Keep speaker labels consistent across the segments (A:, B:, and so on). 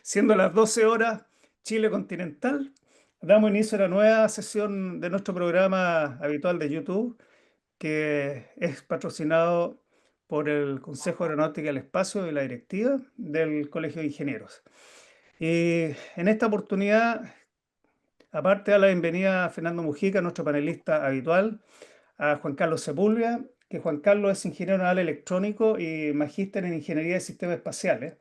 A: Siendo las 12 horas, Chile continental, damos inicio a la nueva sesión de nuestro programa habitual de YouTube, que es patrocinado por el Consejo Aeronáutica del Espacio y la directiva del Colegio de Ingenieros. Y en esta oportunidad, aparte de la bienvenida a Fernando Mujica, nuestro panelista habitual, a Juan Carlos Sepúlveda, que Juan Carlos es ingeniero naval electrónico y magíster en ingeniería de sistemas espaciales.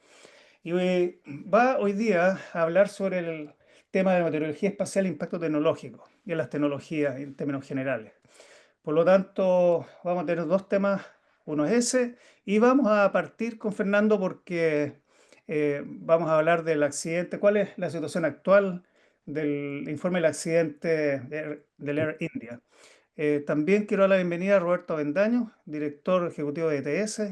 A: Y va hoy día a hablar sobre el tema de meteorología espacial e impacto tecnológico y en las tecnologías en términos generales. Por lo tanto, vamos a tener dos temas, uno es ese, y vamos a partir con Fernando porque vamos a hablar del accidente, cuál es la situación actual del informe del accidente del Air India. También quiero dar la bienvenida a Roberto Avendaño, director ejecutivo de ETS,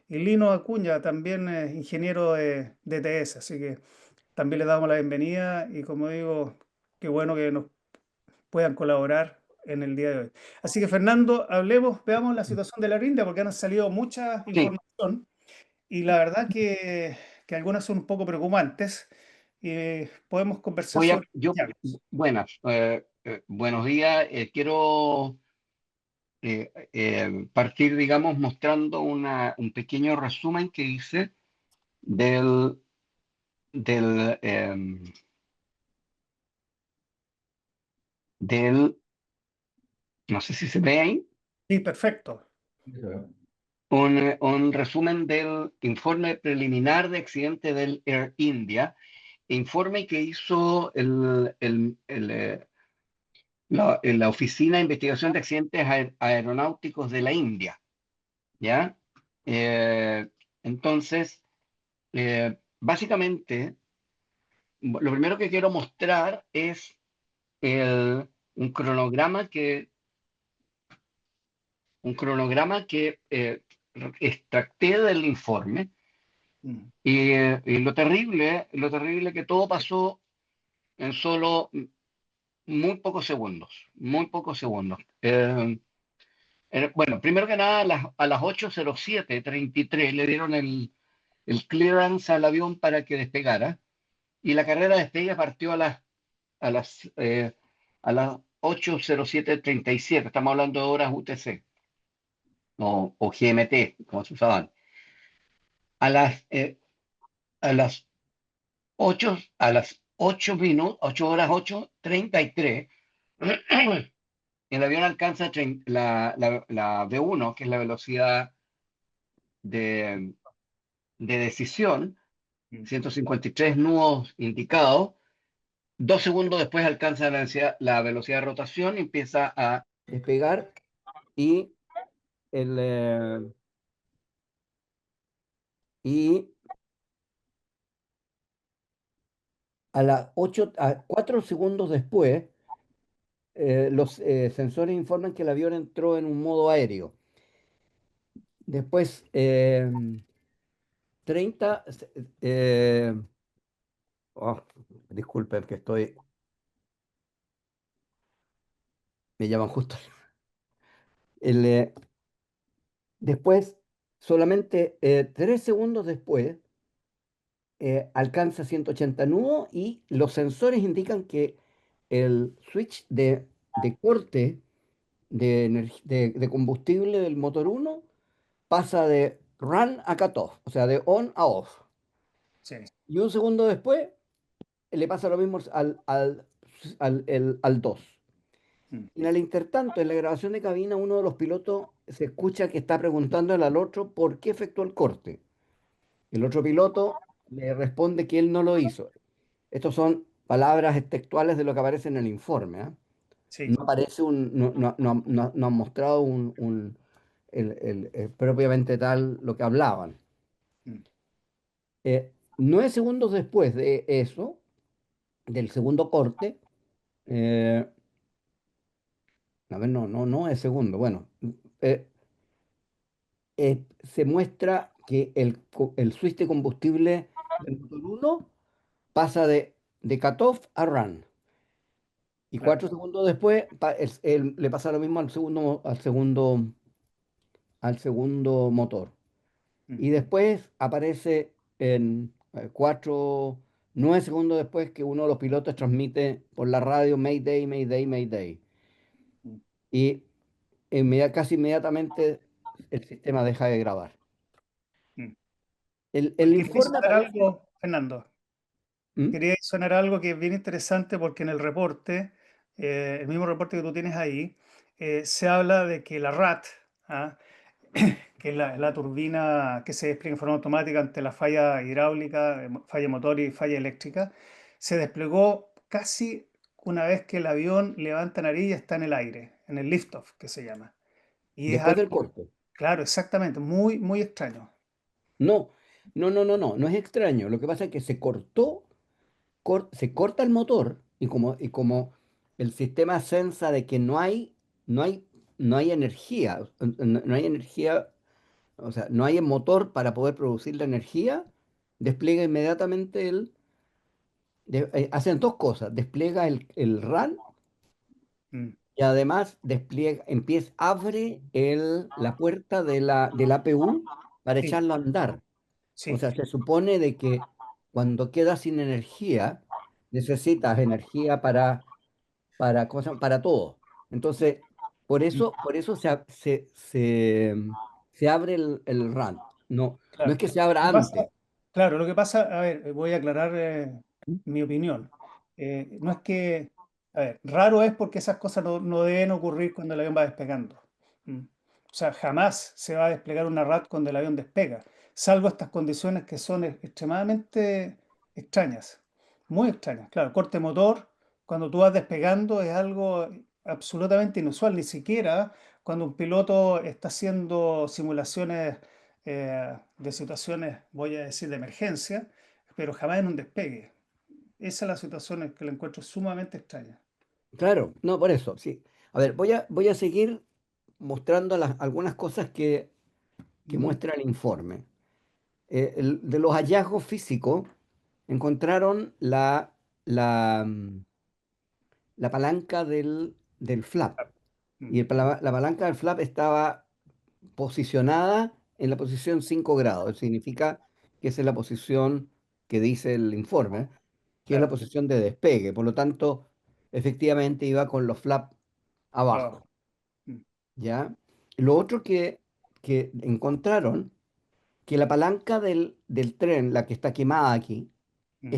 A: y Lino Acuña, también ingeniero de ETS, así que también le damos la bienvenida y como digo, qué bueno que nos puedan colaborar en el día de hoy. Así que Fernando, hablemos, veamos la situación de la India porque han salido mucha
B: Sí,
A: información y la verdad que algunas son un poco preocupantes y podemos conversar sobre ellas.
B: buenos días. Quiero partir, digamos, mostrando un pequeño resumen que hice del, del, del, no sé si se ve ahí,
A: Sí, perfecto.
B: un resumen del informe preliminar de accidente del Air India, informe que hizo la Oficina de Investigación de Accidentes Aeronáuticos de la India, ¿ya? Eh, entonces, básicamente, lo primero que quiero mostrar es un cronograma que extracté del informe
A: Mm.
B: y lo terrible que todo pasó en solo muy pocos segundos, muy pocos segundos. Bueno, primero que nada, a las 8:07:33 le dieron el clearance al avión para que despegara y la carrera de despegue partió a las, eh, a las 8:07:37. Estamos hablando de horas UTC o GMT, como se usaban. A las, eh, a las 8 minutos, 8 horas 8:33, el avión alcanza la V1, que es la velocidad de, de decisión,
A: Mm.
B: 153 nudos indicados. 2 segundos después alcanza la velocidad de rotación y empieza a despegar y, el, eh, y a 4 segundos después los sensores informan que el avión entró en un modo aéreo. Después 30, eh, oh, disculpen que me llaman justo. El, eh, Después, solamente 3 segundos después, alcanza 180 nudos y los sensores indican que el switch de corte de combustible del motor uno pasa de run a cutoff, o sea, de on a off.
A: Sí.
B: Y un segundo después le pasa lo mismo al 2.
A: Mm.
B: En el intertanto, en la grabación de cabina, uno de los pilotos se escucha que está preguntándole al otro por qué efectuó el corte. El otro piloto le responde que él no lo hizo. Estos son palabras textuales de lo que aparece en el informe, ¿ah?
A: Sí.
B: No aparece no han mostrado propiamente tal lo que hablaban.
A: Mm.
B: 9 segundos después de eso, del segundo corte, eh, a ver, no es segundo, bueno, eh, se muestra que el switch de combustible del motor 1 pasa de cutoff a run. Y
A: Claro.
B: 4 segundos después le pasa lo mismo al segundo al segundo motor.
A: mm,
B: Y después aparece en 9 segundos después que uno de los pilotos transmite por la radio Mayday, Mayday, Mayday.
A: mm.
B: Y casi inmediatamente el sistema deja de grabar.
A: Mm.
B: El
A: Porque quería
B: informe
A: sonar
B: aparece.
A: algo, Fernando.
B: ¿Mm?
A: Quería sonar algo que es bien interesante porque en el reporte, el mismo reporte que tú tienes ahí, se habla de que la RAT, ¿ah? Que es la turbina que se despliega en forma automática ante la falla hidráulica, falla motor y falla eléctrica, se desplegó casi una vez que el avión levanta nariz y está en el aire, en el liftoff que se llama. Y es
B: Después del
A: algo,
B: corte.
A: claro, exactamente, muy, muy extraño.
B: No, no, no, no, no, no es extraño. Lo que pasa es que se corta el motor y como el sistema sensa de que no hay, no hay energía, no hay energía, o sea, no hay motor para poder producir la energía, despliega inmediatamente hacen dos cosas, despliega el RAN
A: Mm.
B: y además abre la puerta del APU para
A: Sí,
B: echarlo a andar. O
A: sí.
B: sea, se supone de que cuando quedas sin energía, necesitas energía ¿cómo se llama? Para todo. Entonces,
A: Mm.
B: por eso se abre el RAN. No, no es
A: Claro.
B: que se
A: Lo
B: abra
A: que pasa,
B: antes.
A: claro, lo que pasa, a ver, voy a aclarar mi opinión. No es que, a ver, raro es porque esas cosas no deben ocurrir cuando el avión va despegando. ¿Mm? O sea, jamás se va a desplegar una RAT cuando el avión despega, salvo estas condiciones que son extremadamente extrañas, muy extrañas. Claro, corte motor, cuando tú vas despegando es algo absolutamente inusual, ni siquiera cuando un piloto está haciendo simulaciones de situaciones, voy a decir, de emergencia, pero jamás en un despegue. Esa es la situación en que la encuentro sumamente extraña.
B: Claro, no, por eso, sí. A ver, voy a seguir mostrando algunas cosas que
A: Ujú.
B: muestra el informe. De los hallazgos físicos, encontraron la palanca del flap.
A: Ah, mm,
B: Y la palanca del flap estaba posicionada en la posición 5 grados. Eso significa que esa es la posición que dice el informe, que es la
A: claro,
B: posición de despegue. Por lo tanto, efectivamente iba con los flaps abajo.
A: abajo. Mm,
B: ¿Ya? Lo otro que encontraron, que la palanca del tren, la que está quemada aquí,
A: mm,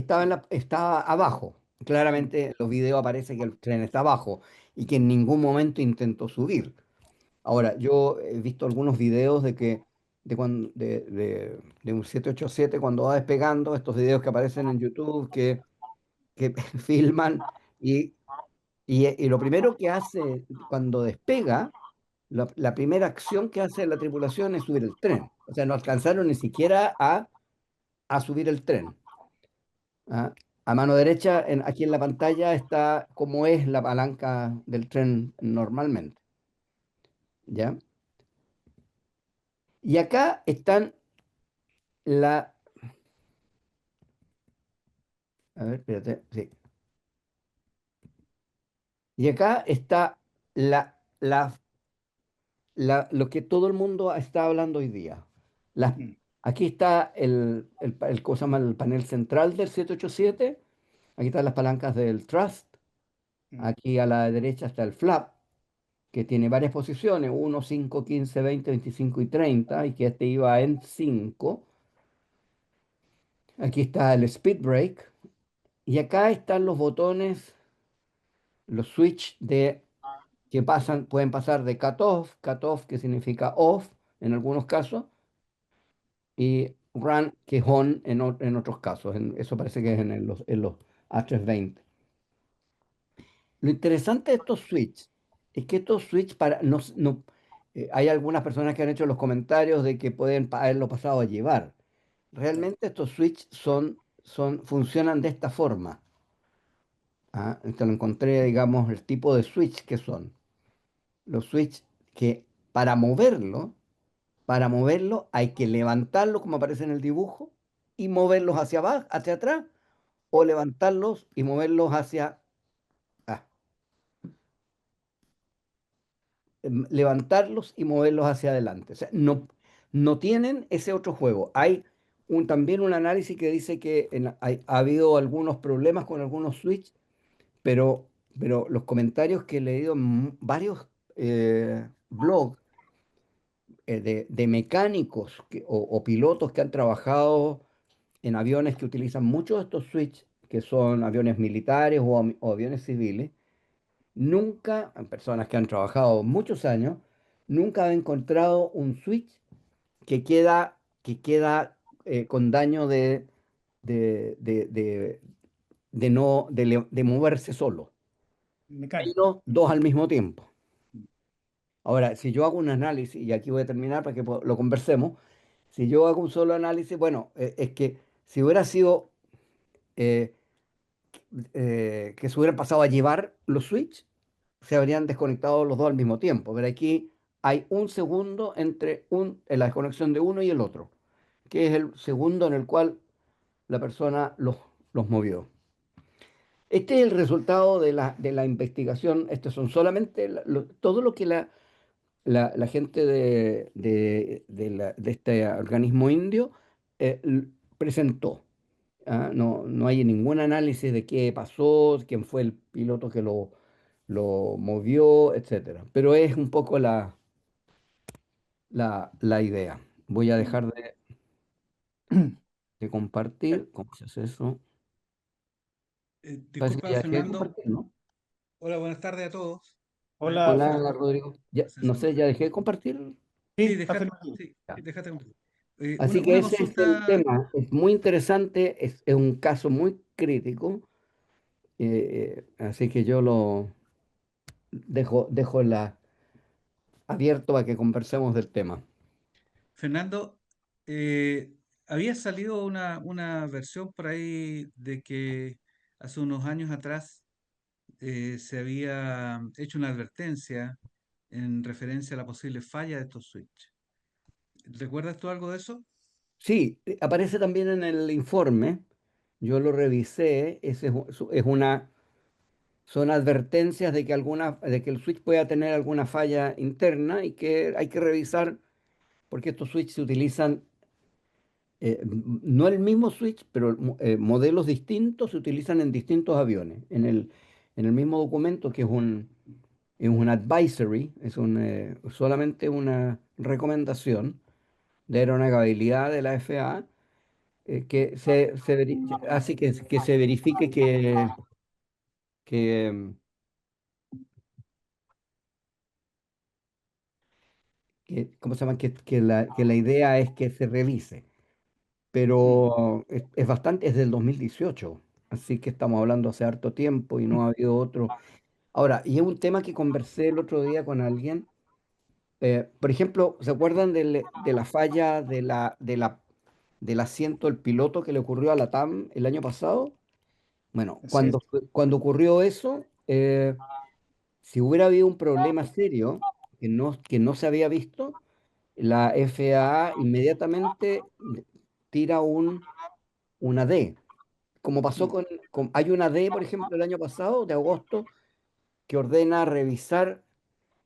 B: estaba abajo.
A: mm,
B: Claramente en los videos aparece que el tren está abajo y que en ningún momento intentó subir.
A: mm,
B: Ahora, yo he visto algunos videos de un 787 cuando va despegando, estos videos que aparecen en YouTube que filman y, y lo primero que hace cuando despega, la primera acción que hace la tripulación es subir el tren. O sea, no alcanzaron ni siquiera a subir el tren. ¿Ah? A mano derecha, aquí en la pantalla está cómo es la palanca del tren normalmente. ¿Ya? Y acá están la... A ver, espérate. Sí. Y acá está lo que todo el mundo está hablando hoy día. Las-
A: mm,
B: Aquí está ¿cómo se llama? El panel central del 787. Aquí están las palancas del thrust.
A: mm,
B: Aquí a la derecha está el flap, que tiene varias posiciones, 1, 5, 15, 20, 25 y 30, y que este iba en 5. Aquí está el speed brake. Y acá están los botones, los switch que pueden pasar de cut off que significa off en algunos casos, y run, que es on en otros casos. Eso parece que es en los A320. Lo interesante de estos switches es que estos switches hay algunas personas que han hecho los comentarios de que pueden haberlo pasado a llevar.
A: claro,
B: Realmente estos switches funcionan de esta forma. ¿Ah? Esto lo encontré, digamos, el tipo de switch que son. Los switches que para moverlo hay que levantarlo como aparece en el dibujo y moverlos hacia abajo, hacia atrás, o levantarlos y moverlos hacia... ah,
C: levantarlos y moverlos hacia adelante. O sea, no tienen ese otro juego. Hay también un análisis que dice que ha habido algunos problemas con algunos switch, pero los comentarios que he leído en varios blogs de mecánicos o pilotos que han trabajado en aviones que utilizan muchos de estos switch, que son aviones militares o aviones civiles, nunca, personas que han trabajado muchos años, nunca han encontrado un switch que queda con daño de, de, de, de no, de moverse solo,
A: Mecánico.
C: menos dos al mismo tiempo. Ahora, si yo hago un análisis, y aquí voy a terminar para que lo conversemos, si yo hago un solo análisis, bueno, es que si hubiera sido eh, que se hubieran pasado a llevar los switch, se habrían desconectado los dos al mismo tiempo. Pero aquí hay un segundo en la desconexión de uno y el otro, que es el segundo en el cual la persona los movió. Este es el resultado de la investigación. Estos son solamente todo lo que la gente de este organismo indio presentó. ¿Ah? No hay ningún análisis de qué pasó, quién fue el piloto que lo movió, etcétera. Pero es un poco la idea. Voy a dejar de compartir. ¿Cómo se hace eso? Parece que
D: Disculpa,
C: ya dejé de
D: Fernando.
C: compartir, ¿no?
D: Hola, buenas tardes a todos.
A: Hola,
C: Hola,
A: Fernando.
C: Rodrigo. Ya, no
D: Sesión.
C: sé, ya dejé de compartir.
D: Sí,
A: Sí, afirmativo.
D: sí,
C: Ya.
D: déjate compartir.
C: Así que
D: Una
C: ese es el
D: consulta,
C: tema. Es muy interesante, es un caso muy crítico. Así que yo lo dejo abierto para que conversemos del tema.
D: Fernando. eh, había salido una versión por ahí de que hace unos años atrás se había hecho una advertencia en referencia a la posible falla de estos switch. ¿Recuerdas tú algo de eso?
C: Sí, aparece también en el informe. Yo lo revisé. Son advertencias de que el switch pueda tener alguna falla interna y que hay que revisar porque estos switches se utilizan, no el mismo switch, pero modelos distintos se utilizan en distintos aviones. En el mismo documento, que es un advisory, solamente una recomendación de aeronavegabilidad de la FAA, que hace que se verifique que, ¿cómo se llama? Que la idea es que se revise,
A: Mm.
C: pero es del 2018, así que estamos hablando hace harto tiempo y no ha habido otro. Ahora, y es un tema que conversé el otro día con alguien. Por ejemplo, ¿se acuerdan de la falla del asiento del piloto que le ocurrió a la TAM el año pasado? Bueno,
A: Así es.
C: cuando ocurrió eso, si hubiera habido un problema serio que no se había visto, la FAA inmediatamente tira una D. Como pasó
A: Mm.
C: hay una D, por ejemplo, el año pasado, de agosto, que ordena revisar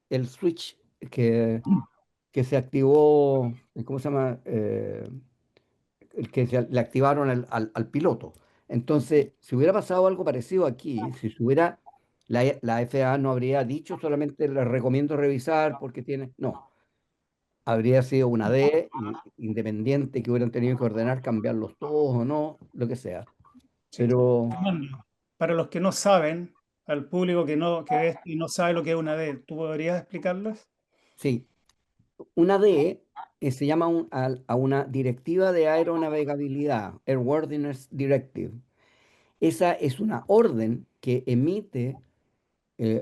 C: el switch que, que se activó, ¿cómo se llama? El que le activaron al piloto. Entonces, si hubiera pasado algo parecido aquí, si se hubiera, la FAA no habría dicho solamente les recomiendo revisar porque tiene, no, habría sido una D independiente que hubieran tenido que ordenar cambiarlos todos o no, lo que sea.
A: Sí.
C: Pero
A: Fernando, para los que no saben, al público que ve esto y no sabe lo que es una D, ¿tú podrías explicarles?
C: sí, una D se llama a una directiva de aeronavegabilidad, Airworthiness Directive. Esa es una orden que emite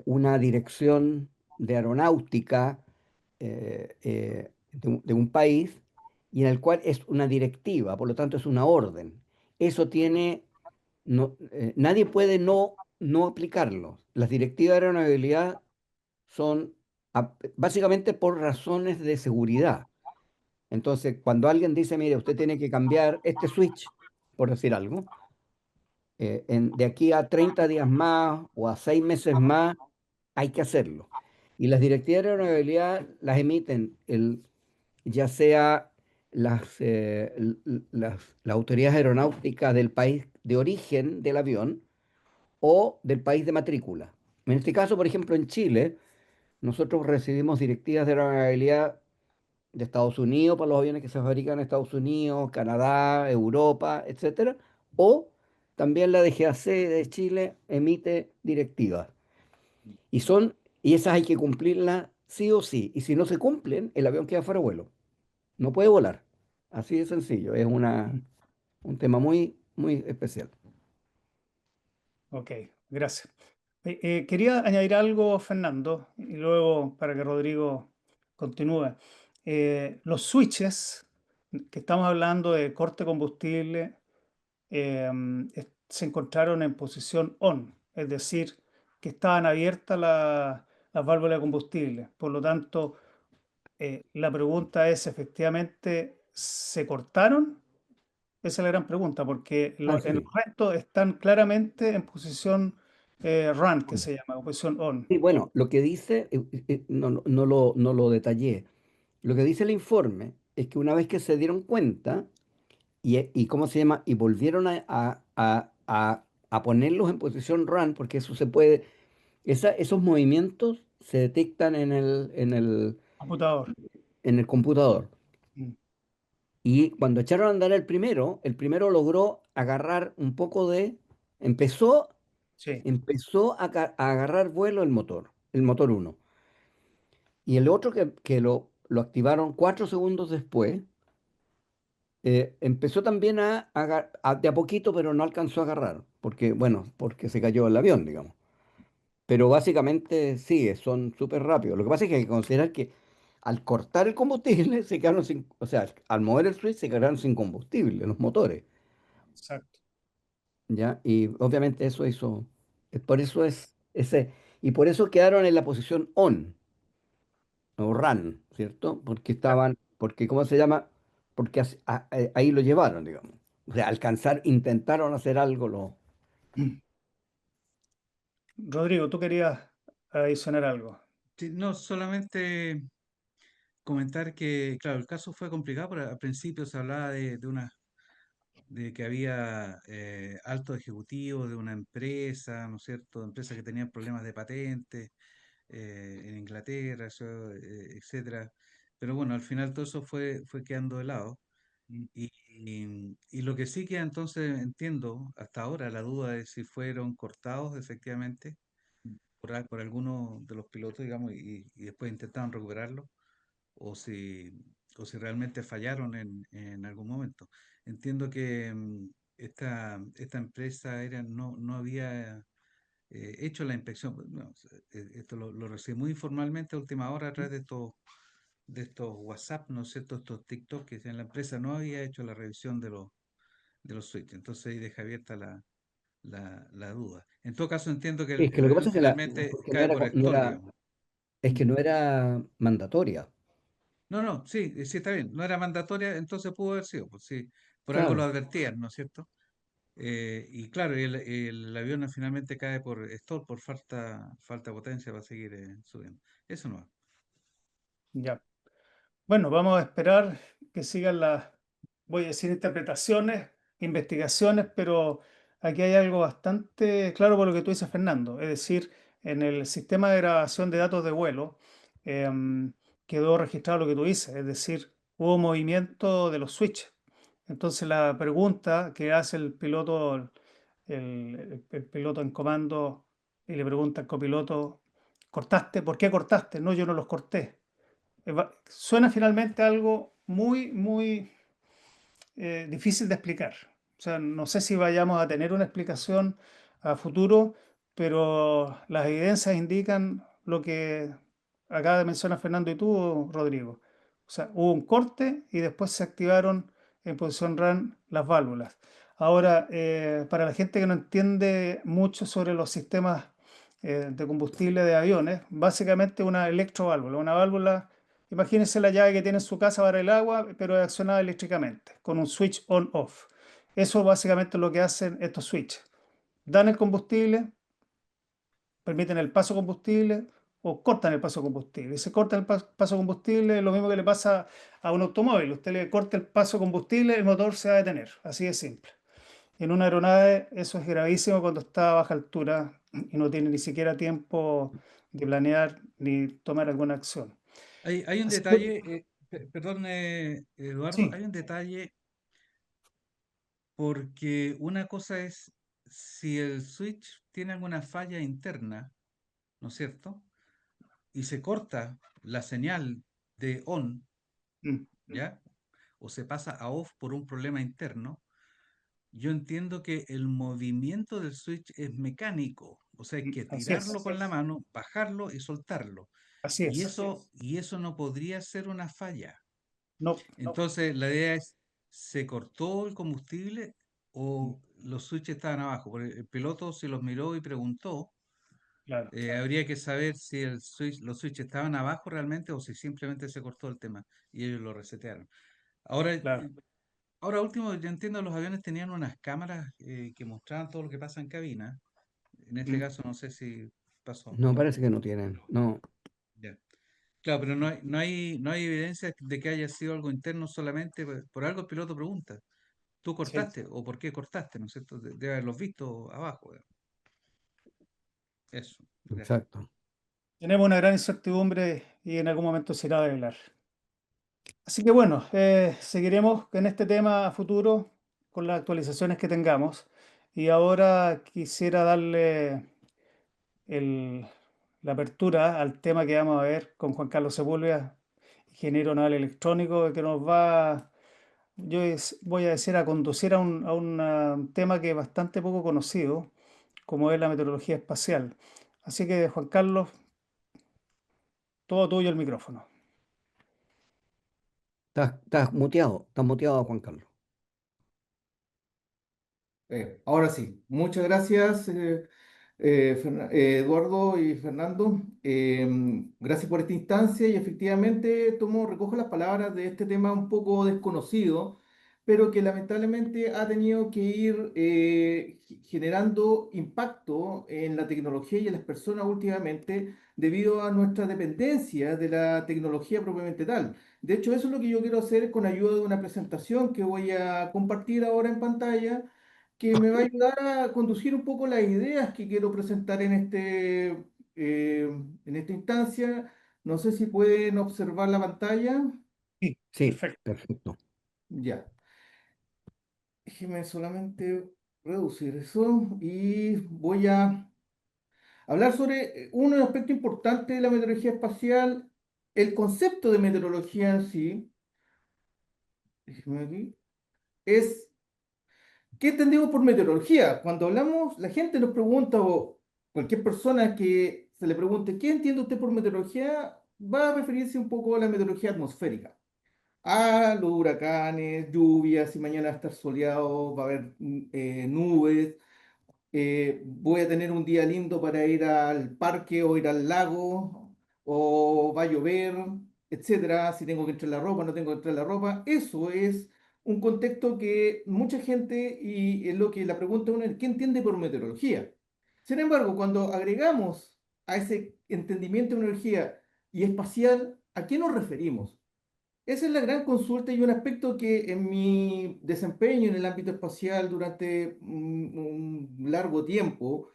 C: una dirección de aeronáutica de un país y en el cual es una directiva, por lo tanto es una orden. Eso nadie puede no aplicarlo. Las directivas de aeronavegabilidad son básicamente por razones de seguridad. Entonces, cuando alguien dice, mire, usted tiene que cambiar este switch, por decir algo, de aquí a 30 días más o a 6 meses más, hay que hacerlo. Y las directivas de navegabilidad las emiten ya sea las autoridades aeronáuticas del país de origen del avión o del país de matrícula. En este caso, por ejemplo, en Chile, nosotros recibimos directivas de navegabilidad de Estados Unidos para los aviones que se fabrican en Estados Unidos, Canadá, Europa, etcétera, o también la DGAC de Chile emite directivas. Y y esas hay que cumplirlas sí o sí. Y si no se cumplen, el avión queda fuera de vuelo. No puede volar. Así de sencillo. Es un tema muy, muy especial.
A: Ok, gracias. Quería añadir algo, Fernando, y luego para que Rodrigo continúe. Los switches, que estamos hablando de corte combustible, se encontraron en posición on, es decir, que estaban abiertas las válvulas de combustible. Por lo tanto, la pregunta es, ¿efectivamente se cortaron? Esa es la gran pregunta, porque
C: Ah,
A: en los
C: sí.
A: restos están claramente en posición run, que se llama, o posición on.
C: Sí, bueno, lo que dice, no lo detallé. Lo que dice el informe es que una vez que se dieron cuenta y ¿cómo se llama? Y volvieron a ponerlos en posición run, porque eso se puede, esos movimientos se detectan
A: Computador.
C: en el computador.
A: Mm,
C: Y cuando echaron a andar el primero logró agarrar un poco empezó,
A: sí,
C: empezó a agarrar vuelo el motor uno. Y el otro que lo activaron 4 segundos después, empezó también de a poquito, pero no alcanzó a agarrar, porque, bueno, porque se cayó el avión, digamos. Pero básicamente sí, son súper rápidos. Lo que pasa es que hay que considerar que al cortar el combustible se quedaron sin, o sea, al mover el switch se quedaron sin combustible los motores,
A: exacto.
C: ¿ya? Y obviamente eso hizo, por eso y por eso quedaron en la posición on o run, ¿cierto? Porque ¿cómo se llama? Porque ahí lo llevaron, digamos. O sea, intentaron hacer algo,
A: Rodrigo, tú querías adicionar algo.
D: Sí, no, solamente comentar que, claro, el caso fue complicado, pero al principio se hablaba de que había altos ejecutivos de una empresa, ¿no es cierto? Empresas que tenían problemas de patentes en Inglaterra, etcétera. Pero bueno, al final todo eso fue quedando de lado.
A: Mm,
D: Y lo que sí que entonces entiendo hasta ahora, la duda es si fueron cortados efectivamente por alguno de los pilotos, digamos, y después intentaron recuperarlo, o si, o si realmente fallaron en algún momento. Entiendo que esta empresa aérea no había hecho la inspección. Bueno, esto lo recibí muy informalmente a última hora a través de estos WhatsApp, ¿no es cierto? Estos TikTok que decían la empresa no había hecho la revisión de los switches. Entonces ahí deja abierta la duda. En todo caso, entiendo que
C: es
D: el,
C: que
D: el
C: lo que
D: avión
C: pasa es
D: finalmente
C: que
D: cae por stall, digamos.
C: es
D: ¿Mm?
C: que no era mandatoria.
D: No, no, sí, sí está bien. No era mandatoria, entonces pudo haber sido, pues sí, por algo lo
C: Claro.
D: advertían, ¿no es cierto? Y claro, el avión finalmente cae por stall, por falta de potencia para seguir subiendo. Eso no.
A: ya. Bueno, vamos a esperar que sigan las, voy a decir, interpretaciones, investigaciones, pero aquí hay algo bastante claro por lo que tú dices, Fernando. Es decir, en el sistema de grabación de datos de vuelo quedó registrado lo que tú dices, es decir, hubo movimiento de los switches. Entonces la pregunta que hace el piloto, el piloto en comando, y le pregunta al copiloto, ¿cortaste? ¿Por qué cortaste? No, yo no los corté. Suena finalmente algo muy, muy difícil de explicar. O sea, no sé si vayamos a tener una explicación a futuro, pero las evidencias indican lo que acaba de mencionar Fernando y tú, Rodrigo. O sea, hubo un corte y después se activaron en posición run las válvulas. Ahora, para la gente que no entiende mucho sobre los sistemas de combustible de aviones, básicamente una electroválvula, una válvula. Imagínense la llave que tiene en su casa para el agua, pero es accionada eléctricamente, con un switch on-off. Eso básicamente es lo que hacen estos switches. Dan el combustible, permiten el paso de combustible o cortan el paso de combustible. Y se corta el paso de combustible, es lo mismo que le pasa a un automóvil. Usted le corta el paso de combustible, el motor se va a detener. Así de simple. En una aeronave eso es gravísimo cuando está a baja altura y no tiene ni siquiera tiempo de planear ni tomar alguna acción.
D: Hay un
A: Así que,
D: detalle, perdón, Eduardo,
A: sí,
D: hay un detalle porque una cosa es si el switch tiene alguna falla interna, ¿no es cierto? Y se corta la señal de on, ¿ya? O se pasa a off por un problema interno. Yo entiendo que el movimiento del switch es mecánico, o sea, hay que
A: así
D: tirarlo
A: es,
D: con la mano, bajarlo y soltarlo.
A: así es.
D: Y eso no podría ser una falla.
A: No,
D: Entonces, la idea es, ¿se cortó el combustible o los switches estaban abajo? Porque el piloto se los miró y preguntó.
A: claro,
D: Habría que saber si los switches estaban abajo realmente o si simplemente se cortó el tema y ellos lo resetearon. Ahora,
A: claro.
D: ahora último, yo entiendo los aviones tenían unas cámaras que mostraban todo lo que pasa en cabina. En este
A: Mm,
D: caso no sé si pasó.
C: No, parece que no tienen. No,
D: Ya. Claro, pero no hay evidencia de que haya sido algo interno solamente por algo el piloto pregunta. ¿Tú
A: sí.
D: cortaste o por qué cortaste? ¿No es cierto? Debe haberlos visto abajo. Eso. Ya.
C: exacto.
A: Tenemos una gran incertidumbre y en algún momento se irá a develar. Así que bueno, seguiremos en este tema a futuro con las actualizaciones que tengamos. Y ahora quisiera darle el- la apertura al tema que vamos a ver con Juan Carlos Sepúlveda, ingeniero naval electrónico, que nos va, voy a decir, a conducir un tema que es bastante poco conocido, como es la meteorología espacial. Así que, Juan Carlos, todo tuyo el micrófono.
C: Estás muteado, Juan Carlos.
E: Ahora sí, muchas gracias Eduardo y Fernando. Gracias por esta instancia y efectivamente recojo las palabras de este tema un poco desconocido, pero que lamentablemente ha tenido que ir generando impacto en la tecnología y en las personas últimamente debido a nuestra dependencia de la tecnología propiamente tal. De hecho, eso es lo que yo quiero hacer con ayuda de una presentación que voy a compartir ahora en pantalla que me va a ayudar a conducir un poco las ideas que quiero presentar en esta instancia. No sé si pueden observar la pantalla.
A: Sí,
C: Sí,
A: perfecto.
C: perfecto.
E: Ya, déjeme solamente reducir eso y voy a hablar sobre un aspecto importante de la meteorología espacial, el concepto de meteorología en sí. Déjeme aquí. Es ¿Qué entendemos por meteorología? Cuando hablamos, la gente nos pregunta, o cualquier persona que se le pregunte, ¿qué entiende usted por meteorología? Va a referirse un poco a la meteorología atmosférica, a los huracanes, lluvias, si mañana va a estar soleado, va a haber nubes, voy a tener un día lindo para ir al parque o ir al lago, o va a llover, etcétera, si tengo que entrar la ropa, no tengo que entrar la ropa. Eso es un contexto que mucha gente, y es lo que la pregunta uno es, ¿qué entiende por meteorología? Sin embargo, cuando agregamos a ese entendimiento de energía y espacial, ¿a qué nos referimos? Esa es la gran consulta y un aspecto que en mi desempeño en el ámbito espacial durante un largo tiempo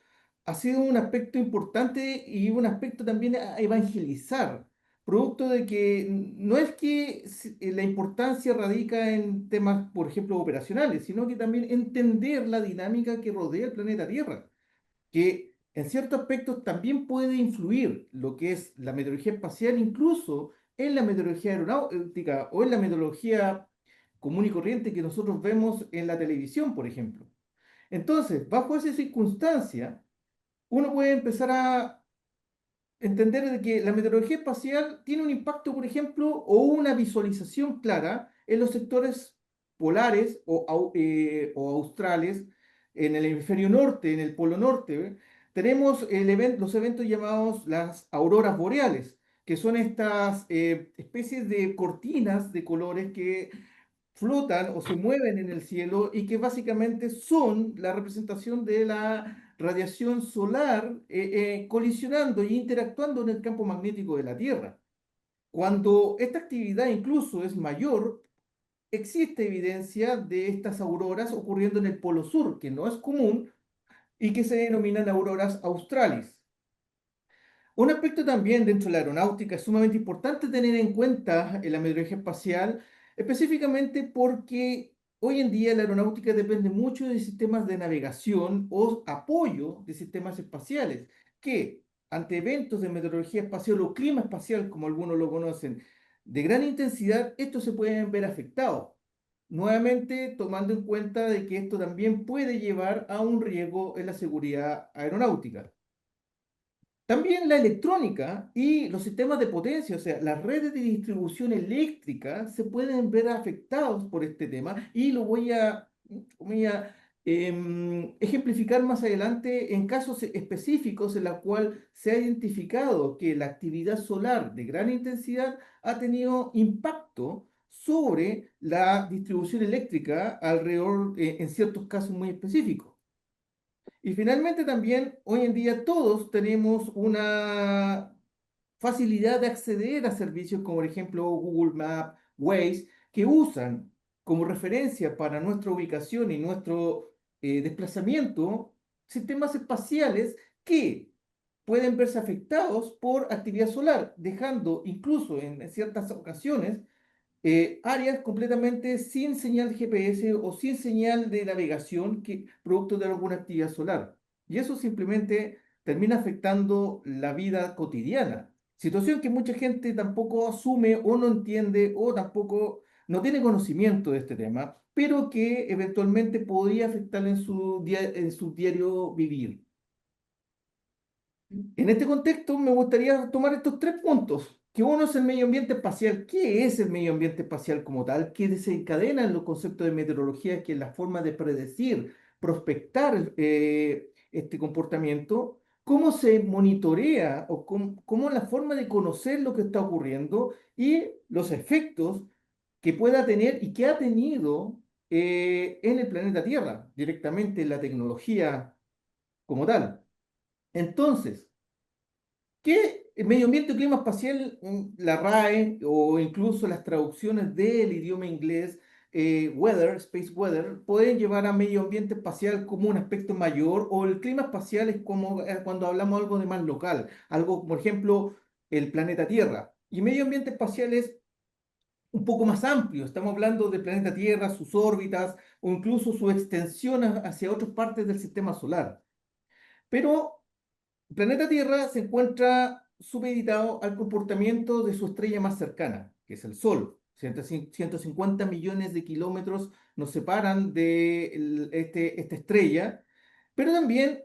E: ha sido un aspecto importante y un aspecto también a evangelizar, producto de que no es que la importancia radica en temas, por ejemplo, operacionales, sino que también entender la dinámica que rodea el planeta Tierra, que en ciertos aspectos también puede influir lo que es la meteorología espacial, incluso en la meteorología aeronáutica o en la meteorología común y corriente que nosotros vemos en la televisión, por ejemplo. Entonces, bajo esa circunstancia, uno puede empezar a entender de que la meteorología espacial tiene un impacto, por ejemplo, o una visualización clara en los sectores polares o australes, en el hemisferio norte, en el polo norte. Tenemos los eventos llamados las auroras boreales, que son estas especies de cortinas de colores que flotan o se mueven en el cielo y que básicamente son la representación de la radiación solar colisionando e interactuando en el campo magnético de la Tierra. Cuando esta actividad incluso es mayor, existe evidencia de estas auroras ocurriendo en el Polo Sur, que no es común y que se denominan auroras australis. Un aspecto también dentro de la aeronáutica es sumamente importante tener en cuenta en la meteorología espacial, específicamente porque hoy en día la aeronáutica depende mucho de sistemas de navegación o apoyo de sistemas espaciales, que ante eventos de meteorología espacial o clima espacial, como algunos lo conocen, de gran intensidad, estos se pueden ver afectados. Nuevamente, tomando en cuenta de que esto también puede llevar a un riesgo en la seguridad aeronáutica. También la electrónica y los sistemas de potencia, o sea, las redes de distribución eléctrica se pueden ver afectados por este tema y lo voy a ejemplificar más adelante en casos específicos en los cuales se ha identificado que la actividad solar de gran intensidad ha tenido impacto sobre la distribución eléctrica alrededor, en ciertos casos muy específicos. Y finalmente también, hoy en día todos tenemos una facilidad de acceder a servicios como por ejemplo Google Maps, Waze, que usan como referencia para nuestra ubicación y nuestro desplazamiento sistemas espaciales que pueden verse afectados por actividad solar, dejando incluso en ciertas ocasiones áreas completamente sin señal de GPS o sin señal de navegación producto de alguna actividad solar. Y eso simplemente termina afectando la vida cotidiana. Situación que mucha gente tampoco asume o no entiende o tampoco no tiene conocimiento de este tema, pero que eventualmente podría afectar en su diario vivir. En este contexto, me gustaría tomar estos tres puntos, que uno es el medio ambiente espacial. ¿Qué es el medio ambiente espacial como tal? ¿Qué desencadena en los conceptos de meteorología, que es la forma de predecir, prospectar este comportamiento? ¿Cómo se monitorea o cómo es la forma de conocer lo que está ocurriendo y los efectos que pueda tener y que ha tenido en el planeta Tierra, directamente en la tecnología como tal? Entonces, ¿qué medio ambiente o clima espacial, la RAE o incluso las traducciones del idioma inglés, weather, space weather, pueden llevar a medio ambiente espacial como un aspecto mayor, o el clima espacial es como cuando hablamos algo de más local, algo, por ejemplo, el planeta Tierra? Y medio ambiente espacial es un poco más amplio, estamos hablando del planeta Tierra, sus órbitas o incluso su extensión hacia otras partes del sistema solar. Pero el planeta Tierra se encuentra supeditado al comportamiento de su estrella más cercana, que es el Sol. 150 millones de kilómetros nos separan de esta estrella, pero también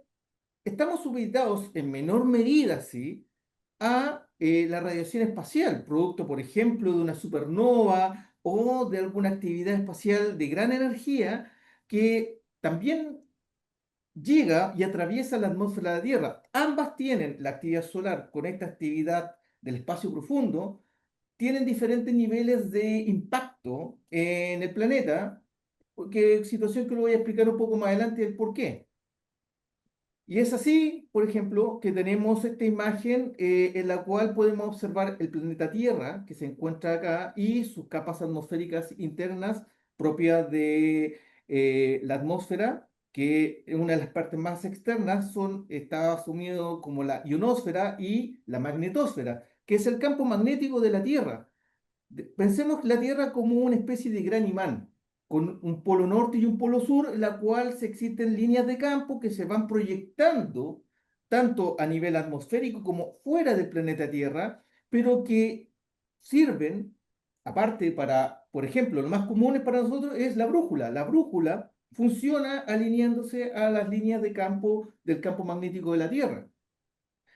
E: estamos supeditados en menor medida, sí, a la radiación espacial, producto, por ejemplo, de una supernova o de alguna actividad espacial de gran energía que también llega y atraviesa la atmósfera de la Tierra. Ambas tienen la actividad solar con esta actividad del espacio profundo, tienen diferentes niveles de impacto en el planeta, porque situación que lo voy a explicar un poco más adelante el por qué. Y es así, por ejemplo, que tenemos esta imagen en la cual podemos observar el planeta Tierra, que se encuentra acá, y sus capas atmosféricas internas propias de la atmósfera, que en una de las partes más externas está asumido como la ionosfera y la magnetosfera, que es el campo magnético de la Tierra. Pensemos la Tierra como una especie de gran imán, con un polo norte y un polo sur, en la cual se existen líneas de campo que se van proyectando tanto a nivel atmosférico como fuera del planeta Tierra, pero que sirven, aparte para, por ejemplo, lo más común para nosotros es la brújula. La brújula funciona alineándose a las líneas de campo del campo magnético de la Tierra.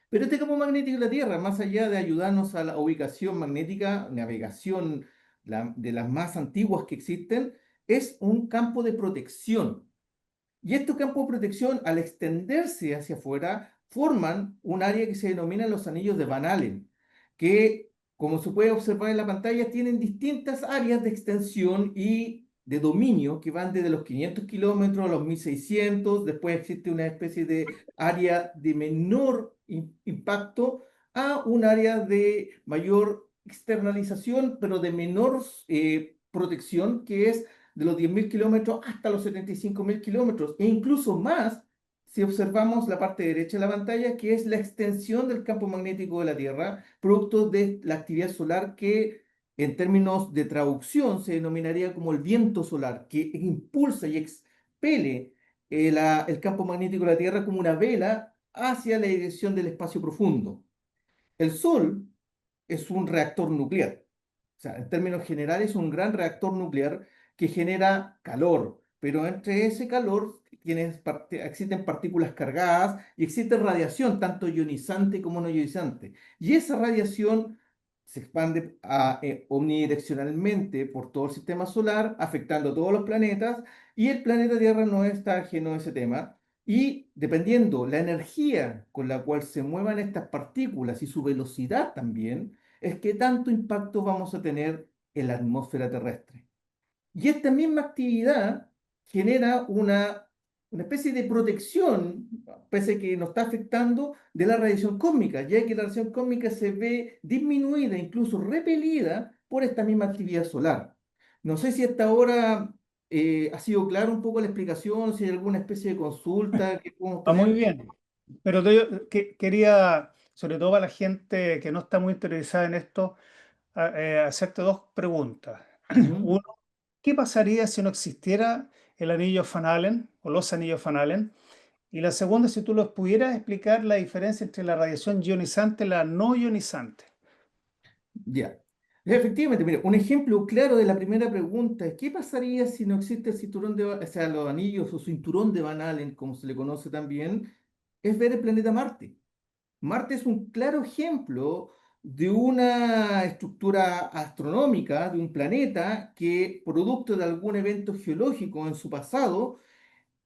E: Pero este campo magnético de la Tierra, más allá de ayudarnos a la ubicación magnética, navegación de las más antiguas que existen, es un campo de protección. Y estos campos de protección, al extenderse hacia afuera, forman un área que se denomina los anillos de Van Allen, que, como se puede observar en la pantalla, tienen distintas áreas de extensión y de dominio que van desde los 500 kilómetros a los 1600, después existe una especie de área de menor impacto a un área de mayor externalización, pero de menor protección, que es de los 10.000 kilómetros hasta los 75.000 kilómetros, e incluso más si observamos la parte derecha de la pantalla, que es la extensión del campo magnético de la Tierra, producto de la actividad solar que en términos de traducción se denominaría como el viento solar, que impulsa y expele el campo magnético de la Tierra como una vela hacia la dirección del espacio profundo. El Sol es un reactor nuclear. O sea, en términos generales, es un gran reactor nuclear que genera calor, pero entre ese calor existen partículas cargadas y existe radiación, tanto ionizante como no ionizante. Y esa radiación se expande omnidireccionalmente por todo el sistema solar, afectando a todos los planetas, y el planeta Tierra no está ajeno a ese tema. Y dependiendo la energía con la cual se muevan estas partículas y su velocidad también, es qué tanto impacto vamos a tener en la atmósfera terrestre. Y esta misma actividad genera una especie de protección, pese a que nos está afectando, de la radiación cósmica, ya que la radiación cósmica se ve disminuida, incluso repelida por esta misma actividad solar. No sé si hasta ahora ha sido claro un poco la explicación, si hay alguna especie de consulta que podemos
A: Va muy
E: tener.
A: bien. Pero quería, sobre todo para la gente que no está muy interesada en esto, hacerte dos preguntas.
E: Ujú.
A: Uno, ¿qué pasaría si no existiera el anillo Van Allen o los anillos Van Allen? Y la segunda, si tú nos pudieras explicar la diferencia entre la radiación ionizante y la no ionizante.
E: Ya. Efectivamente, mira, un ejemplo claro de la primera pregunta es ¿qué pasaría si no existe el cinturón o sea, los anillos o cinturón de Van Allen, como se le conoce también? Es ver el planeta Marte. Marte es un claro ejemplo de una estructura astronómica, de un planeta que, producto de algún evento geológico en su pasado,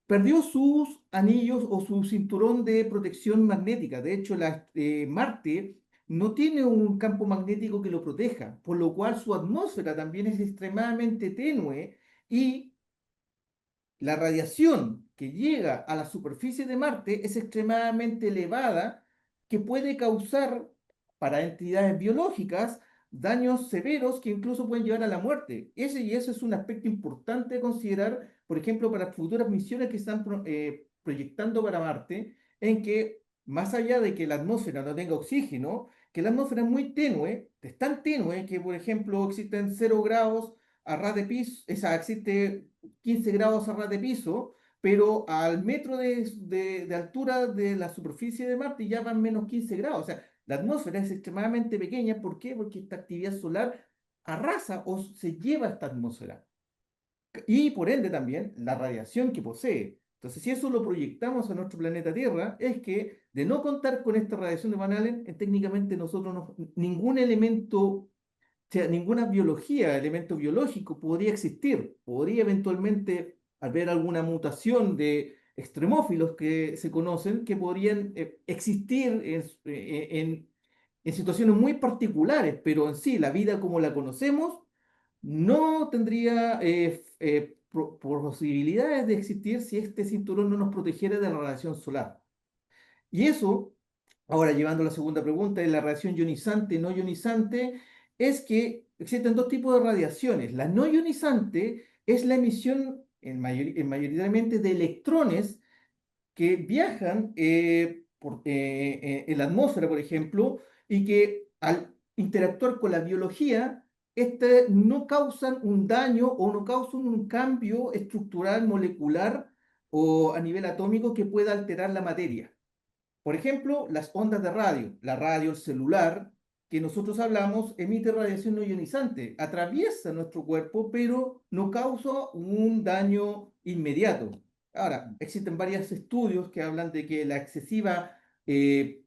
E: perdió sus anillos o su cinturón de protección magnética. De hecho, Marte no tiene un campo magnético que lo proteja, por lo cual su atmósfera también es extremadamente tenue y la radiación que llega a la superficie de Marte es extremadamente elevada, que puede causar para entidades biológicas daños severos que incluso pueden llevar a la muerte. Ese es un aspecto importante de considerar, por ejemplo, para futuras misiones que están proyectando para Marte, en que más allá de que la atmósfera no tenga oxígeno, que la atmósfera es muy tenue, es tan tenue que, por ejemplo, existen 0 grados a ras de piso, existe 15 grados a ras de piso, pero al metro de altura de la superficie de Marte ya van menos 15 grados. O sea, la atmósfera es extremadamente pequeña. ¿Por qué? Porque esta actividad solar arrasa o se lleva esta atmósfera. Y por ende también la radiación que posee. Entonces, si eso lo proyectamos a nuestro planeta Tierra, es que de no contar con esta radiación de Van Allen, técnicamente nosotros ningún elemento sea, ninguna biología, elemento biológico podría existir. Podría eventualmente haber alguna mutación de extremófilos que se conocen que podrían existir en situaciones muy particulares, pero en sí, la vida como la conocemos no tendría posibilidades de existir si este cinturón no nos protegiera de la radiación solar. Y eso, ahora llevando a la segunda pregunta, de la radiación ionizante y no ionizante, es que existen dos tipos de radiaciones. La no ionizante es la emisión mayoritariamente de electrones que viajan en la atmósfera, por ejemplo, y que al interactuar con la biología, no causan un daño o no causan un cambio estructural, molecular o a nivel atómico que pueda alterar la materia. Por ejemplo, las ondas de radio, la radio, el celular, que nosotros hablamos, emite radiación no ionizante, atraviesa nuestro cuerpo, pero no causa un daño inmediato. Ahora, existen varios estudios que hablan de que la excesiva eh,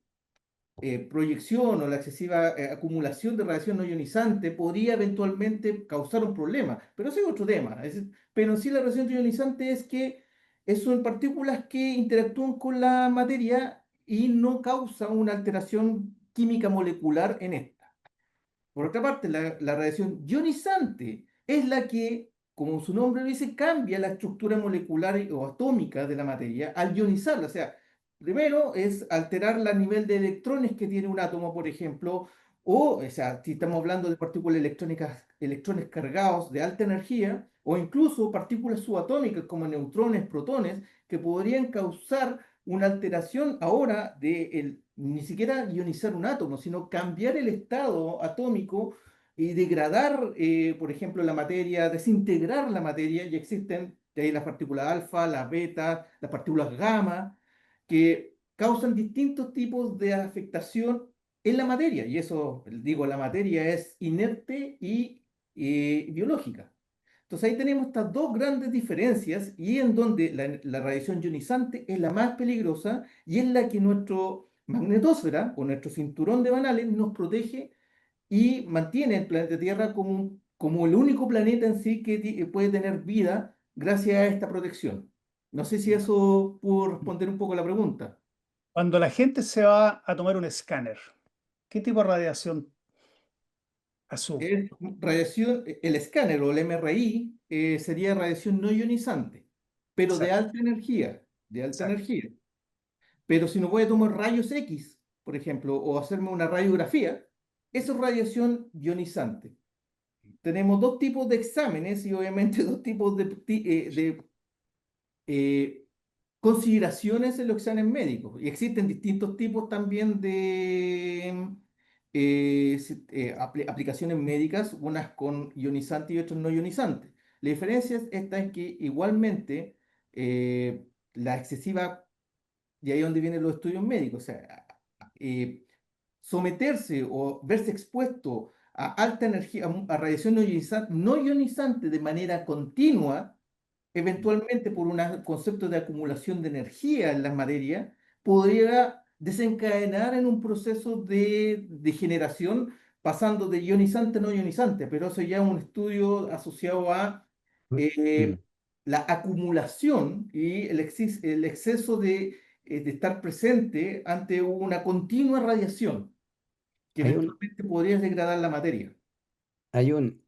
E: proyección o la excesiva acumulación de radiación no ionizante podría eventualmente causar un problema, pero ese es otro tema. Pero en sí la radiación ionizante es que son partículas que interactúan con la materia y no causan una alteración química molecular en esta. Por otra parte, la radiación ionizante es la que como su nombre lo dice, cambia la estructura molecular o atómica de la materia al ionizarla. O sea, primero es alterar el nivel de electrones que tiene un átomo, por ejemplo, o sea, si estamos hablando de partículas electrónicas, electrones cargados de alta energía, o incluso partículas subatómicas como neutrones, protones, que podrían causar una alteración ahora ni siquiera ionizar un átomo, sino cambiar el estado atómico y degradar, por ejemplo, la materia, desintegrar la materia, y existen de ahí las partículas alfa, las beta, las partículas gamma, que causan distintos tipos de afectación en la materia, y eso, digo, la materia es inerte y biológica. Entonces ahí tenemos estas dos grandes diferencias y en donde la radiación ionizante es la más peligrosa y es la que nuestro magnetosfera o nuestro cinturón de Van Allen nos protege y mantiene el planeta Tierra como el único planeta en sí que puede tener vida gracias a esta protección. No sé si eso pudo responder un poco a la pregunta.
A: Cuando la gente se va a tomar un escáner, ¿qué tipo de radiación asume?
E: Es radiación, el escáner o el MRI sería radiación no ionizante, pero de
A: Exacto,
E: alta energía, de alta
A: exacto.
E: energía. Pero si no voy a tomar rayos X, por ejemplo, o hacerme una radiografía, eso es radiación ionizante. Tenemos dos tipos de exámenes y obviamente dos tipos de consideraciones en los exámenes médicos. Y existen distintos tipos también de aplicaciones médicas, unas con ionizante y otras no ionizantes. La diferencia esta es que igualmente la excesiva, y ahí es donde vienen los estudios médicos, o sea, eh, someterse o verse expuesto a alta energía, a radiación no ionizante de manera continua, eventualmente por un concepto de acumulación de energía en las materias, podría desencadenar en un proceso de degeneración pasando de ionizante a no ionizante, pero eso ya es un estudio asociado a
C: Mm.
E: eh, la acumulación y el exceso de estar presente ante una continua radiación que
C: Hay un,
E: eventualmente podría degradar la materia.
C: hay un,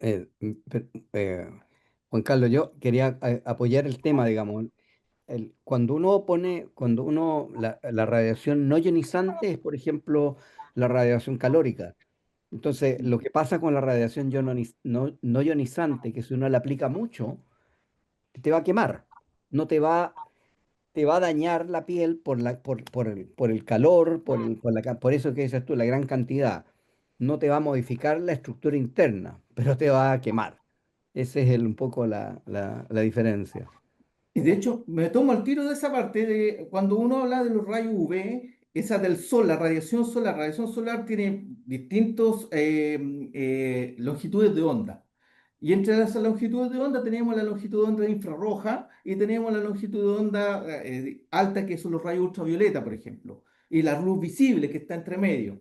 C: Juan Carlos, yo quería apoyar el tema, digamos. Cuando uno, la radiación no ionizante es, por ejemplo, la radiación calórica. Entonces, lo que pasa con la radiación no ionizante, que si uno la aplica mucho, te va a quemar. No te va a dañar la piel por el calor, por eso que dices tú, la gran cantidad. No te va a modificar la estructura interna, pero te va a quemar. Ese es un poco la diferencia.
E: Y de hecho, me tomo el tiro de esa parte de cuando uno habla de los rayos UV, esa del sol, la radiación solar tiene distintos longitudes de onda. Y entre esas longitudes de onda tenemos la longitud de onda infrarroja y tenemos la longitud de onda alta, que son los rayos ultravioleta, por ejemplo, y la luz visible que está entre medio.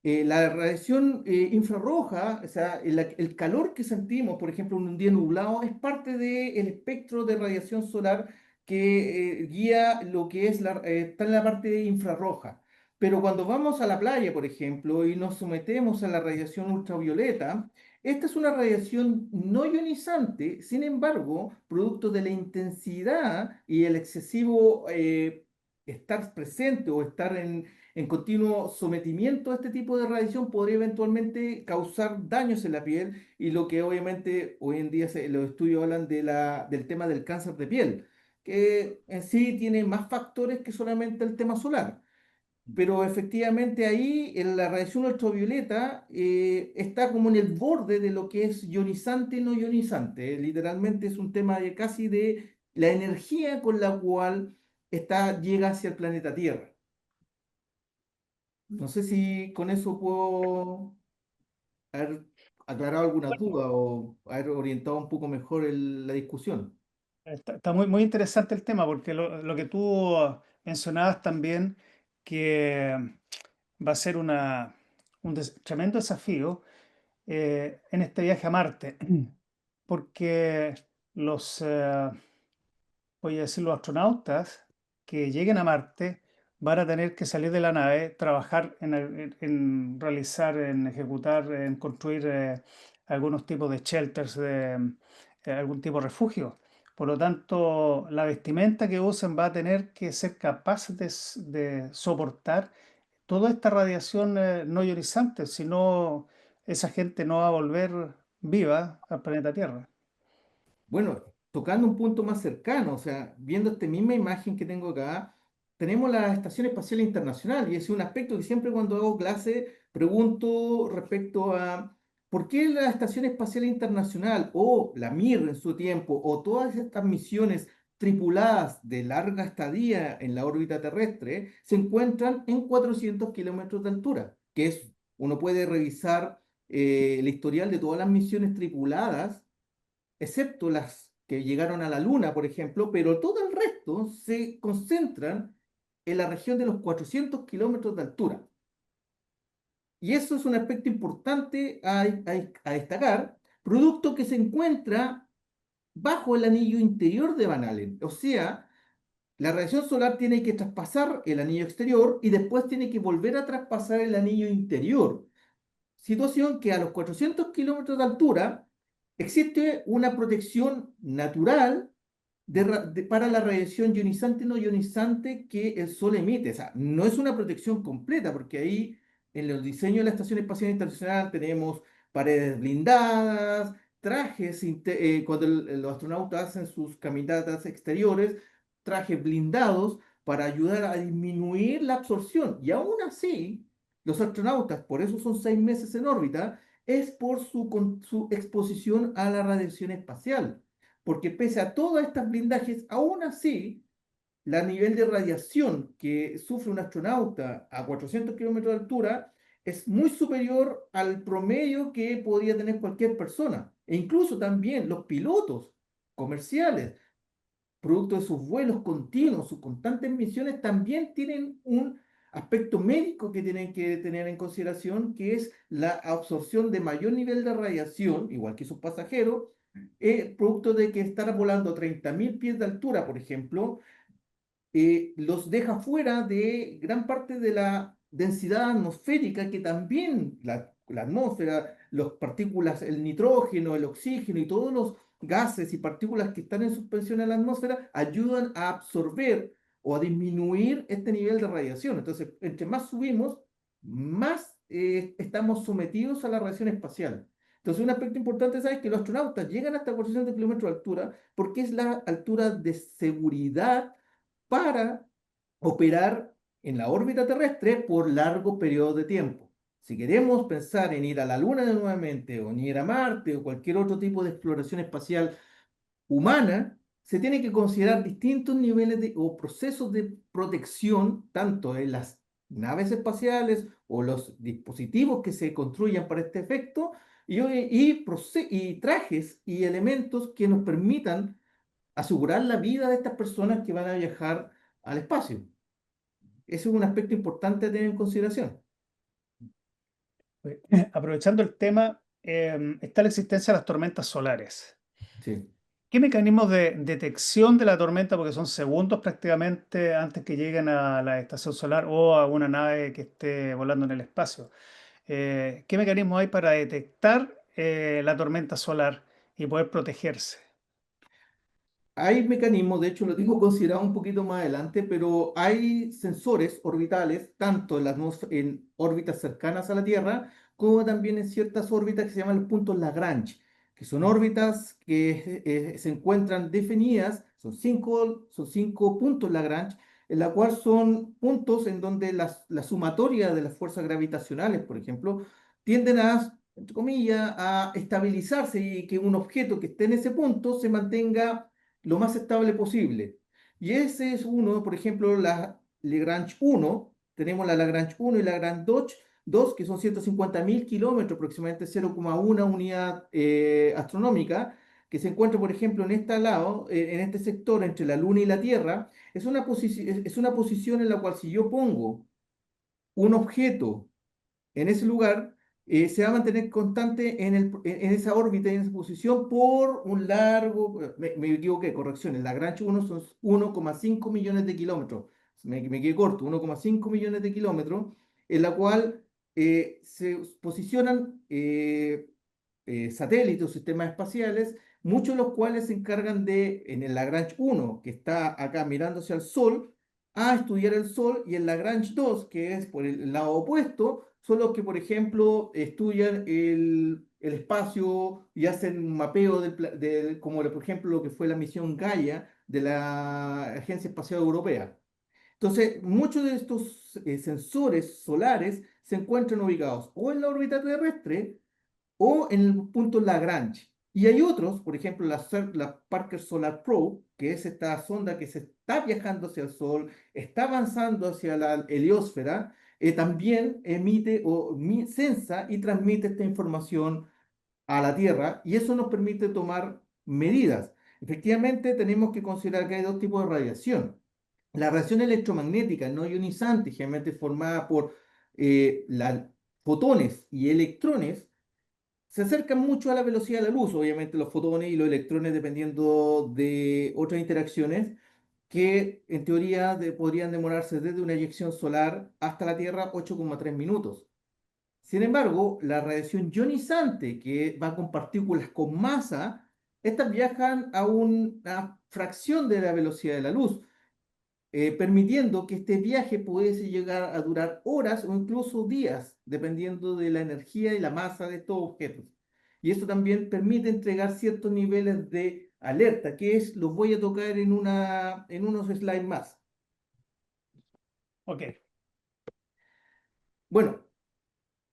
E: La radiación infrarroja, o sea, el calor que sentimos, por ejemplo, en un día nublado, es parte del espectro de radiación solar que guía lo que es está en la parte infrarroja. Pero cuando vamos a la playa, por ejemplo, y nos sometemos a la radiación ultravioleta, esta es una radiación no ionizante, sin embargo, producto de la intensidad y el excesivo estar presente o estar en continuo sometimiento a este tipo de radiación podría eventualmente causar daños en la piel y lo que obviamente hoy en día los estudios hablan del tema del cáncer de piel, que en sí tiene más factores que solamente el tema solar. Pero efectivamente ahí en la radiación ultravioleta está como en el borde de lo que es ionizante y no ionizante. Literalmente es un tema de casi de la energía con la cual llega hacia el planeta Tierra. No sé si con eso puedo haber aclarado alguna duda o haber orientado un poco mejor la discusión.
A: Está muy, muy interesante el tema porque lo que tú mencionabas también, que va a ser un tremendo desafío en este viaje a Marte, porque los, voy a decir, los astronautas que lleguen a Marte van a tener que salir de la nave, trabajar en realizar, en ejecutar, en construir algunos tipos de shelters algún tipo de refugio. Por lo tanto, la vestimenta que usen va a tener que ser capaz de soportar toda esta radiación no ionizante, si no, esa gente no va a volver viva al planeta Tierra.
E: Bueno, tocando un punto más cercano, o sea, viendo esta misma imagen que tengo acá, tenemos la Estación Espacial Internacional y es un aspecto que siempre cuando hago clase pregunto respecto a por qué la Estación Espacial Internacional o la Mir en su tiempo o todas estas misiones tripuladas de larga estadía en la órbita terrestre se encuentran en 400 kilómetros de altura, que es, uno puede revisar el historial de todas las misiones tripuladas excepto las que llegaron a la Luna, por ejemplo, pero todo el resto se concentran en la región de los 400 kilómetros de altura. Y eso es un aspecto importante a destacar, producto que se encuentra bajo el anillo interior de Van Allen. O sea, la radiación solar tiene que traspasar el anillo exterior y después tiene que volver a traspasar el anillo interior. Situación que a los 400 kilómetros de altura existe una protección natural para la radiación ionizante y no ionizante que el Sol emite. O sea, no es una protección completa, porque ahí en los diseños de la Estación Espacial Internacional tenemos paredes blindadas, trajes, cuando los astronautas hacen sus caminatas exteriores, trajes blindados para ayudar a disminuir la absorción. Y aún así, los astronautas, por eso son 6 meses en órbita, es por su exposición a la radiación espacial. Porque pese a todos estos blindajes, aún así, el nivel de radiación que sufre un astronauta a 400 kilómetros de altura es muy superior al promedio que podría tener cualquier persona. E incluso también los pilotos comerciales, producto de sus vuelos continuos, sus constantes misiones, también tienen un aspecto médico que tienen que tener en consideración, que es la absorción de mayor nivel de radiación, igual que sus pasajeros, producto de que estar volando a 30.000 pies de altura, por ejemplo, los deja fuera de gran parte de la densidad atmosférica que también la atmósfera, las partículas, el nitrógeno, el oxígeno y todos los gases y partículas que están en suspensión en la atmósfera ayudan a absorber o a disminuir este nivel de radiación. Entonces, entre más subimos, más estamos sometidos a la radiación espacial. Entonces, un aspecto importante es que los astronautas llegan hasta 400 kilómetros de altura porque es la altura de seguridad para operar en la órbita terrestre por largo periodo de tiempo. Si queremos pensar en ir a la Luna nuevamente, o en ir a Marte, o cualquier otro tipo de exploración espacial humana, se tiene que considerar distintos niveles o procesos de protección, tanto en las naves espaciales o los dispositivos que se construyan para este efecto, y trajes y elementos que nos permitan asegurar la vida de estas personas que van a viajar al espacio. Ese es un aspecto importante a tener en consideración.
A: Aprovechando el tema, está la existencia de las tormentas solares.
E: Sí.
A: ¿Qué mecanismos de detección de la tormenta, porque son segundos prácticamente antes que lleguen a la estación solar o a una nave que esté volando en el espacio? ¿Qué mecanismos hay para detectar la tormenta solar y poder protegerse?
E: Hay mecanismos, de hecho lo tengo considerado un poquito más adelante, pero hay sensores orbitales, tanto en órbitas cercanas a la Tierra, como también en ciertas órbitas que se llaman los puntos Lagrange, que son órbitas que se encuentran definidas, son cinco puntos Lagrange, en la cual son puntos en donde la sumatoria de las fuerzas gravitacionales, por ejemplo, tienden a, entre comillas, a estabilizarse y que un objeto que esté en ese punto se mantenga lo más estable posible. Y ese es uno, por ejemplo, la Lagrange 1, tenemos la Lagrange 1 y la Lagrange 2, que son 150.000 kilómetros, aproximadamente 0,1 unidad astronómica, que se encuentra, por ejemplo, en este lado, en este sector entre la Luna y la Tierra. Es una posición en la cual si yo pongo un objeto en ese lugar, se va a mantener constante en esa órbita y en esa posición por un largo, me equivoqué, corrección, el Lagrange 1 son 1,5 millones de kilómetros, me quedé corto, 1,5 millones de kilómetros, en la cual se posicionan satélites o sistemas espaciales muchos de los cuales se encargan de, en el Lagrange 1, que está acá mirando hacia el Sol, a estudiar el Sol, y el Lagrange 2, que es por el lado opuesto, son los que, por ejemplo, estudian el espacio y hacen un mapeo como por ejemplo lo que fue la misión Gaia de la Agencia Espacial Europea. Entonces, muchos de estos sensores solares se encuentran ubicados o en la órbita terrestre o en el punto Lagrange. Y hay otros, por ejemplo, la Parker Solar Probe, que es esta sonda que se está viajando hacia el Sol, está avanzando hacia la heliosfera, también emite o sensa y transmite esta información a la Tierra, y eso nos permite tomar medidas. Efectivamente, tenemos que considerar que hay dos tipos de radiación. La radiación electromagnética no ionizante, generalmente formada por fotones y electrones, se acercan mucho a la velocidad de la luz, obviamente los fotones y los electrones dependiendo de otras interacciones que en teoría podrían demorarse desde una eyección solar hasta la Tierra 8,3 minutos. Sin embargo, la radiación ionizante, que va con partículas con masa, estas viajan a una fracción de la velocidad de la luz, permitiendo que este viaje pudiese llegar a durar horas o incluso días, dependiendo de la energía y la masa de estos objetos. Y esto también permite entregar ciertos niveles de alerta, los voy a tocar en unos slides más.
A: Ok.
E: Bueno,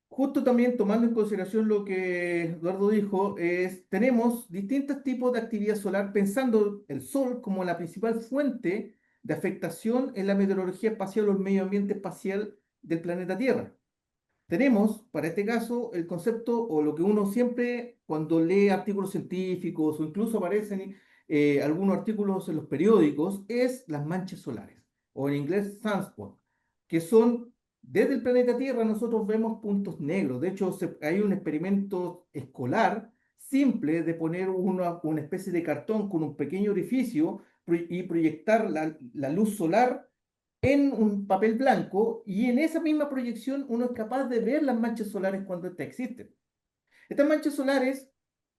E: justo también tomando en consideración lo que Eduardo dijo, tenemos distintos tipos de actividad solar, pensando el Sol como la principal fuente de afectación en la meteorología espacial o el medio ambiente espacial del planeta Tierra. Tenemos, para este caso, el concepto o lo que uno siempre, cuando lee artículos científicos o incluso aparecen algunos artículos en los periódicos, es las manchas solares, o en inglés sunspot, que son, desde el planeta Tierra nosotros vemos puntos negros. De hecho, hay un experimento escolar simple de poner una especie de cartón con un pequeño orificio y proyectar la luz solar en un papel blanco, y en esa misma proyección uno es capaz de ver las manchas solares cuando estas existen. Estas manchas solares,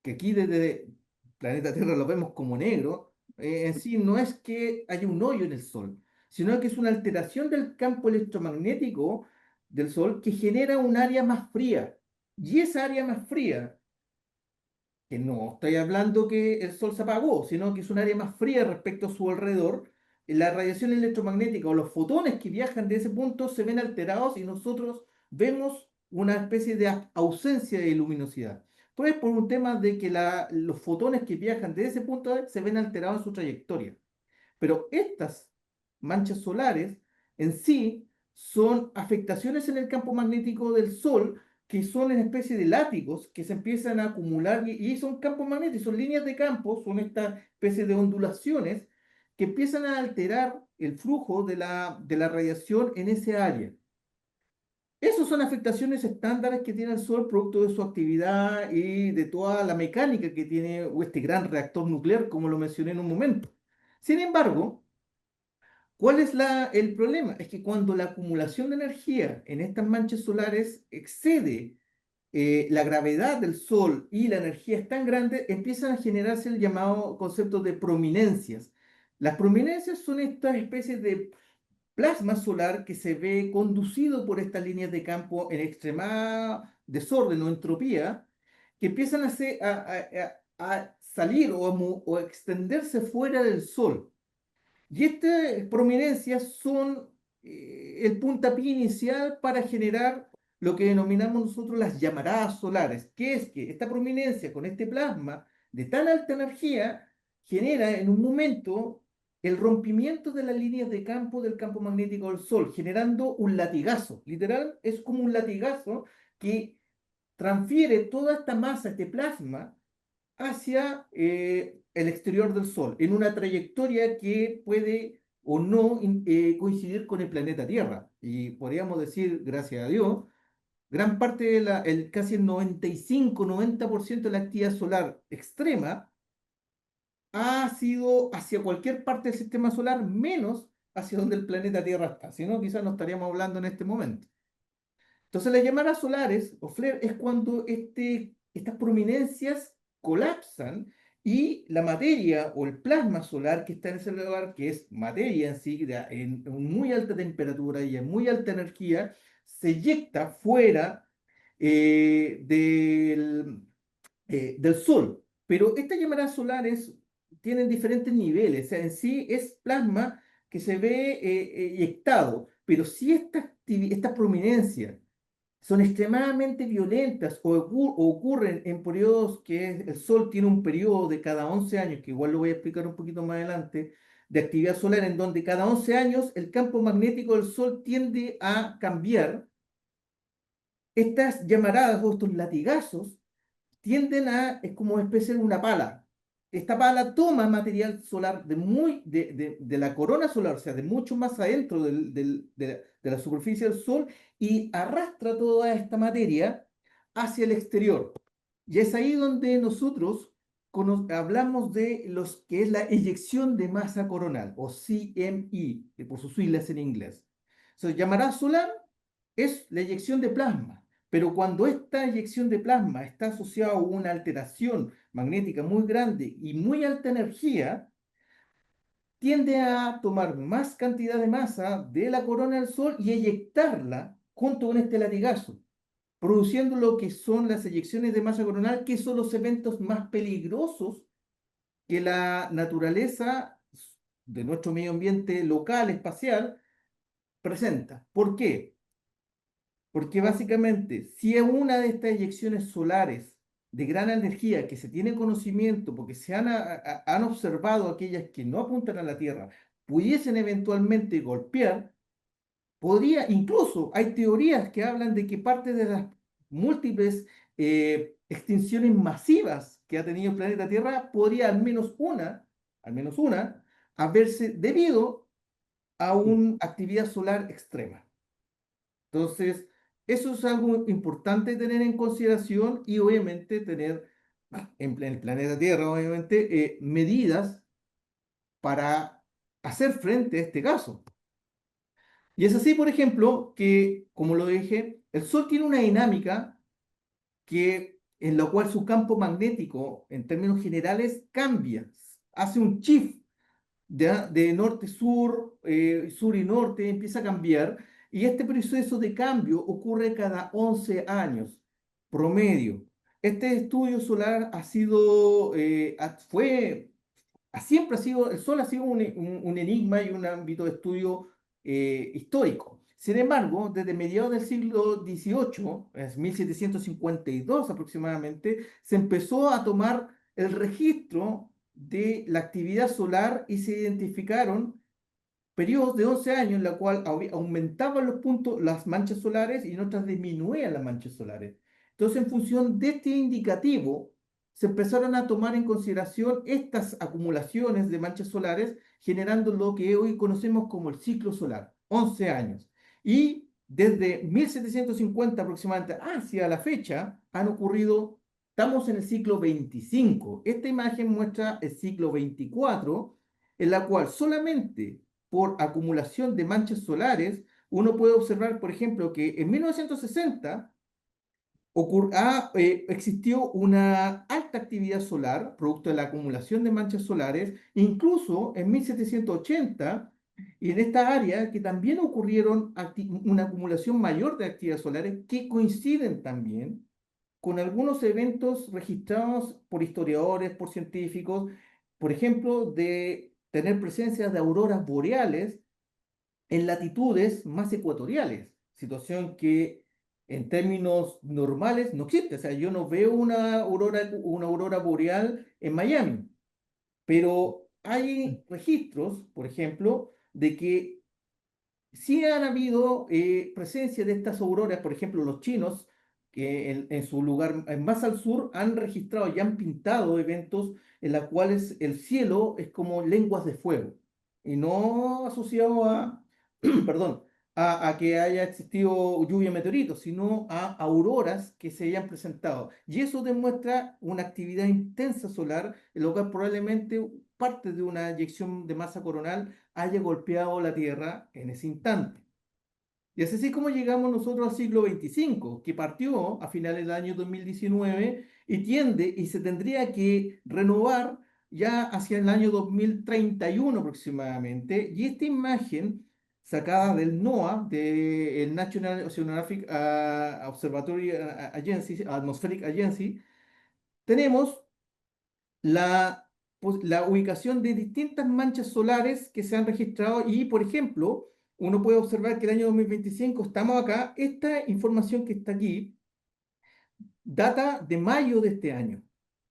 E: que aquí desde el planeta Tierra lo vemos como negro, en sí no es que haya un hoyo en el Sol, sino que es una alteración del campo electromagnético del Sol que genera un área más fría. Y esa área más fría, que no estoy hablando que el Sol se apagó, sino que es un área más fría respecto a su alrededor, la radiación electromagnética o los fotones que viajan de ese punto se ven alterados y nosotros vemos una especie de ausencia de luminosidad. Pues por un tema de que los fotones que viajan de ese punto se ven alterados en su trayectoria. Pero estas manchas solares en sí son afectaciones en el campo magnético del Sol, que son en especie de látigos que se empiezan a acumular, y son campos magnéticos, son líneas de campo, son esta especie de ondulaciones que empiezan a alterar el flujo de la radiación en ese área. Esas son afectaciones estándares que tiene el Sol producto de su actividad y de toda la mecánica que tiene este gran reactor nuclear, como lo mencioné en un momento. Sin embargo, ¿cuál es el problema? Es que cuando la acumulación de energía en estas manchas solares excede la gravedad del Sol y la energía es tan grande, empiezan a generarse el llamado concepto de prominencias. Las prominencias son estas especies de plasma solar que se ve conducido por estas líneas de campo en extrema desorden o entropía, que empiezan a salir o a extenderse fuera del Sol. Y estas prominencias son el puntapié inicial para generar lo que denominamos nosotros las llamaradas solares, que es que esta prominencia con este plasma de tan alta energía genera en un momento el rompimiento de las líneas de campo del campo magnético del Sol, generando un latigazo. Literal, es como un latigazo que transfiere toda esta masa, este plasma, hacia el exterior del Sol, en una trayectoria que puede o no coincidir con el planeta Tierra. Y podríamos decir, gracias a Dios, gran parte casi el 95-90% de la actividad solar extrema ha sido hacia cualquier parte del sistema solar, menos hacia donde el planeta Tierra está. Si no, quizás no estaríamos hablando en este momento. Entonces, las llamadas solares o flare es cuando estas prominencias colapsan y la materia o el plasma solar que está en ese lugar, que es materia en sí, en muy alta temperatura y en muy alta energía, se eyecta fuera del Sol. Pero estas llamadas solares tienen diferentes niveles. O sea, en sí es plasma que se ve eyectado, pero si estas prominencias son extremadamente violentas o ocurren en periodos el Sol tiene un periodo de cada 11 años, que igual lo voy a explicar un poquito más adelante, de actividad solar, en donde cada 11 años el campo magnético del Sol tiende a cambiar. Estas llamaradas o estos latigazos es como una especie de una pala. Esta pala toma material solar de la corona solar, o sea, de mucho más adentro de la superficie del Sol, y arrastra toda esta materia hacia el exterior. Y es ahí donde nosotros hablamos de los que es la eyección de masa coronal, o CME, que por sus siglas en inglés. Se llamará solar, es la eyección de plasma. Pero cuando esta eyección de plasma está asociada a una alteración magnética muy grande y muy alta energía, tiende a tomar más cantidad de masa de la corona del Sol y eyectarla junto con este latigazo, produciendo lo que son las eyecciones de masa coronal, que son los eventos más peligrosos que la naturaleza de nuestro medio ambiente local, espacial, presenta. ¿Por qué? Porque básicamente, si es una de estas eyecciones solares de gran energía que se tiene conocimiento, porque han observado aquellas que no apuntan a la Tierra, pudiesen eventualmente golpear, incluso hay teorías que hablan de que parte de las múltiples extinciones masivas que ha tenido el planeta Tierra, podría al menos una, haberse debido a una actividad solar extrema. Entonces, eso es algo importante tener en consideración y obviamente tener en el planeta Tierra, obviamente, medidas para hacer frente a este caso. Y es así, por ejemplo, que, como lo dije, el Sol tiene una dinámica en la cual su campo magnético, en términos generales, cambia, hace un shift de norte-sur, sur y norte, empieza a cambiar, y este proceso de cambio ocurre cada 11 años, promedio. Este estudio solar siempre ha sido, el Sol ha sido un enigma y un ámbito de estudio histórico. Sin embargo, desde mediados del siglo XVIII, es 1752 aproximadamente, se empezó a tomar el registro de la actividad solar y se identificaron periodos de 11 años en la cual aumentaban los puntos, las manchas solares y en otras disminuían las manchas solares. Entonces, en función de este indicativo, se empezaron a tomar en consideración estas acumulaciones de manchas solares, generando lo que hoy conocemos como el ciclo solar, 11 años. Y desde 1750 aproximadamente hacia la fecha han ocurrido, estamos en el siglo 25. Esta imagen muestra el siglo 24, en la cual solamente por acumulación de manchas solares, uno puede observar, por ejemplo, que en 1960 existió una alta actividad solar, producto de la acumulación de manchas solares, incluso en 1780, y en esta área que también ocurrieron una acumulación mayor de actividades solares que coinciden también con algunos eventos registrados por historiadores, por científicos, por ejemplo, de tener presencia de auroras boreales en latitudes más ecuatoriales, situación que en términos normales no existe. O sea, yo no veo una aurora boreal en Miami, pero hay registros, por ejemplo, de que sí han habido presencia de estas auroras. Por ejemplo, los chinos, que en su lugar más al sur, han registrado y han pintado eventos en los cuales el cielo es como lenguas de fuego, y no asociado perdón, a que haya existido lluvia de meteoritos, sino a auroras que se hayan presentado. Y eso demuestra una actividad intensa solar, en lo cual probablemente parte de una eyección de masa coronal haya golpeado la Tierra en ese instante. Y es así como llegamos nosotros al siglo XXV, que partió a finales del año 2019 y se tendría que renovar ya hacia el año 2031 aproximadamente. Y esta imagen sacada del NOAA, del National Oceanographic Observatory Agency, Atmospheric Agency, tenemos la ubicación de distintas manchas solares que se han registrado y, por ejemplo, uno puede observar que el año 2025 estamos acá, esta información que está aquí data de mayo de este año.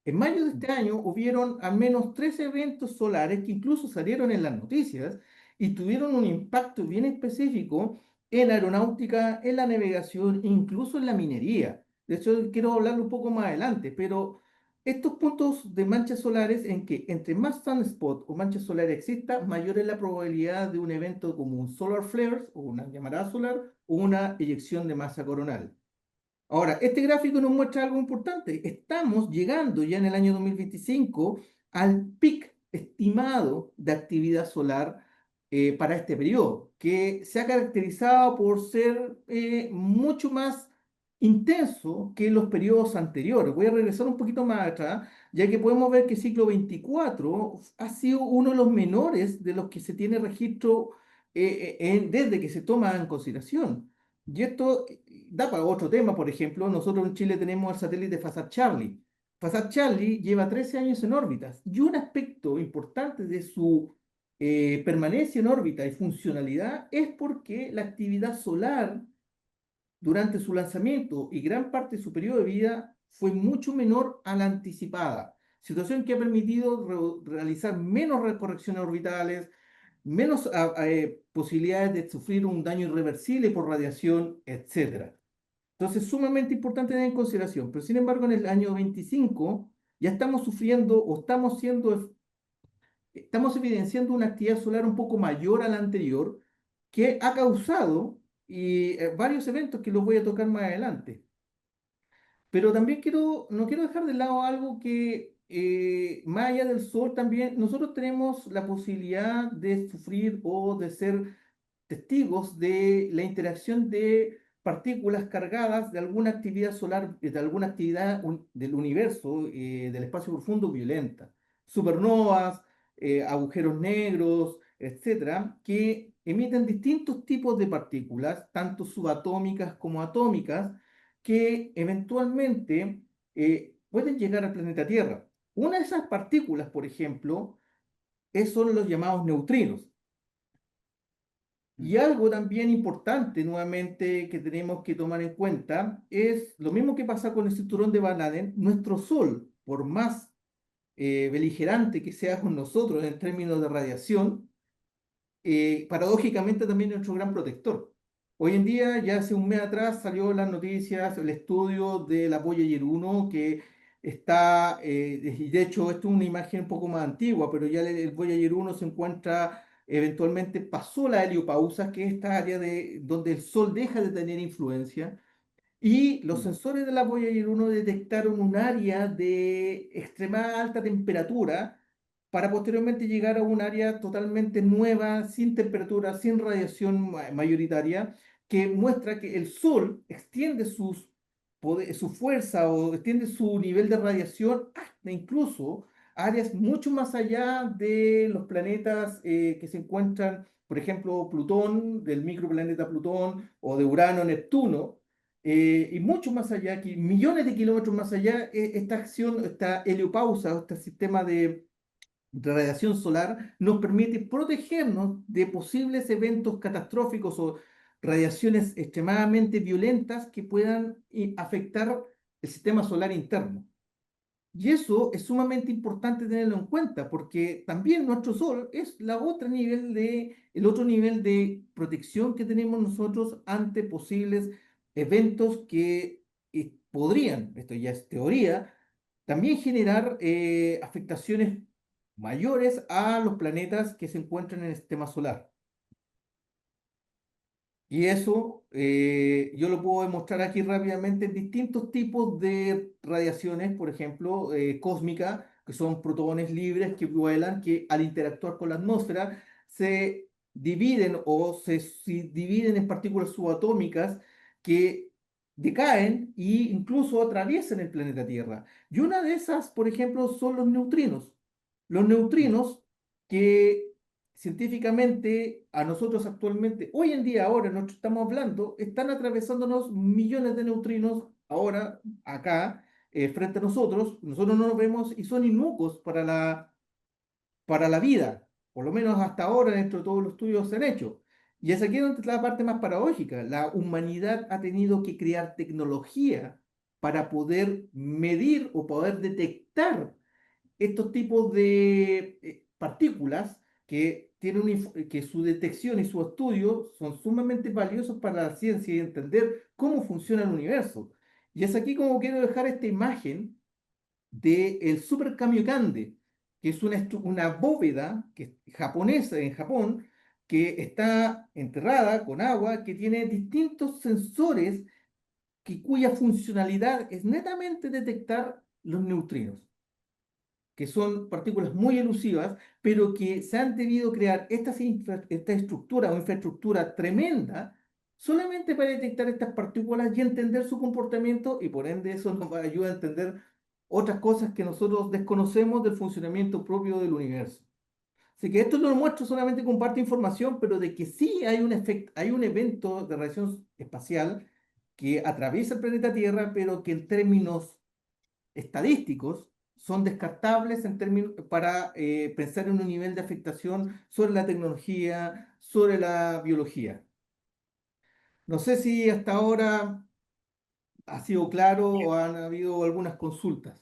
E: En mayo de este año hubieron al menos 3 eventos solares que incluso salieron en las noticias y tuvieron un impacto bien específico en la aeronáutica, en la navegación, incluso en la minería. De hecho, quiero hablarlo un poco más adelante, pero estos puntos de manchas solares en que entre más sunspot o manchas solares exista, mayor es la probabilidad de un evento como un solar flare o una llamarada solar o una eyección de masa coronal. Ahora, este gráfico nos muestra algo importante. Estamos llegando ya en el año 2025 al pic estimado de actividad solar para este periodo, que se ha caracterizado por ser mucho más intenso que los periodos anteriores. Voy a regresar un poquito más atrás, ya que podemos ver que el ciclo 24 ha sido uno de los menores de los que se tiene registro desde que se toma en consideración. Y esto da para otro tema, por ejemplo, nosotros en Chile tenemos el satélite FASAT Charlie. FASAT Charlie lleva 13 años en órbitas y un aspecto importante de su permanencia en órbita y funcionalidad es porque la actividad solar durante su lanzamiento y gran parte de su periodo de vida fue mucho menor a la anticipada, situación que ha permitido realizar menos correcciones orbitales, menos posibilidades de sufrir un daño irreversible por radiación, etcétera. Entonces, sumamente importante tener en consideración. Pero, sin embargo, en el año 25 ya estamos sufriendo o estamos evidenciando una actividad solar un poco mayor a la anterior que ha causado varios eventos que los voy a tocar más adelante. Pero también no quiero dejar de lado algo que, más allá del Sol, también nosotros tenemos la posibilidad de sufrir o de ser testigos de la interacción de partículas cargadas de alguna actividad solar, de alguna actividad del universo, del espacio profundo violenta. Supernovas, agujeros negros, etcétera, que emiten distintos tipos de partículas, tanto subatómicas como atómicas, que eventualmente pueden llegar al planeta Tierra. Una de esas partículas, por ejemplo, son los llamados neutrinos. Y algo también importante, nuevamente, que tenemos que tomar en cuenta es lo mismo que pasa con el cinturón de Van Allen. Nuestro Sol, por más beligerante que sea con nosotros en términos de radiación, paradójicamente también es nuestro gran protector. Hoy en día, ya hace un mes atrás, salió en las noticias el estudio de la Voyager 1 que está, y de hecho, esto es una imagen un poco más antigua, pero ya el Voyager 1 se encuentra, eventualmente pasó la heliopausa, que es esta área donde el Sol deja de tener influencia, y los sensores de la Voyager 1 detectaron un área de extrema alta temperatura para posteriormente llegar a un área totalmente nueva, sin temperatura, sin radiación mayoritaria, que muestra que el Sol extiende su fuerza o extiende su nivel de radiación hasta incluso áreas mucho más allá de los planetas que se encuentran, por ejemplo, Plutón, del microplaneta Plutón, o de Urano, Neptuno, y mucho más allá, que millones de kilómetros más allá, esta acción, esta heliopausa, este sistema de radiación solar nos permite protegernos de posibles eventos catastróficos o radiaciones extremadamente violentas que puedan afectar el sistema solar interno. Y eso es sumamente importante tenerlo en cuenta, porque también nuestro Sol es el otro nivel de protección que tenemos nosotros ante posibles eventos que podrían, esto ya es teoría, también generar afectaciones mayores a los planetas que se encuentran en el sistema solar. Y eso yo lo puedo demostrar aquí rápidamente en distintos tipos de radiaciones, por ejemplo, cósmica, que son protones libres que vuelan, que al interactuar con la atmósfera se dividen o se dividen en partículas subatómicas que decaen e incluso atraviesan el planeta Tierra. Y una de esas, por ejemplo, son los neutrinos. Los neutrinos que científicamente a nosotros actualmente, hoy en día, ahora nosotros estamos hablando, están atravesándonos millones de neutrinos ahora, acá, frente a nosotros. Nosotros no los vemos y son inocuos para la vida, por lo menos hasta ahora dentro de todos los estudios se han hecho. Y es aquí donde está la parte más paradójica. La humanidad ha tenido que crear tecnología para poder medir o poder detectar estos tipos de partículas que tienen que su detección y su estudio son sumamente valiosos para la ciencia y entender cómo funciona el universo. Y es aquí como quiero dejar esta imagen del Super Kamiokande, que es una bóveda japonesa en Japón, que está enterrada con agua, que tiene distintos sensores cuya funcionalidad es netamente detectar los neutrinos, que son partículas muy elusivas, pero que se han debido crear esta estructura o infraestructura tremenda solamente para detectar estas partículas y entender su comportamiento, y por ende eso nos ayuda a entender otras cosas que nosotros desconocemos del funcionamiento propio del universo. Así que esto no lo muestro solamente con parte de información, pero de que sí hay un efecto, hay un evento de radiación espacial que atraviesa el planeta Tierra, pero que en términos estadísticos son descartables en términos para pensar en un nivel de afectación sobre la tecnología, sobre la biología. No sé si hasta ahora ha sido claro o han habido algunas consultas.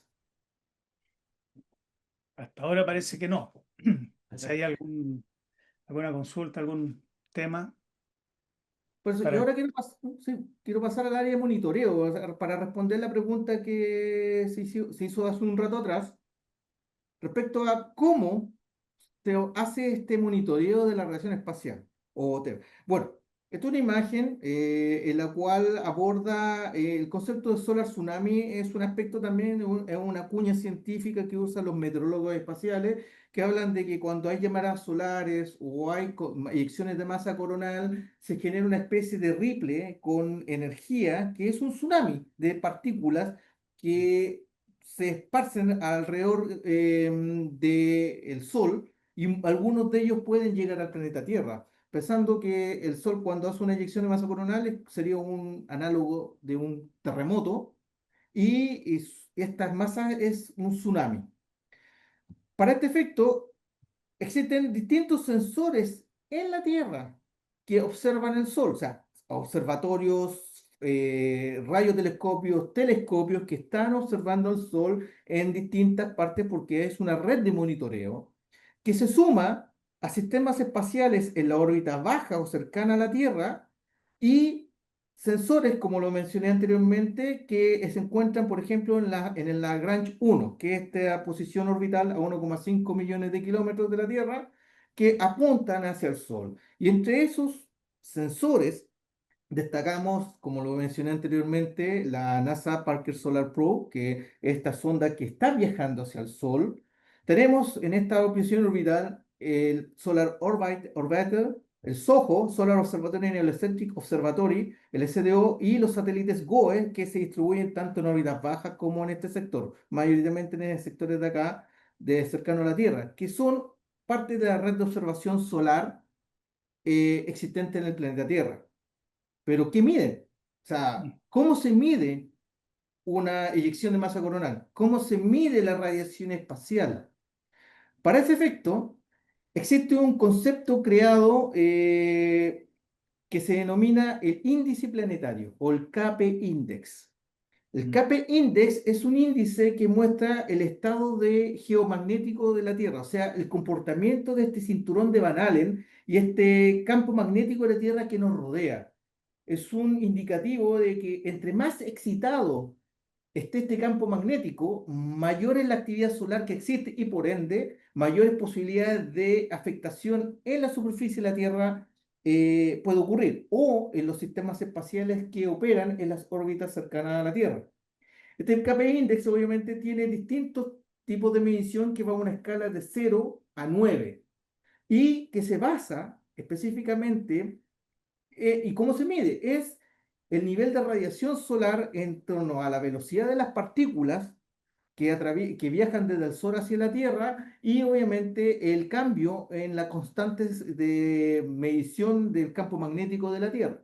A: Hasta ahora parece que no. Si hay alguna consulta, algún tema
E: Por eso yo
A: para...
E: ahora sí, quiero pasar al área de monitoreo, o sea, para responder la pregunta que se hizo hace un rato atrás respecto a cómo te hace este monitoreo de la radiación espacial. Bueno, esta es una imagen en la cual aborda el concepto de solar tsunami. Es un aspecto también, es una cuña científica que usan los meteorólogos espaciales, que hablan de que cuando hay llamadas solares o hay eyecciones de masa coronal, se genera una especie de ripple con energía, que es un tsunami de partículas que se esparcen alrededor del Sol, y algunos de ellos pueden llegar al planeta Tierra, pensando que el Sol, cuando hace una eyección de masa coronal, sería un análogo de un terremoto, y esta masa es un tsunami. Para este efecto, existen distintos sensores en la Tierra que observan el Sol, o sea, observatorios, radiotelescopios, telescopios que están observando el Sol en distintas partes, porque es una red de monitoreo que se suma a sistemas espaciales en la órbita baja o cercana a la Tierra, y sensores, como lo mencioné anteriormente, que se encuentran, por ejemplo, en el Lagrange 1, que es esta posición orbital a 1,5 millones de kilómetros de la Tierra, que apuntan hacia el Sol. Y entre esos sensores destacamos, como lo mencioné anteriormente, la NASA Parker Solar Probe, que es esta sonda que está viajando hacia el Sol. Tenemos en esta posición orbital el Solar Orbiter, el SOHO, Solar Observatory and Heliocentric Observatory, el SDO, y los satélites GOE, que se distribuyen tanto en órbitas bajas como en este sector, mayoritariamente en sectores de acá, de cercano a la Tierra, que son parte de la red de observación solar existente en el planeta Tierra. Pero ¿qué miden? O sea, ¿cómo se mide una eyección de masa coronal? ¿Cómo se mide la radiación espacial? Para ese efecto, existe un concepto creado que se denomina el índice planetario o el KP Index. El KP Index es un índice que muestra el estado geomagnético de la Tierra, o sea, el comportamiento de este cinturón de Van Allen y este campo magnético de la Tierra que nos rodea. Es un indicativo de que entre más excitado esté este campo magnético, mayor es la actividad solar que existe, y por ende mayores posibilidades de afectación en la superficie de la Tierra puede ocurrir, o en los sistemas espaciales que operan en las órbitas cercanas a la Tierra. Este KPI Index obviamente tiene distintos tipos de medición que va a una escala de 0 a 9, y que se basa específicamente, ¿y cómo se mide? Es el nivel de radiación solar en torno a la velocidad de las partículas que viajan desde el Sol hacia la Tierra y obviamente el cambio en las constantes de medición del campo magnético de la Tierra.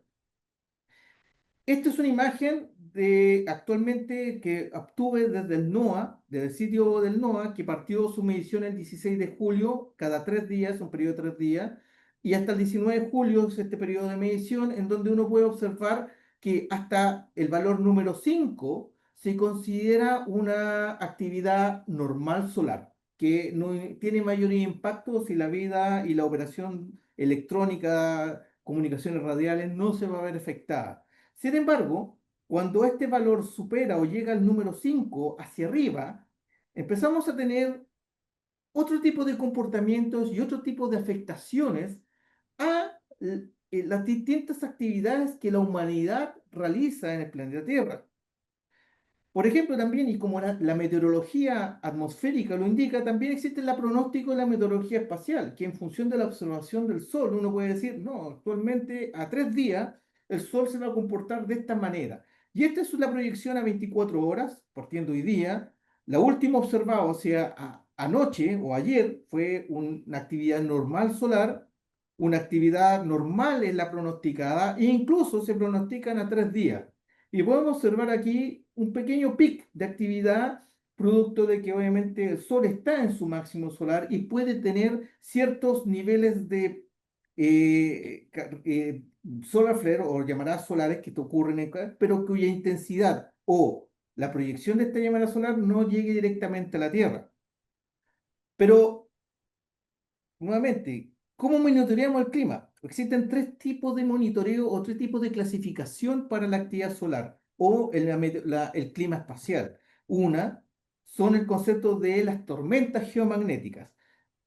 E: Esta es una imagen de actualmente que obtuve desde el NOAA, desde el sitio del NOAA, que partió su medición el 16 de julio, cada 3 días, un periodo de 3 días, y hasta el 19 de julio es este periodo de medición en donde uno puede observar que hasta el valor número 5 se considera una actividad normal solar, que no tiene mayor impacto si la vida y la operación electrónica, comunicaciones radiales, no se va a ver afectada. Sin embargo, cuando este valor supera o llega al número 5 hacia arriba, empezamos a tener otro tipo de comportamientos y otro tipo de afectaciones a las distintas actividades que la humanidad realiza en el planeta Tierra. Por ejemplo, también, y como la meteorología atmosférica lo indica, también existe el pronóstico de la meteorología espacial, que en función de la observación del Sol uno puede decir, no, actualmente a 3 días el Sol se va a comportar de esta manera. Y esta es la proyección a 24 horas, partiendo hoy día. La última observada, o sea, anoche o ayer, fue una actividad normal solar, una actividad normal en la pronosticada, e incluso se pronostican a 3 días. Y podemos observar aquí un pequeño pic de actividad, producto de que obviamente el Sol está en su máximo solar y puede tener ciertos niveles de solar flare o llamadas solares que te ocurren, pero cuya intensidad o la proyección de esta llamada solar no llegue directamente a la Tierra. Pero nuevamente, ¿cómo monitoreamos el clima? Existen 3 tipos de monitoreo o 3 tipos de clasificación para la actividad solar o el clima espacial. Una son el concepto de las tormentas geomagnéticas,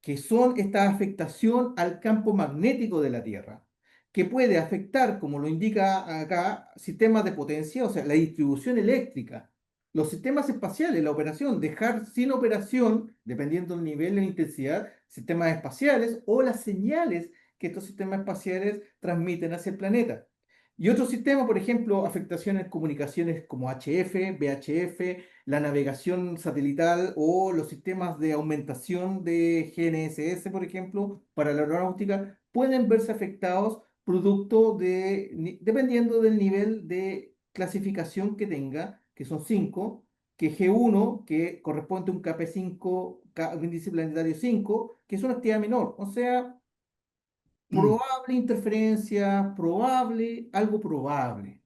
E: que son esta afectación al campo magnético de la Tierra, que puede afectar, como lo indica acá, sistemas de potencia, o sea, la distribución eléctrica, los sistemas espaciales, la operación, dejar sin operación, dependiendo del nivel de intensidad, sistemas espaciales o las señales que estos sistemas espaciales transmiten hacia el planeta. Y otros sistemas, por ejemplo, afectaciones en comunicaciones como HF, VHF, la navegación satelital o los sistemas de aumentación de GNSS, por ejemplo, para la aeronáutica, pueden verse afectados dependiendo del nivel de clasificación que tenga, que son 5, que G1, que corresponde a un KP5, índice planetario 5, que es una actividad menor, o sea, probable interferencia, probable, algo probable.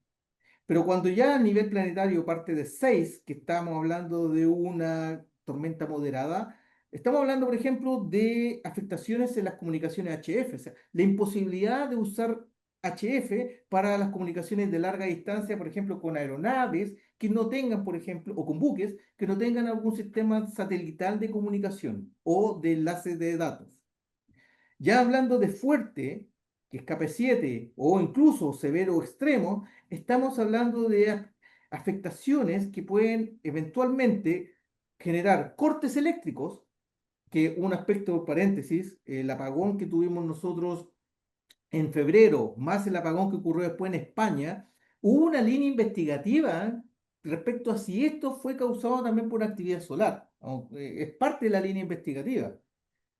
E: Pero cuando ya a nivel planetario parte de 6, que estamos hablando de una tormenta moderada, estamos hablando, por ejemplo, de afectaciones en las comunicaciones HF, o sea, la imposibilidad de usar HF para las comunicaciones de larga distancia, por ejemplo, con aeronaves que no tengan, por ejemplo, o con buques que no tengan algún sistema satelital de comunicación o de enlace de datos. Ya hablando de fuerte, que es KP7, o incluso severo o extremo, estamos hablando de afectaciones que pueden eventualmente generar cortes eléctricos, que un aspecto, paréntesis, el apagón que tuvimos nosotros en febrero, más el apagón que ocurrió después en España, hubo una línea investigativa respecto a si esto fue causado también por actividad solar. Es parte de la línea investigativa.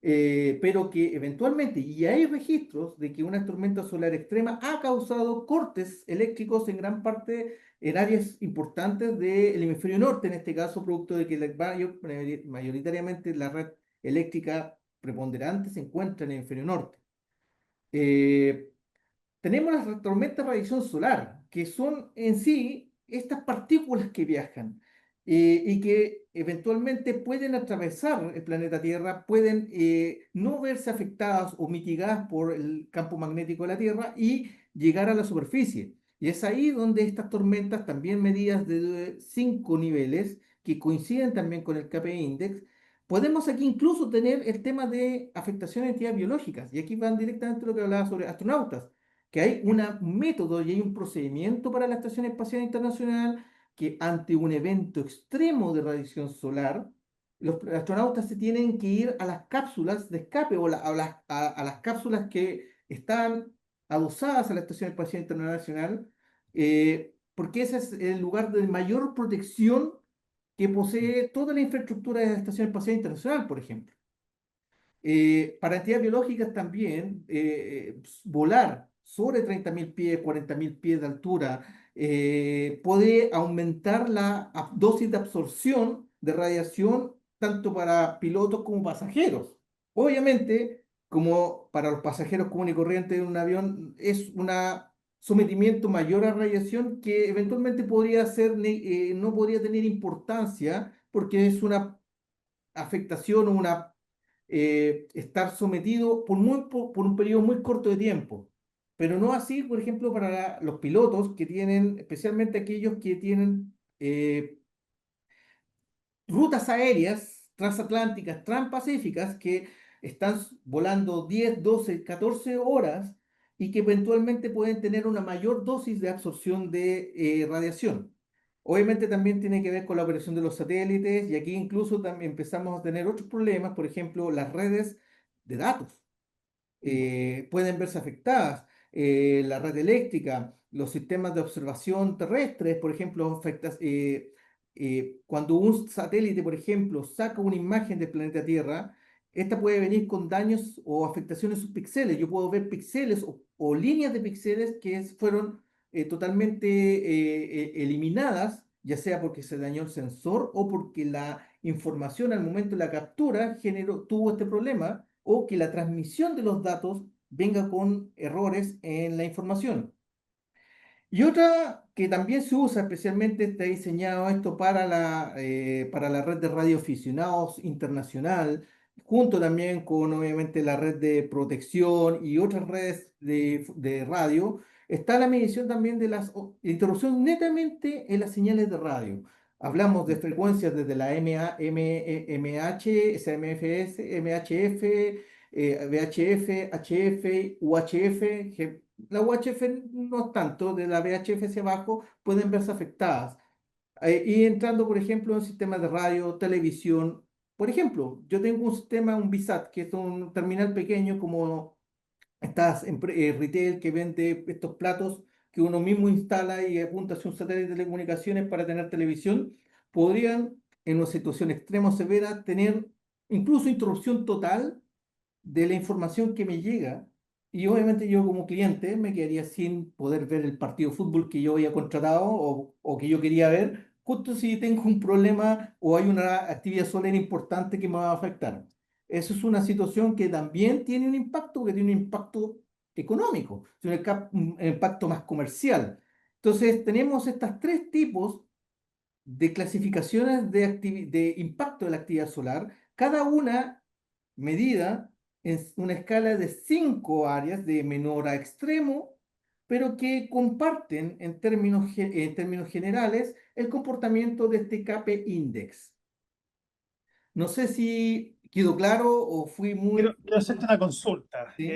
E: Pero que eventualmente, y hay registros de que una tormenta solar extrema ha causado cortes eléctricos en gran parte en áreas importantes del hemisferio norte, en este caso producto de que mayoritariamente la red eléctrica preponderante se encuentra en el hemisferio norte. Eh, Tenemos las tormentas de radiación solar, que son en sí estas partículas que viajan y que eventualmente pueden atravesar el planeta Tierra, pueden no verse afectadas o mitigadas por el campo magnético de la Tierra y llegar a la superficie. Y es ahí donde estas tormentas, también medidas de 5 niveles, que coinciden también con el KP Index, podemos aquí incluso tener el tema de afectaciones de entidades biológicas. Y aquí van directamente lo que hablaba sobre astronautas, que hay un método y hay un procedimiento para la Estación Espacial Internacional que ante un evento extremo de radiación solar, los astronautas se tienen que ir a las cápsulas de escape o a las cápsulas que están adosadas a la Estación Espacial Internacional porque ese es el lugar de mayor protección que posee toda la infraestructura de la Estación Espacial Internacional, por ejemplo. Para entidades biológicas también, volar sobre 30.000 pies, 40.000 pies de altura, puede aumentar la dosis de absorción de radiación tanto para pilotos como pasajeros. Obviamente, como para los pasajeros comunes y corrientes de un avión, es un sometimiento mayor a radiación que eventualmente podría ser, no podría tener importancia porque es una afectación o una estar sometido por un periodo muy corto de tiempo. Pero no así, por ejemplo, para los pilotos que tienen, especialmente aquellos que tienen rutas aéreas transatlánticas, transpacíficas, que están volando 10, 12, 14 horas y que eventualmente pueden tener una mayor dosis de absorción de radiación. Obviamente también tiene que ver con la operación de los satélites y aquí incluso también empezamos a tener otros problemas, por ejemplo, las redes de datos pueden verse afectadas. La red eléctrica, los sistemas de observación terrestres, por ejemplo, cuando un satélite, por ejemplo, saca una imagen del planeta Tierra, esta puede venir con daños o afectaciones en sus píxeles. Yo puedo ver píxeles o líneas de píxeles que fueron totalmente eliminadas, ya sea porque se dañó el sensor o porque la información al momento de la captura tuvo este problema o que la transmisión de los datos venga con errores en la información. Y otra que también se usa, especialmente está diseñado esto para la red de radioaficionados internacional, junto también con obviamente la red de protección y otras redes de radio, está la medición también de las interrupciones netamente en las señales de radio. Hablamos de frecuencias desde la MH, SMFS, MHF, VHF, HF, UHF, la UHF no tanto, de la VHF hacia abajo pueden verse afectadas. Y entrando, por ejemplo, en sistemas de radio, televisión. Por ejemplo, yo tengo un sistema, un VSAT, que es un terminal pequeño como estas retail que vende estos platos que uno mismo instala y apunta hacia un satélite de telecomunicaciones para tener televisión. Podrían, en una situación extrema o severa, tener incluso interrupción total de la información que me llega y obviamente yo como cliente me quedaría sin poder ver el partido de fútbol que yo había contratado o que yo quería ver, justo si tengo un problema o hay una actividad solar importante que me va a afectar. Eso es una situación que también tiene un impacto, que tiene un impacto económico, tiene un impacto más comercial. Entonces tenemos estos tres tipos de clasificaciones de impacto de la actividad solar, cada una medida en una escala de 5 áreas de menor a extremo, pero que comparten en términos generales el comportamiento de este KP Index. No sé si quedó claro o fui muy...
A: Quiero hacerte una consulta.
E: ¿Sí?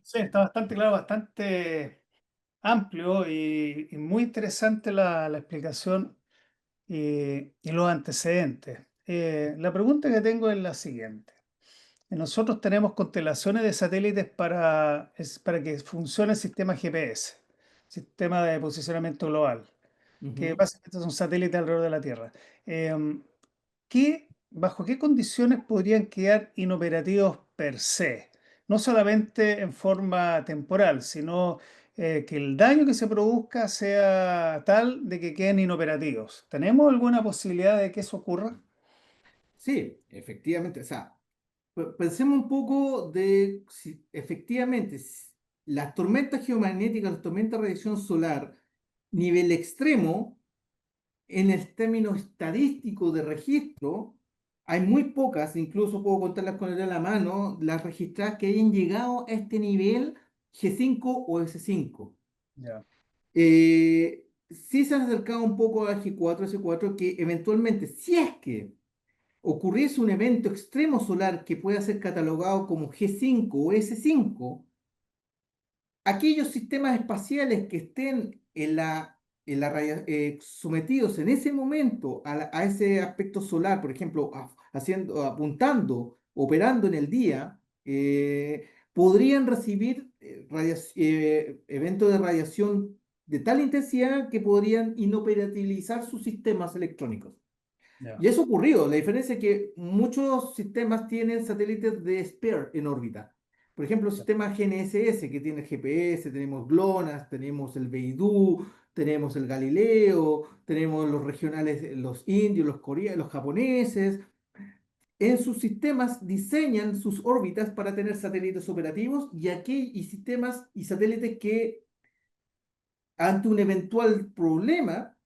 A: Sí, está bastante claro, bastante amplio y muy interesante la explicación y los antecedentes. La pregunta que tengo es la siguiente. Nosotros tenemos constelaciones de satélites para que funcione el sistema GPS, sistema de posicionamiento global, que
E: Ujú.
A: básicamente son satélites alrededor de la Tierra. Em, ¿Bajo qué condiciones podrían quedar inoperativos per se? No solamente en forma temporal, sino que el daño que se produzca sea tal de que queden inoperativos. ¿Tenemos alguna posibilidad de que eso ocurra?
E: Sí, efectivamente. O sea, pensemos un poco de si efectivamente las tormentas geomagnéticas, las tormentas de radiación solar, nivel extremo, en el término estadístico de registro, hay muy pocas, incluso puedo contarlas con el dedo en la mano, las registradas que hayan llegado a este nivel G5 o S5.
A: Ya.
E: Sí se han acercado un poco a G4, S4, que eventualmente, si es que ocurriese un evento extremo solar que pueda ser catalogado como G5 o S5, aquellos sistemas espaciales que estén sometidos en ese momento a ese aspecto solar, por ejemplo, apuntando, operando en el día, podrían recibir eventos de radiación de tal intensidad que podrían inoperabilizar sus sistemas electrónicos.
A: Ya.
E: Y eso ocurrió. La diferencia es que muchos sistemas tienen satélites de spare en órbita. Por ejemplo, el sistema GNSS, que tiene el GPS, tenemos GLONASS, tenemos el Beidou, tenemos el Galileo, tenemos los regionales, los indios, los coreanos, los japoneses. En sus sistemas diseñan sus órbitas para tener satélites operativos y sistemas y satélites que ante un eventual problema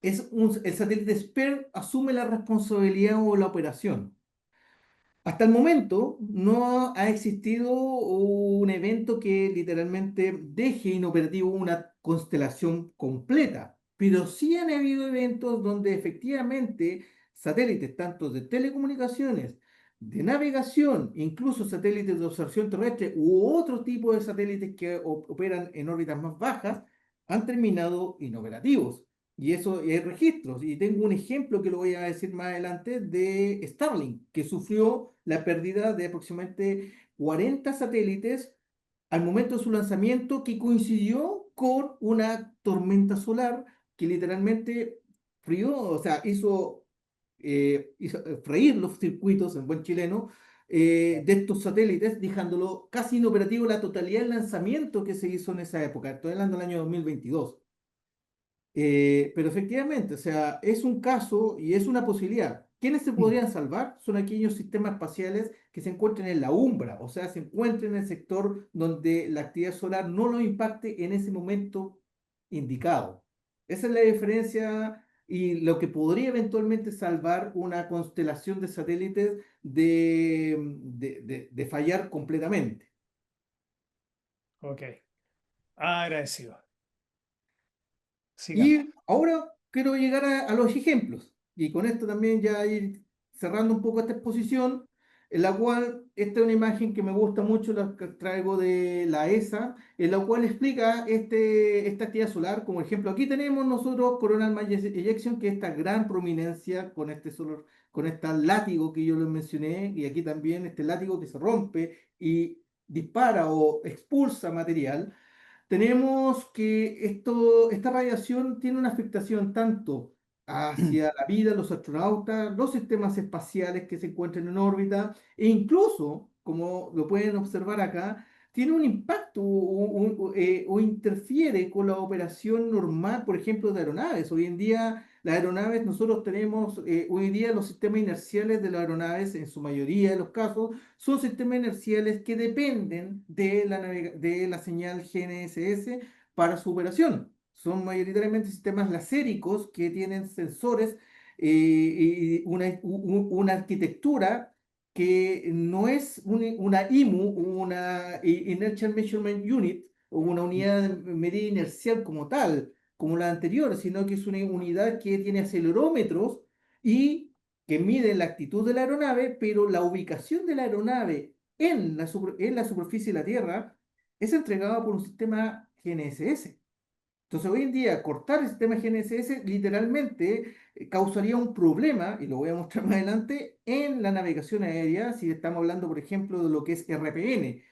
E: el satélite spare asume la responsabilidad o la operación. Hasta el momento no ha existido un evento que literalmente deje inoperativo una constelación completa, pero sí han habido eventos donde efectivamente satélites tanto de telecomunicaciones, de navegación, incluso satélites de observación terrestre u otro tipo de satélites que operan en órbitas más bajas, han terminado inoperativos. Y eso hay registros. Y tengo un ejemplo que lo voy a decir más adelante de Starlink, que sufrió la pérdida de aproximadamente 40 satélites al momento de su lanzamiento, que coincidió con una tormenta solar que literalmente frió, o sea, hizo freír los circuitos en buen chileno de estos satélites, dejándolo casi inoperativo la totalidad del lanzamiento que se hizo en esa época. Estoy hablando del año 2022. Pero efectivamente, o sea, es un caso y es una posibilidad. ¿Quiénes se podrían salvar? Son aquellos sistemas espaciales que se encuentren en la umbra, o sea, se encuentren en el sector donde la actividad solar no lo impacte en ese momento indicado. Esa es la diferencia y lo que podría eventualmente salvar una constelación de satélites de fallar completamente.
A: Ok. Agradecido. Sigamos.
E: Y ahora quiero llegar a los ejemplos. Y con esto también ya ir cerrando un poco esta exposición, en la cual esta es una imagen que me gusta mucho, la que traigo de la ESA, en la cual explica esta actividad solar. Como ejemplo, aquí tenemos nosotros Coronal Mass Ejection, que es esta gran prominencia con este solar, con este látigo que yo les mencioné, y aquí también este látigo que se rompe y dispara o expulsa material. Tenemos que esta radiación tiene una afectación tanto hacia la vida de los astronautas, los sistemas espaciales que se encuentran en órbita, e incluso, como lo pueden observar acá, tiene un impacto o interfiere con la operación normal, por ejemplo, de aeronaves. Hoy en día, las aeronaves, nosotros tenemos, hoy día los sistemas inerciales de las aeronaves, en su mayoría de los casos, son sistemas inerciales que dependen de la señal GNSS para su operación. Son mayoritariamente sistemas laséricos que tienen sensores y una arquitectura que no es una IMU, una Inertial Measurement Unit, o una unidad de medida inercial como tal, como la anterior, sino que es una unidad que tiene acelerómetros y que mide la actitud de la aeronave, pero la ubicación de la aeronave en la superficie de la Tierra es entregada por un sistema GNSS. Entonces, hoy en día, cortar el sistema GNSS literalmente causaría un problema, y lo voy a mostrar más adelante, en la navegación aérea, si estamos hablando, por ejemplo, de lo que es RPN,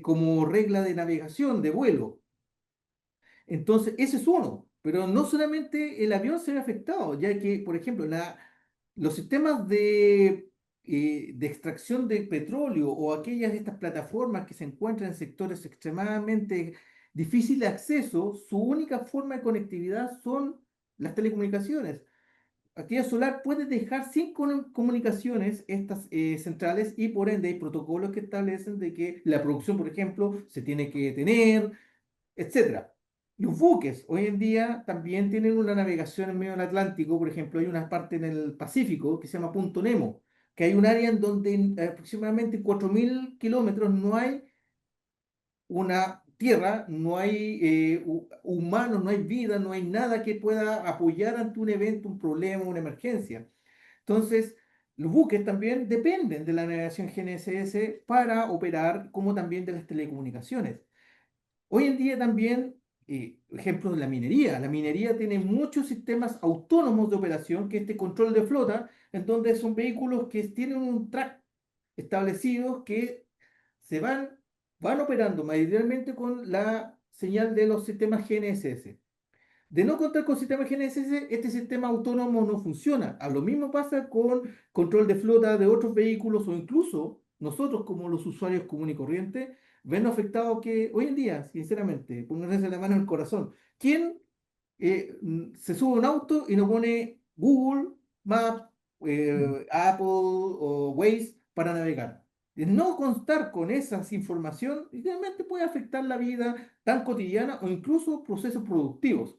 E: como regla de navegación, de vuelo. Entonces, ese es uno, pero no solamente el avión se ve afectado, ya que, por ejemplo, los sistemas de extracción de petróleo o aquellas de estas plataformas que se encuentran en sectores extremadamente difíciles de acceso, su única forma de conectividad son las telecomunicaciones. Actividad solar puede dejar sin comunicaciones estas centrales y por ende hay protocolos que establecen de que la producción, por ejemplo, se tiene que detener, etcétera. Los buques hoy en día también tienen una navegación en medio del Atlántico, por ejemplo, hay una parte en el Pacífico que se llama Punto Nemo, que hay un área en donde en aproximadamente 4.000 kilómetros no hay una tierra, no hay humanos, no hay vida, no hay nada que pueda apoyar ante un evento, un problema, una emergencia. Entonces, los buques también dependen de la navegación GNSS para operar, como también de las telecomunicaciones. Hoy en día también, ejemplos de la minería. La minería tiene muchos sistemas autónomos de operación, que este control de flota, en donde son vehículos que tienen un track establecido que se van operando mayoritariamente con la señal de los sistemas GNSS. De no contar con sistema GNSS, este sistema autónomo no funciona. A lo mismo pasa con control de flota de otros vehículos o incluso nosotros como los usuarios comunes y corrientes, vemos afectados que hoy en día, sinceramente, pónganse la mano en el corazón, ¿quién se sube a un auto y no pone Google Maps, Apple o Waze para navegar? De no constar con esa información, realmente puede afectar la vida tan cotidiana o incluso procesos productivos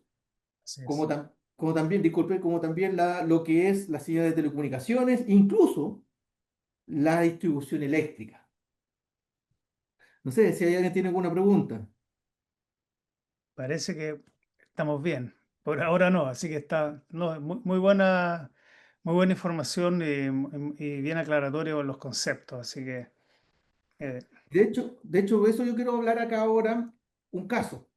A: Así
E: como,
A: es.
E: como también, disculpe, como también lo que es la señal de telecomunicaciones, incluso la distribución eléctrica. No sé si hay alguien tiene alguna pregunta.
A: Parece que estamos bien. Por ahora no, así que está no, muy buena información y bien aclaratorio con los conceptos. Así que eh,
E: De hecho, de eso yo quiero hablar acá ahora, un caso.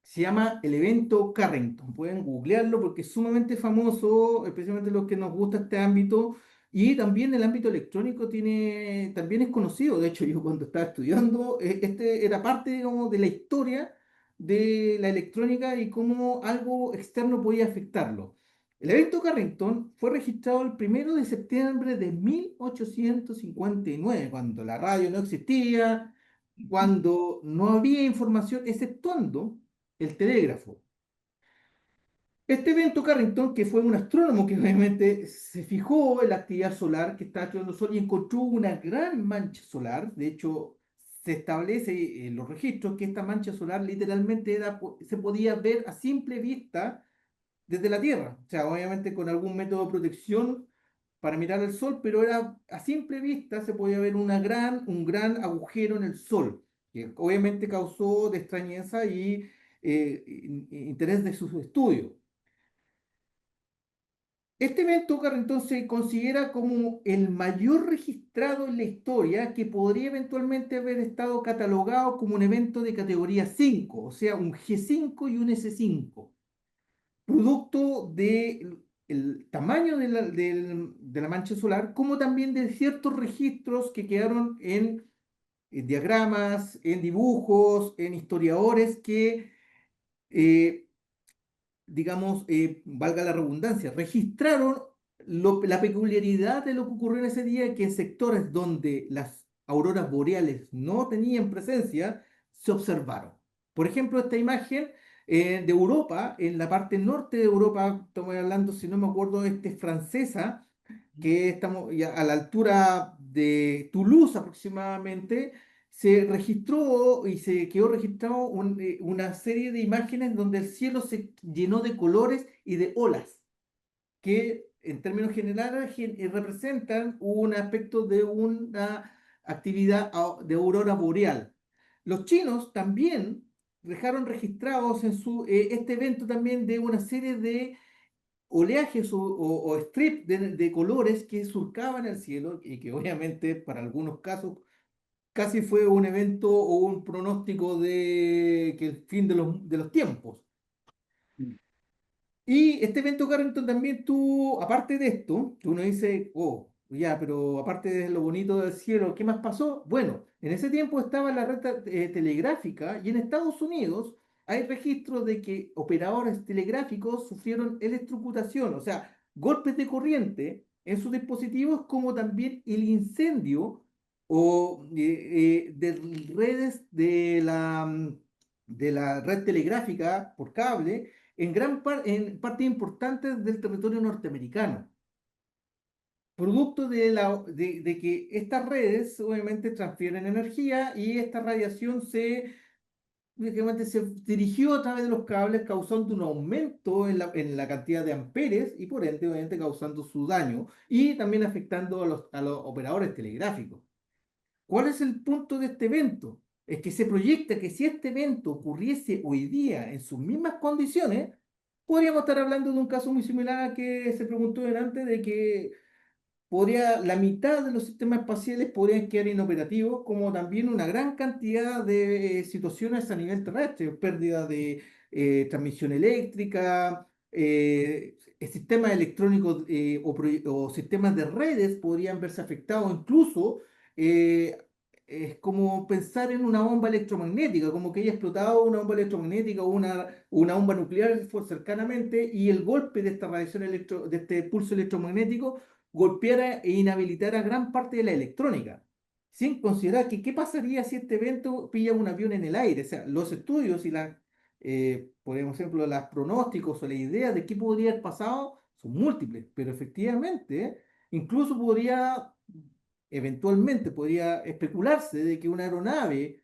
E: Se llama el evento Carrington. Pueden googlearlo porque es sumamente famoso, especialmente los que nos gusta este ámbito. Y también el ámbito electrónico tiene, también es conocido. De hecho, yo cuando estaba estudiando, este era parte, digamos, de la historia de la electrónica y cómo algo externo podía afectarlo. El evento Carrington fue registrado el 1 de septiembre de 1859, cuando la radio no existía, cuando no había información, exceptuando el telégrafo. Este evento Carrington, que fue un astrónomo que obviamente se fijó en la actividad solar que estaba estudiando el Sol y encontró una gran mancha solar. De hecho, se establece en los registros que esta mancha solar literalmente se podía ver a simple vista desde la Tierra. O sea, obviamente con algún método de protección para mirar al Sol, pero era a simple vista se podía ver un gran agujero en el Sol, que obviamente causó de extrañeza y interés de sus estudios. Este evento, Carrington, se considera como el mayor registrado en la historia que podría eventualmente haber estado catalogado como un evento de categoría 5, o sea, un G5 y un S5, producto del tamaño de la mancha solar, como también de ciertos registros que quedaron en diagramas, en dibujos, en historiadores que eh, digamos, valga la redundancia, registraron la peculiaridad de lo que ocurrió en ese día, que en sectores donde las auroras boreales no tenían presencia, se observaron. Por ejemplo, esta imagen de Europa, en la parte norte de Europa, estamos hablando, si no me acuerdo, es francesa, que estamos ya a la altura de Toulouse aproximadamente, se registró y se quedó registrado una serie de imágenes donde el cielo se llenó de colores y de olas, que en términos generales representan un aspecto de una actividad de aurora boreal. Los chinos también dejaron registrados en este evento también de una serie de oleajes o strips de colores que surcaban el cielo y que obviamente para algunos casos casi fue un evento o un pronóstico de que el fin de los tiempos. Y este evento Carrington también tuvo, aparte de esto, que uno dice, oh, ya, pero aparte de lo bonito del cielo, ¿qué más pasó? Bueno, en ese tiempo estaba la red telegráfica y en Estados Unidos hay registros de que operadores telegráficos sufrieron electrocutación, o sea, golpes de corriente en sus dispositivos, como también el incendio de redes de la red telegráfica por cable en parte importante del territorio norteamericano, producto de que estas redes obviamente transfieren energía y esta radiación prácticamente se dirigió a través de los cables causando un aumento en la cantidad de amperes y por ende obviamente causando su daño y también afectando a los operadores telegráficos. ¿Cuál es el punto de este evento? Es que se proyecta que si este evento ocurriese hoy día en sus mismas condiciones, podríamos estar hablando de un caso muy similar al que se preguntó delante, de que la mitad de los sistemas espaciales podrían quedar inoperativos, como también una gran cantidad de situaciones a nivel terrestre, pérdida de transmisión eléctrica, sistemas electrónicos o sistemas de redes podrían verse afectados, incluso eh, es como pensar en una bomba electromagnética, como que haya explotado una bomba electromagnética o una bomba nuclear cercanamente y el golpe de esta radiación de este pulso electromagnético golpeara e inhabilitara gran parte de la electrónica, sin considerar que qué pasaría si este evento pilla un avión en el aire. O sea, los estudios y por ejemplo, los pronósticos o la idea de qué podría haber pasado son múltiples, pero efectivamente, incluso eventualmente podría especularse de que una aeronave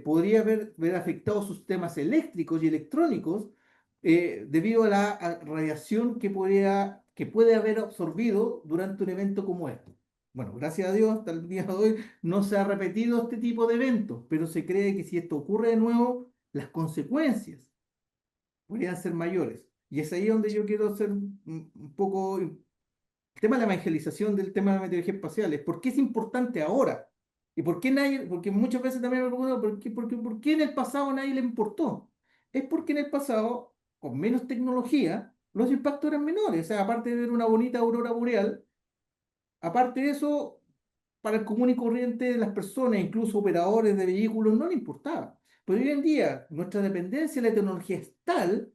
E: podría haber afectado sus sistemas eléctricos y electrónicos debido a la radiación que puede haber absorbido durante un evento como este. Bueno, gracias a Dios, hasta el día de hoy no se ha repetido este tipo de eventos, pero se cree que si esto ocurre de nuevo, las consecuencias podrían ser mayores. Y es ahí donde yo quiero hacer un poco el tema de la evangelización del tema de la meteorología espacial. ¿Por qué es importante ahora? ¿Y por qué nadie? Porque muchas veces también me pregunto, ¿por qué en el pasado a nadie le importó? Es porque en el pasado, con menos tecnología, los impactos eran menores. O sea, aparte de ver una bonita aurora boreal, aparte de eso, para el común y corriente de las personas, incluso operadores de vehículos, no le importaba. Pero hoy en día, nuestra dependencia de la tecnología es tal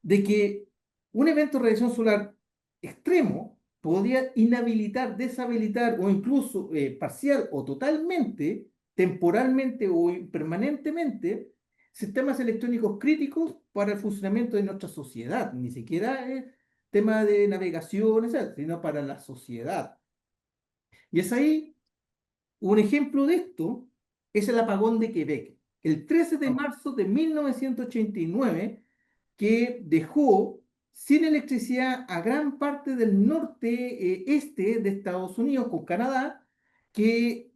E: de que un evento de radiación solar extremo podría inhabilitar, deshabilitar o incluso parcial o totalmente, temporalmente o permanentemente, sistemas electrónicos críticos para el funcionamiento de nuestra sociedad. Ni siquiera es tema de navegación, etc., sino para la sociedad. Y es ahí un ejemplo de esto, es el apagón de Quebec, el 13 de marzo de 1989, que dejó sin electricidad a gran parte del norte este de Estados Unidos con Canadá, que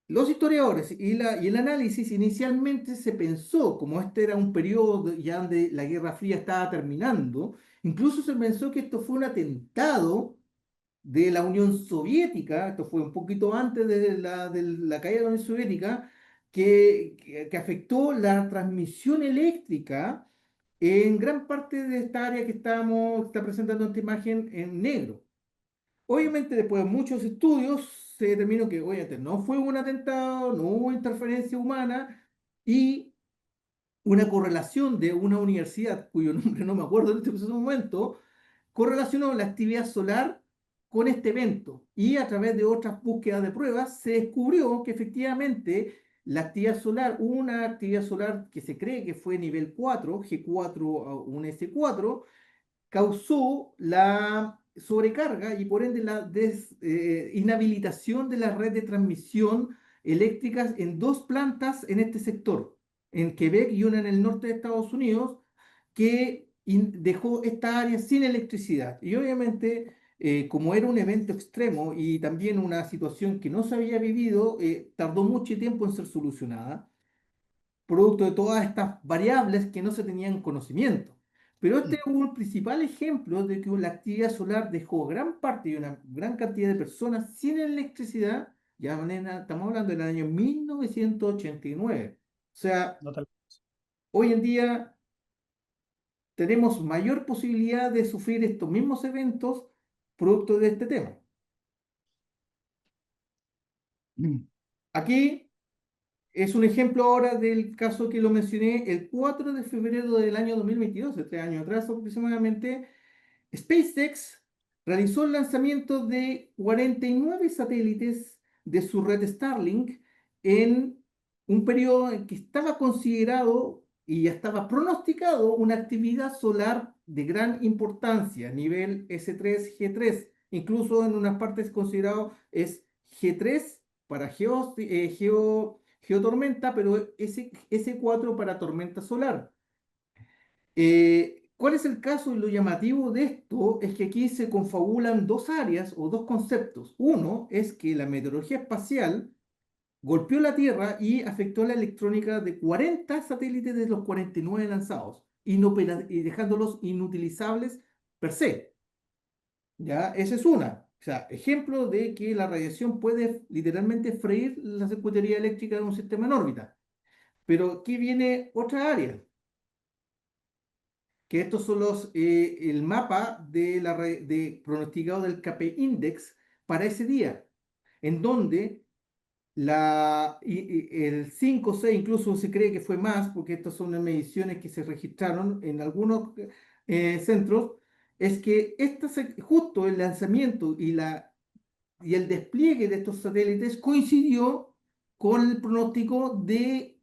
E: los historiadores y el análisis inicialmente se pensó, como este era un periodo ya donde la Guerra Fría estaba terminando, incluso se pensó que esto fue un atentado de la Unión Soviética, esto fue un poquito antes de la caída de la Unión Soviética, que afectó la transmisión eléctrica en gran parte de esta área que está presentando esta imagen en negro. Obviamente, después de muchos estudios, se determinó que obviamente no fue un atentado, no hubo interferencia humana y una correlación de una universidad, cuyo nombre no me acuerdo en este preciso momento, correlacionó la actividad solar con este evento y a través de otras búsquedas de pruebas se descubrió que efectivamente la actividad solar, una actividad solar que se cree que fue nivel 4, G4 o un S4, causó la sobrecarga y por ende la inhabilitación de la red de transmisión eléctricas en dos plantas en este sector, en Quebec y una en el norte de Estados Unidos, que dejó esta área sin electricidad. Y obviamente, como era un evento extremo y también una situación que no se había vivido, tardó mucho tiempo en ser solucionada producto de todas estas variables que no se tenían conocimiento. Pero este es un principal ejemplo de que la actividad solar dejó gran parte y una gran cantidad de personas sin electricidad, ya estamos hablando del año 1989. O sea,
A: No tal-
E: hoy en día tenemos mayor posibilidad de sufrir estos mismos eventos producto de este tema. Aquí es un ejemplo ahora del caso que lo mencioné el 4 de febrero del año 2022, de 3 años atrás aproximadamente. SpaceX realizó el lanzamiento de 49 satélites de su red Starlink en un periodo en que estaba considerado y ya estaba pronosticado una actividad solar de gran importancia, nivel S3, G3, incluso en unas partes considerado es G3 para geotormenta, pero S4 para tormenta solar. ¿Cuál es el caso y lo llamativo de esto? Es que aquí se confabulan dos áreas o dos conceptos. Uno es que la meteorología espacial golpeó la Tierra y afectó la electrónica de 40 satélites de los 49 lanzados, y dejándolos inutilizables per se. ¿Ya? Esa es una. O sea, ejemplo de que la radiación puede literalmente freír la circuitería eléctrica de un sistema en órbita. Pero aquí viene otra área, que estos son el mapa de pronosticado del KP Index para ese día, en donde el 5 6 incluso se cree que fue más, porque estas son las mediciones que se registraron en algunos centros, es que justo el lanzamiento y el despliegue de estos satélites coincidió con el pronóstico de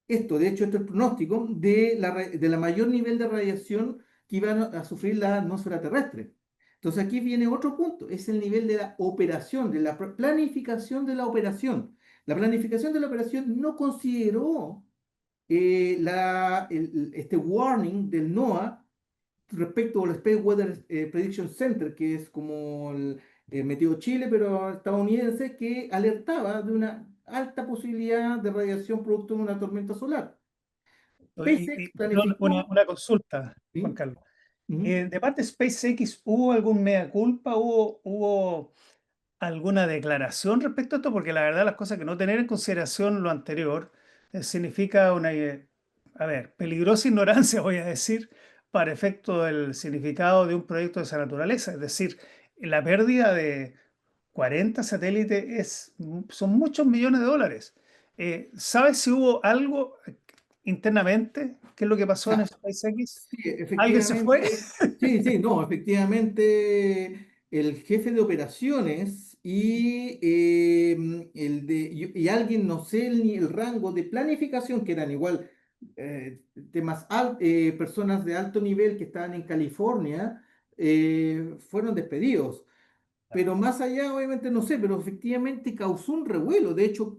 E: esto. De hecho, esto es el pronóstico de la mayor nivel de radiación que iba a sufrir la atmósfera terrestre. Entonces aquí viene otro punto, es el nivel de la operación, de la planificación de la operación. La planificación de la operación no consideró este warning del NOAA respecto al Space Weather Prediction Center, que es como el Meteo Chile, pero estadounidense, que alertaba de una alta posibilidad de radiación producto de una tormenta solar. SpaceX
A: Perdón,
E: planificó.
A: una consulta, Juan
E: ¿Sí?
A: Carlos.
E: Ujú.
A: De parte de SpaceX, ¿hubo algún mea culpa? ¿Hubo alguna declaración respecto a esto? Porque la verdad las cosas que no tener en consideración lo anterior significa una, a ver, peligrosa ignorancia, voy a decir, para efecto del significado de un proyecto de esa naturaleza. Es decir, la pérdida de 40 satélites son muchos millones de dólares. ¿Sabes si hubo algo internamente? ¿Qué es lo que pasó en
E: Ya,
A: SpaceX?
E: sí,
A: ¿Alguien se fue?
E: efectivamente, sí, sí, no, efectivamente, el jefe de operaciones y alguien, no sé el rango de planificación, que eran igual personas de alto nivel que estaban en California, fueron despedidos. Pero más allá, obviamente no sé, pero efectivamente causó un revuelo. De hecho,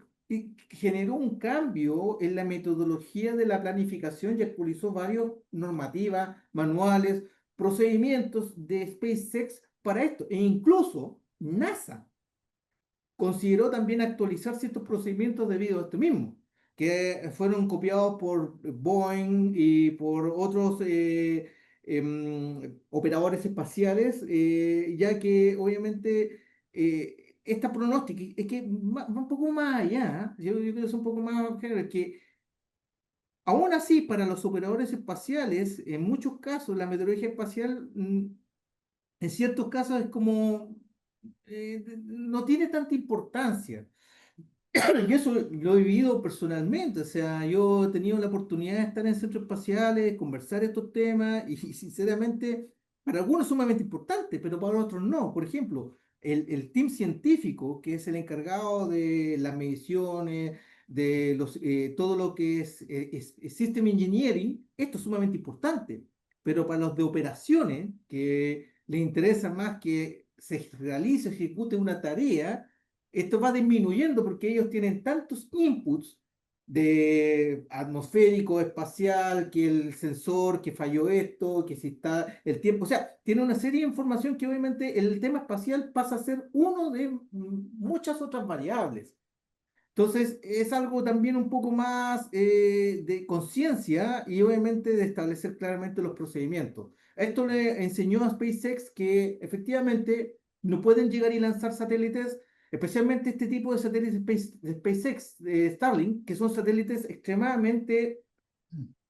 E: generó un cambio en la metodología de la planificación y actualizó varias normativas, manuales, procedimientos de SpaceX para esto. E incluso NASA consideró también actualizar ciertos procedimientos debido a esto mismo, que fueron copiados por Boeing y por otros operadores espaciales, ya que obviamente esta pronóstica es que va un poco más allá. Yo creo que es un poco más general, que aún así para los operadores espaciales, en muchos casos la meteorología espacial, en ciertos casos es como no tiene tanta importancia. Y eso lo he vivido personalmente, o sea, yo he tenido la oportunidad de estar en centros espaciales, conversar estos temas, y sinceramente, para algunos es sumamente importante, pero para otros no. Por ejemplo, el team científico, que es el encargado de las mediciones, todo lo que es System Engineering, esto es sumamente importante, pero para los de operaciones, que les interesa más que se realice, ejecute una tarea, esto va disminuyendo porque ellos tienen tantos inputs de atmosférico, espacial, que el sensor, que falló esto, que si está el tiempo, o sea, tiene una serie de información que obviamente el tema espacial pasa a ser uno de muchas otras variables. Entonces, es algo también un poco más de conciencia y obviamente de establecer claramente los procedimientos. Esto le enseñó a SpaceX que efectivamente no pueden llegar y lanzar satélites, especialmente este tipo de satélites de SpaceX, de Starlink, que son satélites extremadamente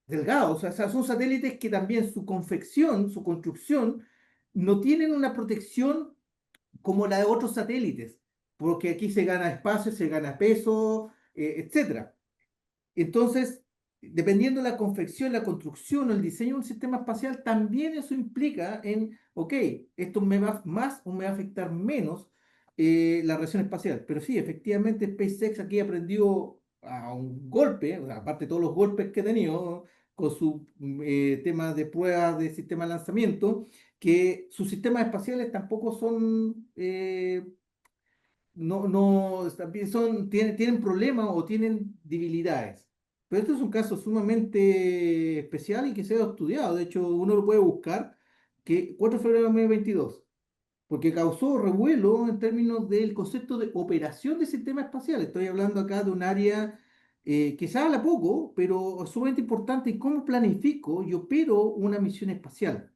E: delgados. O sea, son satélites que también su confección, su construcción, no tienen una protección como la de otros satélites, porque aquí se gana espacio, se gana peso, etcétera. Entonces, dependiendo de la confección, la construcción o el diseño de un sistema espacial, también eso implica ok, esto me va más o me va a afectar menos la radiación espacial. Pero sí, efectivamente, SpaceX aquí aprendió a un golpe, o sea, aparte de todos los golpes que ha tenido con su tema de pruebas de sistema de lanzamiento, que sus sistemas espaciales tampoco son también tienen problemas o tienen debilidades. Pero este es un caso sumamente especial y que se ha estudiado. De hecho, uno lo puede buscar, que 4 de febrero de 2022, porque causó revuelo en términos del concepto de operación de sistema espacial. Estoy hablando acá de un área que se habla poco, pero es sumamente importante en cómo planifico y opero una misión espacial.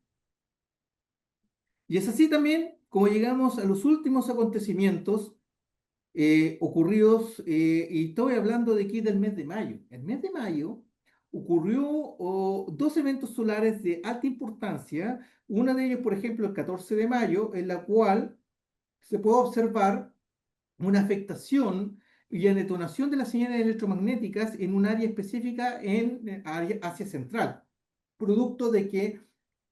E: Y es así también como llegamos a los últimos acontecimientos ocurridos, y estoy hablando de aquí del mes de mayo. El mes de mayo ocurrió dos eventos solares de alta importancia. Uno de ellos, por ejemplo, el 14 de mayo, en la cual se puede observar una afectación y la detonación de las señales electromagnéticas en un área específica en área Asia Central, producto de que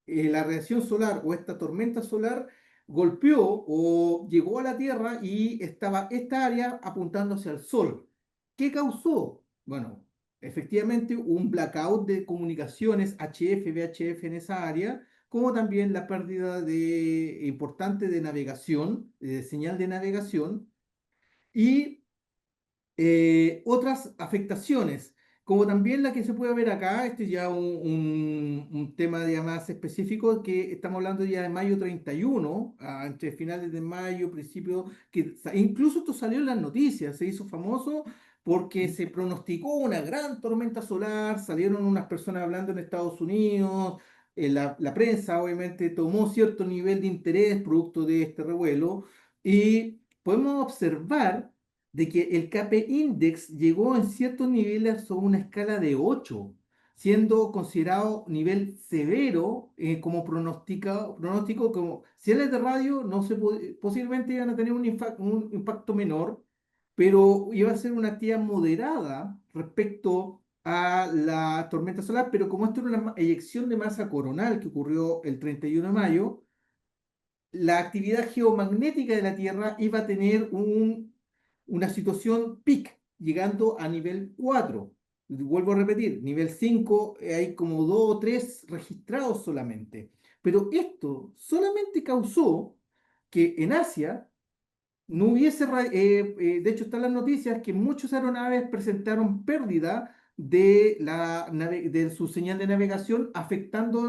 E: la radiación solar o esta tormenta solar golpeó o llegó a la Tierra y estaba esta área apuntando hacia el Sol. ¿Qué causó? Bueno, efectivamente un blackout de comunicaciones HF, VHF en esa área, como también la pérdida importante de navegación, de señal de navegación, y otras afectaciones, como también la que se puede ver acá. Este es ya un tema ya más específico, que estamos hablando ya de mayo 31, entre finales de mayo, principio, que incluso esto salió en las noticias, se hizo famoso porque se pronosticó una gran tormenta solar, salieron unas personas hablando en Estados Unidos, la prensa obviamente tomó cierto nivel de interés producto de este revuelo, y podemos observar de que el KP Index llegó en ciertos niveles sobre una escala de 8, siendo considerado nivel severo, como pronóstico, como señales de radio no se posiblemente iban a tener un impacto menor, pero iba a ser una actividad moderada respecto a la tormenta solar. Pero como esto era una eyección de masa coronal que ocurrió el 31 de mayo, la actividad geomagnética de la Tierra iba a tener una situación peak, llegando a nivel 4. Vuelvo a repetir, nivel 5, hay como 2 o 3 registrados solamente. Pero esto solamente causó que en Asia no hubiese, de hecho están las noticias que muchas aeronaves presentaron pérdida de su señal de navegación, afectando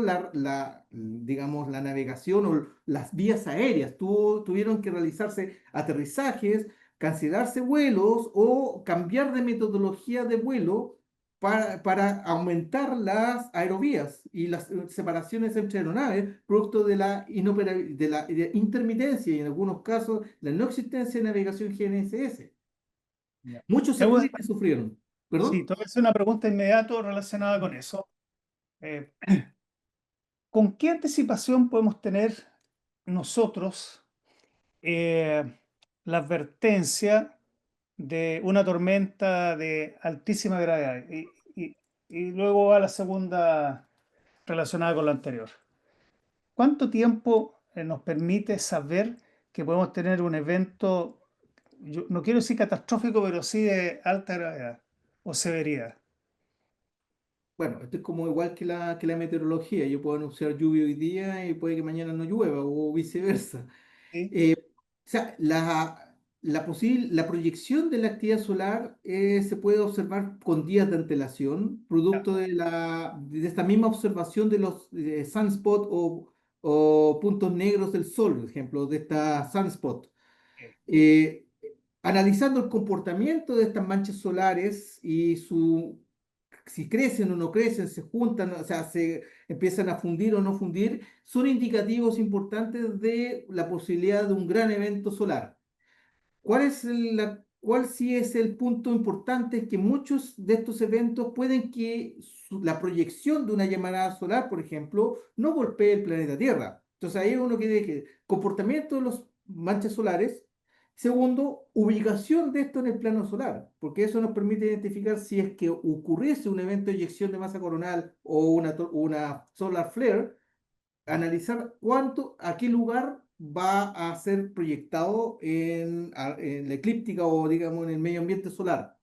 E: digamos, la navegación o las vías aéreas. Tuvieron que realizarse aterrizajes, cancelarse vuelos o cambiar de metodología de vuelo para aumentar las aerovías y las separaciones entre aeronaves, producto de la intermitencia y en algunos casos la no existencia de navegación GNSS.
A: Ya.
E: Muchos
A: Te voy
E: satélites sufrieron.
A: sí,
E: ¿Perdón?
A: te voy a hacer una pregunta inmediata relacionada con eso. Eh, ¿Con qué anticipación podemos tener nosotros la advertencia de una tormenta de altísima gravedad? Y luego va la segunda relacionada con la anterior. ¿Cuánto tiempo nos permite saber que podemos tener un evento, yo no quiero decir catastrófico, pero sí de alta gravedad o severidad?
E: Bueno, esto es como igual que la meteorología. Yo puedo anunciar lluvia hoy día y puede que mañana no llueva o viceversa.
A: ¿Sí?
E: O sea, la proyección de la actividad solar se puede observar con días de antelación,
A: Ya,
E: producto de esta misma observación de los sunspot o puntos negros del sol, por ejemplo, de esta sunspot.
A: ok.
E: Eh, Analizando el comportamiento de estas manchas solares y si crecen o no crecen, se juntan, o sea, se empiezan a fundir o no fundir, son indicativos importantes de la posibilidad de un gran evento solar. ¿Cuál sí es el punto importante? Es que muchos de estos eventos pueden que la proyección de una llamarada solar, por ejemplo, no golpee el planeta Tierra. Entonces ahí uno quiere que comportamiento de las manchas solares. Segundo, ubicación de esto en el plano solar, porque eso nos permite identificar si es que ocurriese un evento de eyección de masa coronal o una solar flare, analizar a qué lugar va a ser proyectado en la eclíptica o digamos en el medio ambiente solar.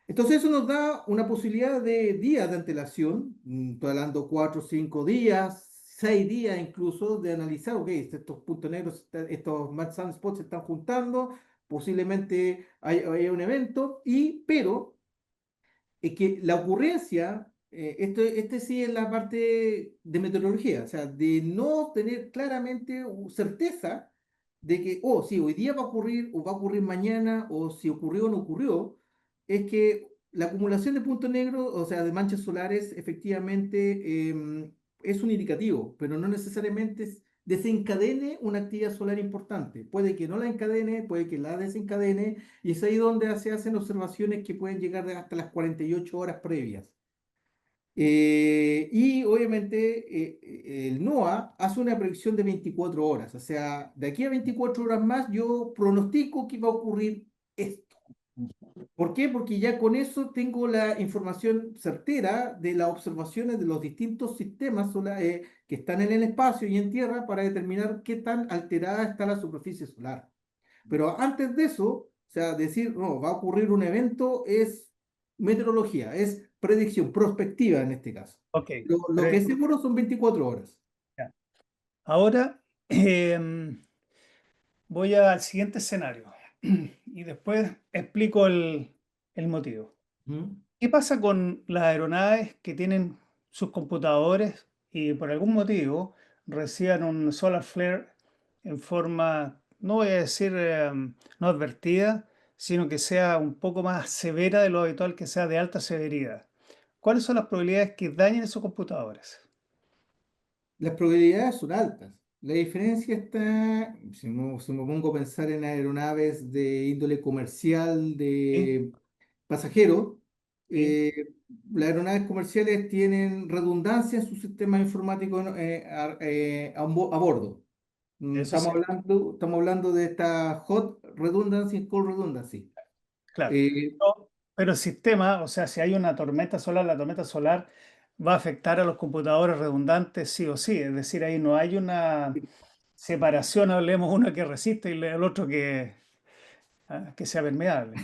E: Entonces eso nos da una posibilidad de días de antelación, estoy hablando 4 o 5 días, 6 días incluso, de analizar, ok, estos puntos negros, estos match sunspots se están juntando, posiblemente haya un evento, pero es que la ocurrencia, este sí es la parte de meteorología, o sea, de no tener claramente certeza de que, oh, sí, hoy día va a ocurrir, o va a ocurrir mañana, o si ocurrió o no ocurrió. Es que la acumulación de puntos negros, o sea, de manchas solares, efectivamente es un indicativo, pero no necesariamente desencadene una actividad solar importante. Puede que no la encadene, puede que la desencadene, y es ahí donde se hacen observaciones que pueden llegar hasta las 48 horas previas. Y obviamente el NOAA hace una predicción de 24 horas, o sea, de aquí a 24 horas más yo pronostico que va a ocurrir esto. ¿Por qué? Porque ya con eso tengo la información certera de las observaciones de los distintos sistemas que están en el espacio y en tierra para determinar qué tan alterada está la superficie solar. Pero antes de eso, o sea, decir, no, va a ocurrir un evento es meteorología, es predicción, prospectiva en este caso.
A: Ok,
E: Lo que
A: pero
E: es seguro son 24 horas.
A: ya. Ahora voy al siguiente escenario y después explico el motivo.
E: ¿Mm?
A: ¿Qué pasa con las aeronaves que tienen sus computadores y por algún motivo reciban un solar flare en forma, no voy a decir no advertida, sino que sea un poco más severa de lo habitual, que sea de alta severidad? ¿Cuáles son las probabilidades que dañen esos computadores?
E: Las probabilidades son altas. La diferencia está, si me pongo a pensar en aeronaves de índole comercial,
A: Sí,
E: de pasajeros,
A: sí,
E: eh, las aeronaves comerciales tienen redundancia en sus sistemas informáticos a bordo.
A: eso sí,
E: Estamos hablando de esta hot redundancy y cold redundancy.
A: claro.
E: Eh,
A: Pero el sistema, o sea, si hay una tormenta solar, la tormenta solar va a afectar a los computadores redundantes sí o sí. Es decir, ahí no hay una separación, hablemos uno que resiste y el otro que sea permeable.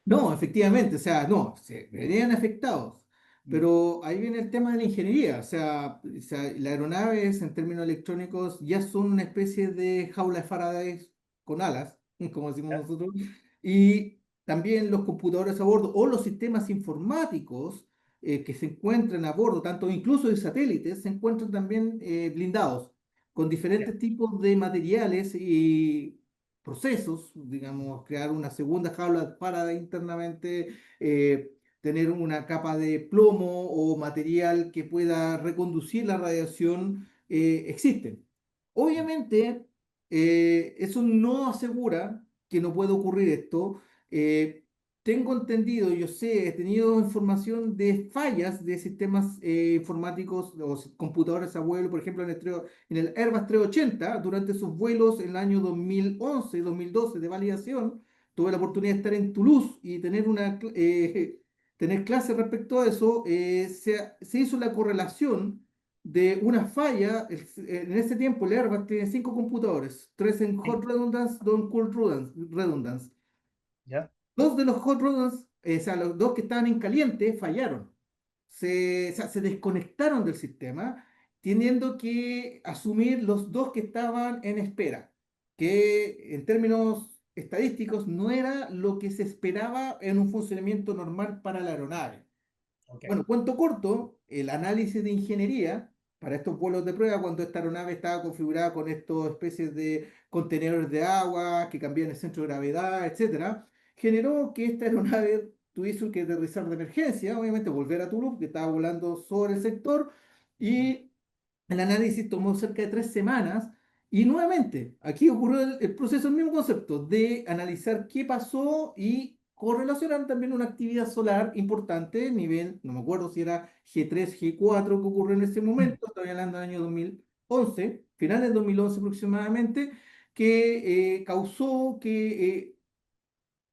E: No, efectivamente, o sea, no, se verían afectados,
A: Mm.
E: pero ahí viene el tema de la ingeniería, o sea, las aeronaves en términos electrónicos ya son una especie de jaula de Faraday con alas, como decimos
A: ¿Ya?
E: nosotros, y también los computadores a bordo o los sistemas informáticos que se encuentran a bordo, tanto incluso de satélites, se encuentran también blindados con
A: Ya,
E: diferentes tipos de materiales y procesos, digamos, crear una segunda jaula para internamente, tener una capa de plomo o material que pueda reconducir la radiación, existen. Obviamente, eso no asegura que no pueda ocurrir esto. Eh, Tengo entendido, yo sé, he tenido información de fallas de sistemas informáticos o computadores a vuelo, por ejemplo, en el Airbus 380, durante sus vuelos en el año 2011 y 2012 de validación, tuve la oportunidad de estar en Toulouse y tener clases respecto a eso. Se hizo la correlación de una falla. En ese tiempo el Airbus tiene 5 computadores, 3 en
A: sí,
E: hot redundance, 2 en cold redundance.
A: ya,
E: Dos de los hot rollers, o sea, los dos que estaban en caliente, fallaron. O sea, se desconectaron del sistema, teniendo que asumir los dos que estaban en espera, que en términos estadísticos no era lo que se esperaba en un funcionamiento normal para la aeronave.
A: ok,
E: Bueno, cuento corto, el análisis de ingeniería para estos vuelos de prueba, cuando esta aeronave estaba configurada con estas especies de contenedores de agua que cambian el centro de gravedad, etcétera, generó que esta aeronave tuviese que aterrizar de emergencia, obviamente volver a Toulouse, que estaba volando sobre el sector, y el análisis tomó cerca de 3 semanas. Y nuevamente, aquí ocurrió el proceso, el mismo concepto de analizar qué pasó y correlacionar también una actividad solar importante, nivel, no me acuerdo si era G3, G4 que ocurrió en ese momento, estoy hablando del año 2011, finales del 2011 aproximadamente, que causó que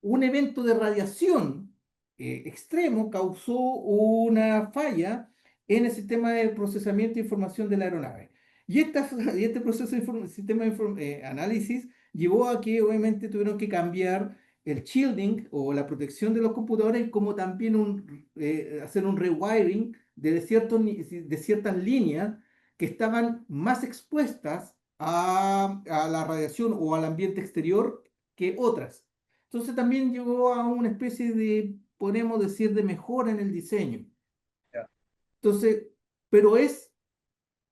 E: un evento de radiación extremo causó una falla en el sistema de procesamiento de información de la aeronave. Y este proceso de sistema de análisis llevó a que obviamente tuvieron que cambiar el shielding o la protección de los computadores, como también hacer un rewiring de ciertas líneas que estaban más expuestas a la radiación o al ambiente exterior que otras. Entonces también llegó a una especie de, podemos decir, de mejora en el diseño.
A: ya,
E: Entonces, pero es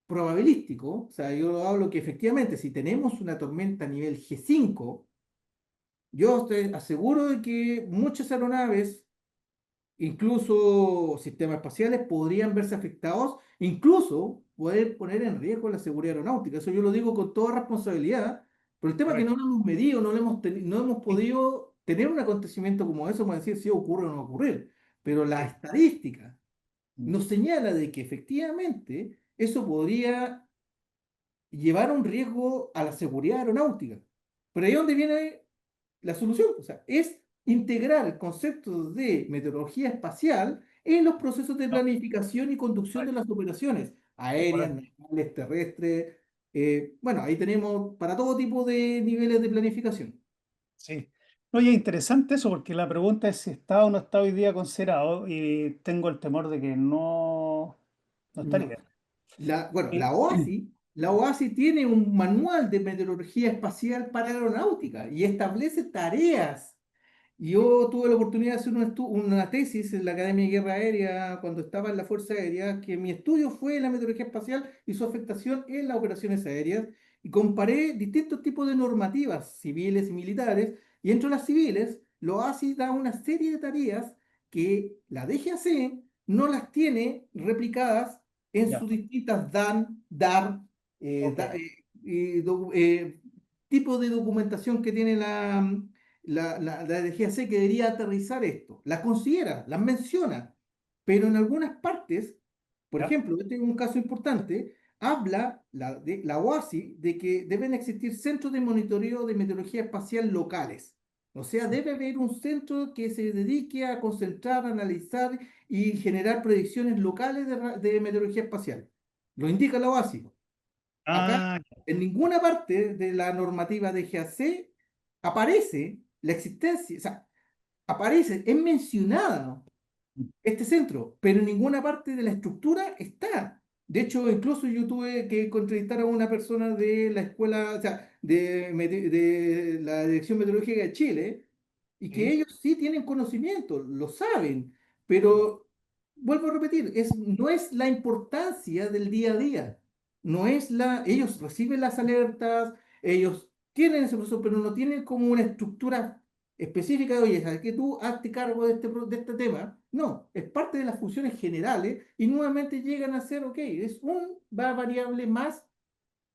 E: probabilístico, o sea, yo hablo que efectivamente si tenemos una tormenta a nivel G5, yo te aseguro de que muchas aeronaves, incluso sistemas espaciales, podrían verse afectados, incluso poder poner en riesgo la seguridad aeronáutica. Eso yo lo digo con toda responsabilidad, pero el tema es que no
A: correcto.
E: lo hemos medido, no hemos
A: Sí,
E: podido tener un acontecimiento como eso para decir si ocurre o no ocurrir. Pero la
A: sí,
E: estadística
A: mm,
E: nos señala de que efectivamente eso podría llevar a un riesgo a la seguridad aeronáutica. Pero ahí es donde viene la solución. O sea, es integrar el concepto de meteorología espacial en los procesos de
A: No,
E: planificación y conducción de las operaciones
A: es
E: aéreas,
A: correcto.
E: navales, terrestres. Bueno, ahí tenemos para todo tipo de niveles de planificación.
A: Sí. Oye, interesante eso, porque la pregunta es si está o no está hoy día considerado, y tengo el temor de que no
E: No.
A: estaría.
E: Bueno,
A: Y-
E: La OASI tiene un manual de meteorología espacial para aeronáutica y establece tareas. Yo tuve la oportunidad de hacer una tesis en la Academia de Guerra Aérea cuando estaba en la Fuerza Aérea, que mi estudio fue la meteorología espacial y su afectación en las operaciones aéreas, y comparé distintos tipos de normativas civiles y militares, y entre las civiles, lo OASI da una serie de tareas que la DGAC no las tiene replicadas en
A: ya,
E: sus distintas DAN, DAR,
A: ok,
E: tipo de documentación que tiene la DGAC, que debería aterrizar esto. Las considera, las menciona, pero en algunas partes, por
A: ya,
E: ejemplo, este es un caso importante, habla la OASI de que deben existir centros de monitoreo de meteorología espacial locales. O sea, debe haber un centro que se dedique a concentrar, analizar y generar predicciones locales de meteorología espacial. Lo indica la OASI. Acá,
A: ah,
E: en ninguna parte de la normativa de GAC aparece la existencia, o sea, aparece, es mencionada este centro, pero en ninguna parte de la estructura está. De hecho, incluso yo tuve que entrevistar a una persona de la escuela, o sea, de la Dirección Meteorológica de Chile, y que
A: sí,
E: ellos sí tienen conocimiento, lo saben, pero vuelvo a repetir, no es la importancia del día a día, no es ellos reciben las alertas, ellos tienen ese proceso, pero no tienen como una estructura específica de, oye, ¿sabes que tú hazte cargo de este tema? No, es parte de las funciones generales y nuevamente llegan a ser, ok, es una variable más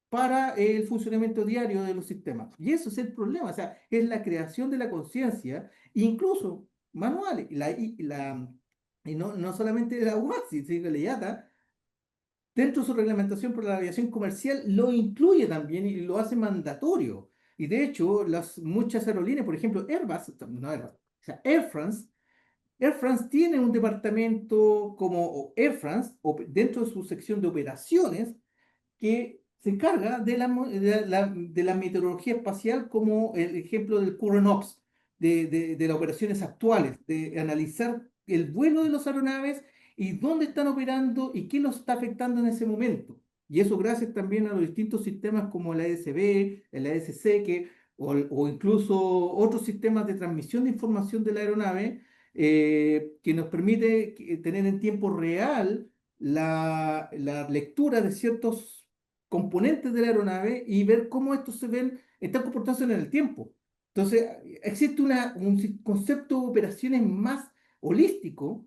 E: para el funcionamiento diario de los sistemas. Y eso es el problema, o sea, es la creación de la conciencia, incluso manuales, y no solamente la UASI, sino que la IATA, dentro de su reglamentación para la aviación comercial, lo incluye también y lo hace mandatorio. Y de hecho, muchas aerolíneas, por ejemplo, Airbus, no Airbus, o sea, Air France tiene un departamento como Air France, dentro de su sección de operaciones, que se encarga de la meteorología espacial, como el ejemplo del current ops, de las operaciones actuales, de analizar el vuelo de las aeronaves y dónde están operando y qué los está afectando en ese momento. Y eso gracias también a los distintos sistemas como la ESB, el ASC, o incluso otros sistemas de transmisión de información de la aeronave, que nos permite tener en tiempo real la lectura de ciertos componentes de la aeronave y ver cómo estos están comportándose en el tiempo. Entonces, existe un concepto de operaciones más holístico
A: mm,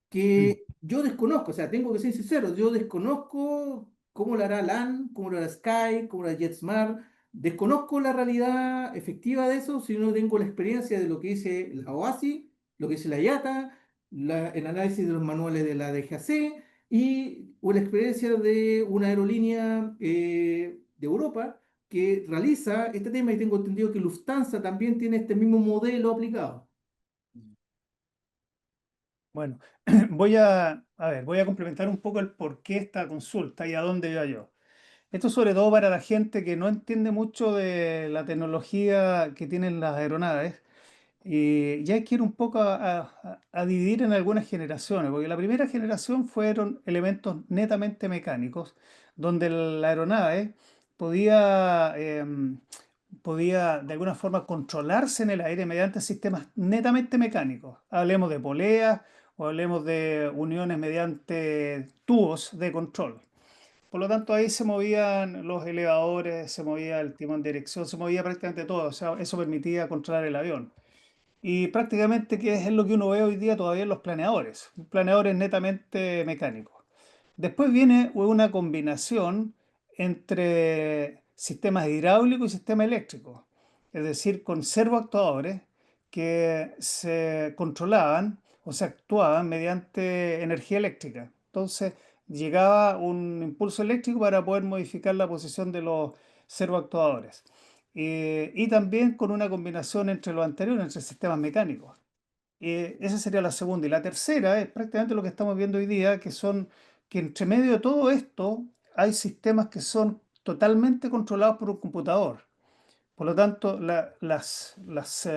E: que yo desconozco, o sea, tengo que ser sincero, yo desconozco cómo lo hará LAN, cómo lo hará Sky, cómo lo hará JetSmart, desconozco la realidad efectiva de eso, si no tengo la experiencia de lo que dice la OASI, lo que dice la IATA, el análisis de los manuales de la DGAC, o la experiencia de una aerolínea de Europa que realiza este tema, y tengo entendido que Lufthansa también tiene este mismo modelo aplicado.
A: bueno, voy a complementar un poco el por qué esta consulta y a dónde iba yo. Esto sobre todo para la gente que no entiende mucho de la tecnología que tienen las aeronaves. Y ya hay que ir un poco a dividir en algunas generaciones, porque la primera generación fueron elementos netamente mecánicos, donde la aeronave podía, podía de alguna forma controlarse en el aire mediante sistemas netamente mecánicos. Hablemos de poleas o hablemos de uniones mediante tubos de control. Por lo tanto, ahí se movían los elevadores, se movía el timón de dirección, se movía prácticamente todo. O sea, eso permitía controlar el avión. Y prácticamente que es lo que uno ve hoy día todavía en los planeadores netamente mecánicos. Después viene una combinación entre sistemas hidráulicos y sistemas eléctricos, es decir, con servoactuadores que se controlaban o se actuaban mediante energía eléctrica. Entonces llegaba un impulso eléctrico para poder modificar la posición de los servoactuadores. y también con una combinación entre lo anterior, entre sistemas mecánicos. Esa sería la segunda. Y la tercera es prácticamente lo que estamos viendo hoy día, que entre medio de todo esto hay sistemas que son totalmente controlados por un computador. Por lo tanto, las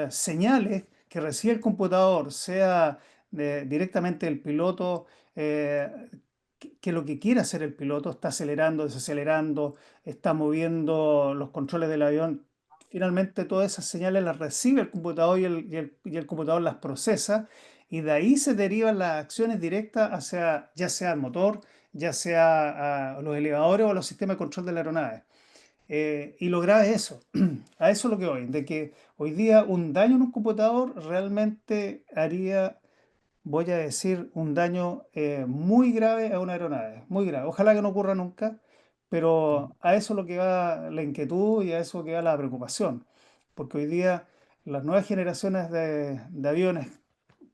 A: señales que recibe el computador, sea directamente del piloto, que lo que quiere hacer el piloto, está acelerando, desacelerando, está moviendo los controles del avión, finalmente todas esas señales las recibe el computador y el computador las procesa, y de ahí se derivan las acciones directas hacia ya sea el motor, ya sea a los elevadores o a los sistemas de control de la aeronave. Y lo grave es eso, a eso es lo que voy, de que hoy día un daño en un computador realmente haría, voy a decir, un daño muy grave a una aeronave, muy grave. Ojalá que no ocurra nunca, pero a eso es lo que va la inquietud y a eso que va la preocupación, porque hoy día las nuevas generaciones de aviones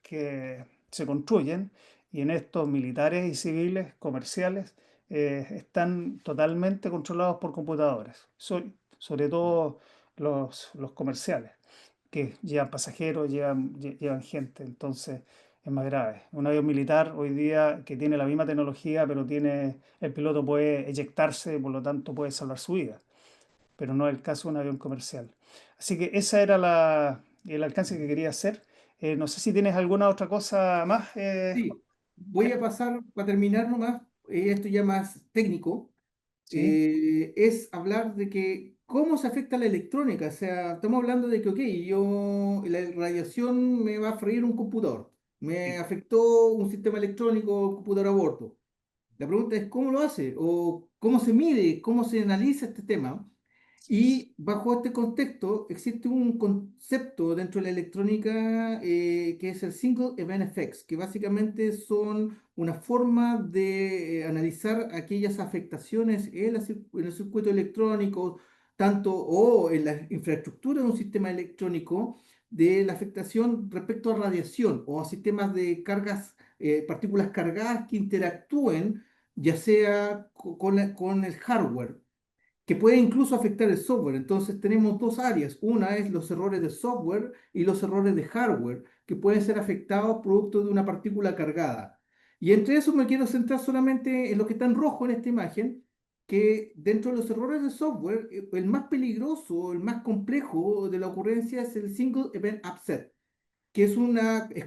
A: que se construyen, y en estos militares y civiles, comerciales, están totalmente controlados por computadores, sobre todo los comerciales, que llevan pasajeros, llevan gente, entonces es más grave. Un avión militar hoy día que tiene la misma tecnología, pero el piloto puede eyectarse, por lo tanto puede salvar su vida, pero no es el caso de un avión comercial. Así que ese era el alcance que quería hacer. No sé si tienes alguna otra cosa más,
E: Sí, voy a pasar, para terminar nomás, esto ya más técnico,
A: ¿sí?
E: es hablar de que cómo se afecta la electrónica. O sea, estamos hablando de que, ok, la radiación me va a freír un computador, me
A: Sí,
E: afectó un sistema electrónico, un computador a bordo. La pregunta es cómo lo hace o cómo se mide, cómo se analiza este tema. Y bajo este contexto existe un concepto dentro de la electrónica que es el Single Event Effects, que básicamente son una forma de analizar aquellas afectaciones en el circuito electrónico, tanto o en la infraestructura de un sistema electrónico, de la afectación respecto a radiación o a sistemas de cargas, partículas cargadas que interactúen ya sea con el hardware, que puede incluso afectar el software. Entonces tenemos dos áreas. Una es los errores de software y los errores de hardware, que pueden ser afectados producto de una partícula cargada. Y entre eso me quiero centrar solamente en lo que está en rojo en esta imagen, que dentro de los errores de software, el más peligroso, el más complejo de la ocurrencia es el Single Event Upset, que es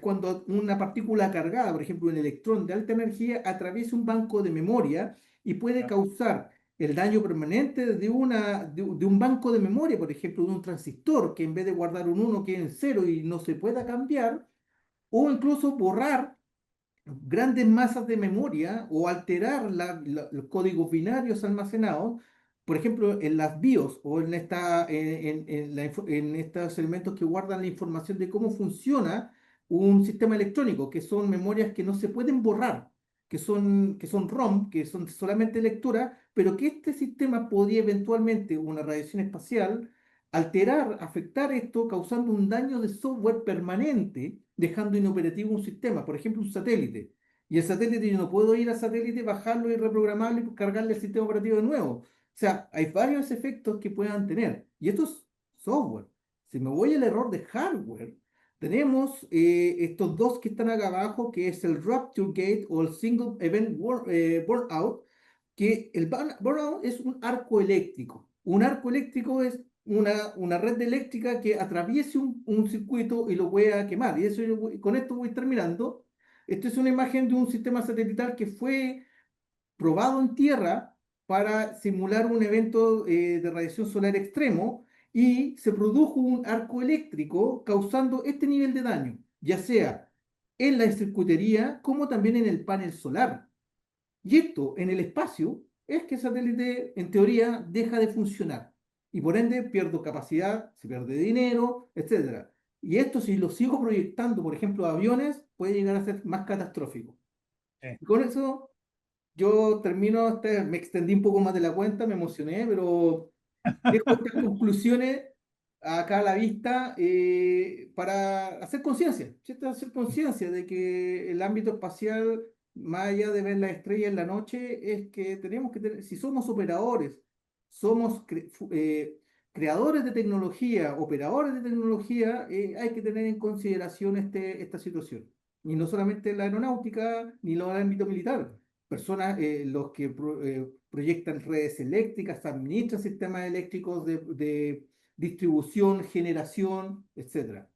E: cuando una partícula cargada, por ejemplo un electrón de alta energía, atraviesa un banco de memoria y puede
A: claro,
E: causar el daño permanente de un banco de memoria, por ejemplo, de un transistor, que en vez de guardar un 1 quede en 0 y no se pueda cambiar, o incluso borrar grandes masas de memoria o alterar los códigos binarios almacenados, por ejemplo, en las BIOS o en estos elementos que guardan la información de cómo funciona un sistema electrónico, que son memorias que no se pueden borrar, que son ROM, que son solamente lectura, pero que este sistema podría eventualmente, una radiación espacial, alterar, afectar esto, causando un daño de software permanente, dejando inoperativo un sistema, por ejemplo, un satélite. Y el satélite, yo no puedo ir al satélite, bajarlo y reprogramarlo y cargarle el sistema operativo de nuevo. O sea, hay varios efectos que puedan tener. Y esto es software. Si me voy al error de hardware, tenemos estos dos que están acá abajo, que es el Rupture Gate o el Single Event Burnout, que el burnout es un arco eléctrico. Un arco eléctrico es una red eléctrica que atraviese un circuito y lo voy a quemar. Y eso con esto voy terminando. Esta es una imagen de un sistema satelital que fue probado en Tierra para simular un evento de radiación solar extremo y se produjo un arco eléctrico causando este nivel de daño, ya sea en la circuitería como también en el panel solar. Y esto en el espacio es que el satélite, en teoría, deja de funcionar. Y por ende pierdo capacidad, se pierde dinero, etcétera. Y esto, si lo sigo proyectando, por ejemplo, a aviones, puede llegar a ser más catastrófico.
A: sí.
E: Y con eso yo termino, me extendí un poco más de la cuenta, me emocioné, pero dejo estas conclusiones acá a la vista para hacer conciencia, ¿cierto? Hacer conciencia de que el ámbito espacial, más allá de ver las estrellas en la noche, es que tenemos que tener, si somos operadores, somos creadores de tecnología, operadores de tecnología, hay que tener en consideración esta situación. Y no solamente la aeronáutica ni el ámbito militar. Personas, los que proyectan redes eléctricas, administran sistemas eléctricos de distribución, generación, etcétera.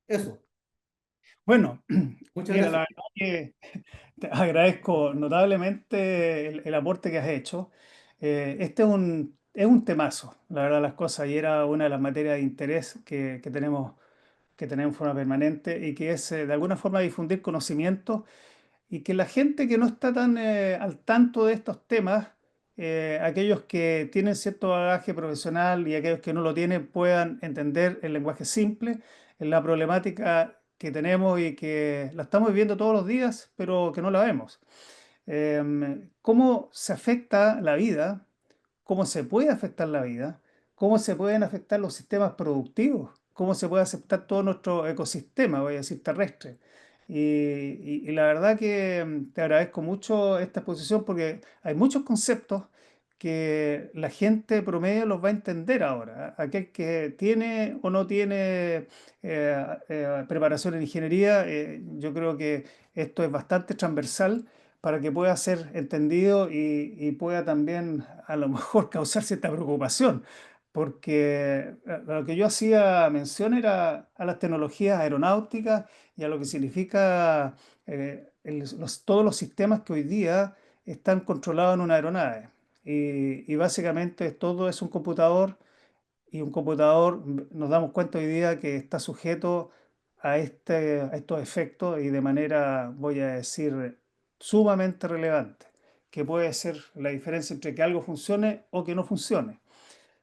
E: Eso.
A: Bueno,
E: Muchas
A: mira, la
E: gracias.
A: verdad que te agradezco notablemente el aporte que has hecho. Este es un temazo, la verdad, las cosas, y era una de las materias de interés que tenemos en forma permanente y que es de alguna forma difundir conocimiento y que la gente que no está tan al tanto de estos temas, aquellos que tienen cierto bagaje profesional y aquellos que no lo tienen, puedan entender el lenguaje simple, en la problemática que tenemos y que la estamos viviendo todos los días, pero que no la vemos. ¿Cómo se afecta la vida? ¿Cómo se puede afectar la vida? ¿Cómo se pueden afectar los sistemas productivos? ¿Cómo se puede afectar todo nuestro ecosistema, voy a decir, terrestre? Y la verdad que te agradezco mucho esta exposición porque hay muchos conceptos que la gente promedio los va a entender ahora. Aquel que tiene o no tiene preparación en ingeniería, yo creo que esto es bastante transversal para que pueda ser entendido y pueda también a lo mejor causar cierta preocupación, porque lo que yo hacía mención era a las tecnologías aeronáuticas y a lo que significa todos los sistemas que hoy día están controlados en una aeronave. Y básicamente todo es un computador y un computador, nos damos cuenta hoy día que está sujeto a estos efectos y de manera, voy a decir, sumamente relevante, que puede ser la diferencia entre que algo funcione o que no funcione.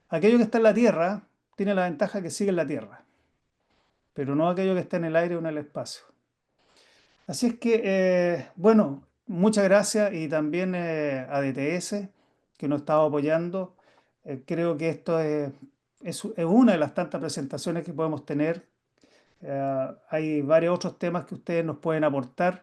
A: Aquello que está en la Tierra tiene la ventaja que sigue en la Tierra, pero no aquello que está en el aire o en el espacio. Así es que, bueno, muchas gracias y también a DTS que nos estaba apoyando. Creo que esto es una de las tantas presentaciones que podemos tener. Hay varios otros temas que ustedes nos pueden aportar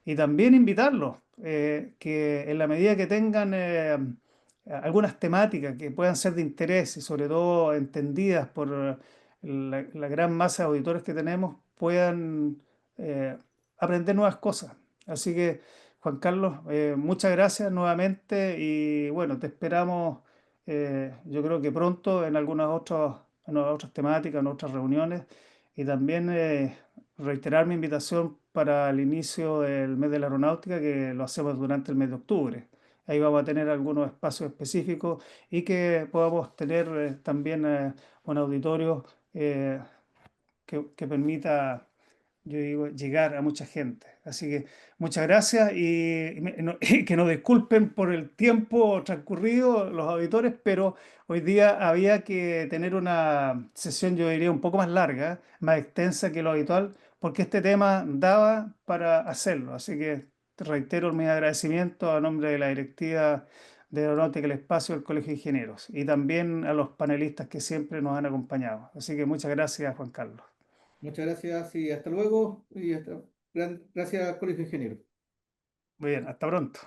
A: y también invitarlos, que en la medida que tengan algunas temáticas que puedan ser de interés y sobre todo entendidas por la gran masa de auditores que tenemos, puedan eh, aprender nuevas cosas. Así que, Juan Carlos, muchas gracias nuevamente y bueno, te esperamos, yo creo que pronto en otras temáticas, en otras reuniones y también reiterar mi invitación para el inicio del mes de la aeronáutica, que lo hacemos durante el mes de octubre. Ahí vamos a tener algunos espacios específicos y que podamos tener también un auditorio eh, que permita, yo digo, llegar a mucha gente. Así que muchas gracias y que nos disculpen por el tiempo transcurrido los auditores, pero hoy día había que tener una sesión, yo diría, un poco más larga, más extensa que lo habitual, porque este tema daba para hacerlo. Así que te reitero mi agradecimiento a nombre de la directiva de Aeronáutica y el Espacio del Colegio de Ingenieros y también a los panelistas que siempre nos han acompañado. Así que muchas gracias, Juan Carlos.
E: Muchas gracias y hasta luego. Gracias, Colegio Ingeniero.
A: Muy bien, hasta pronto.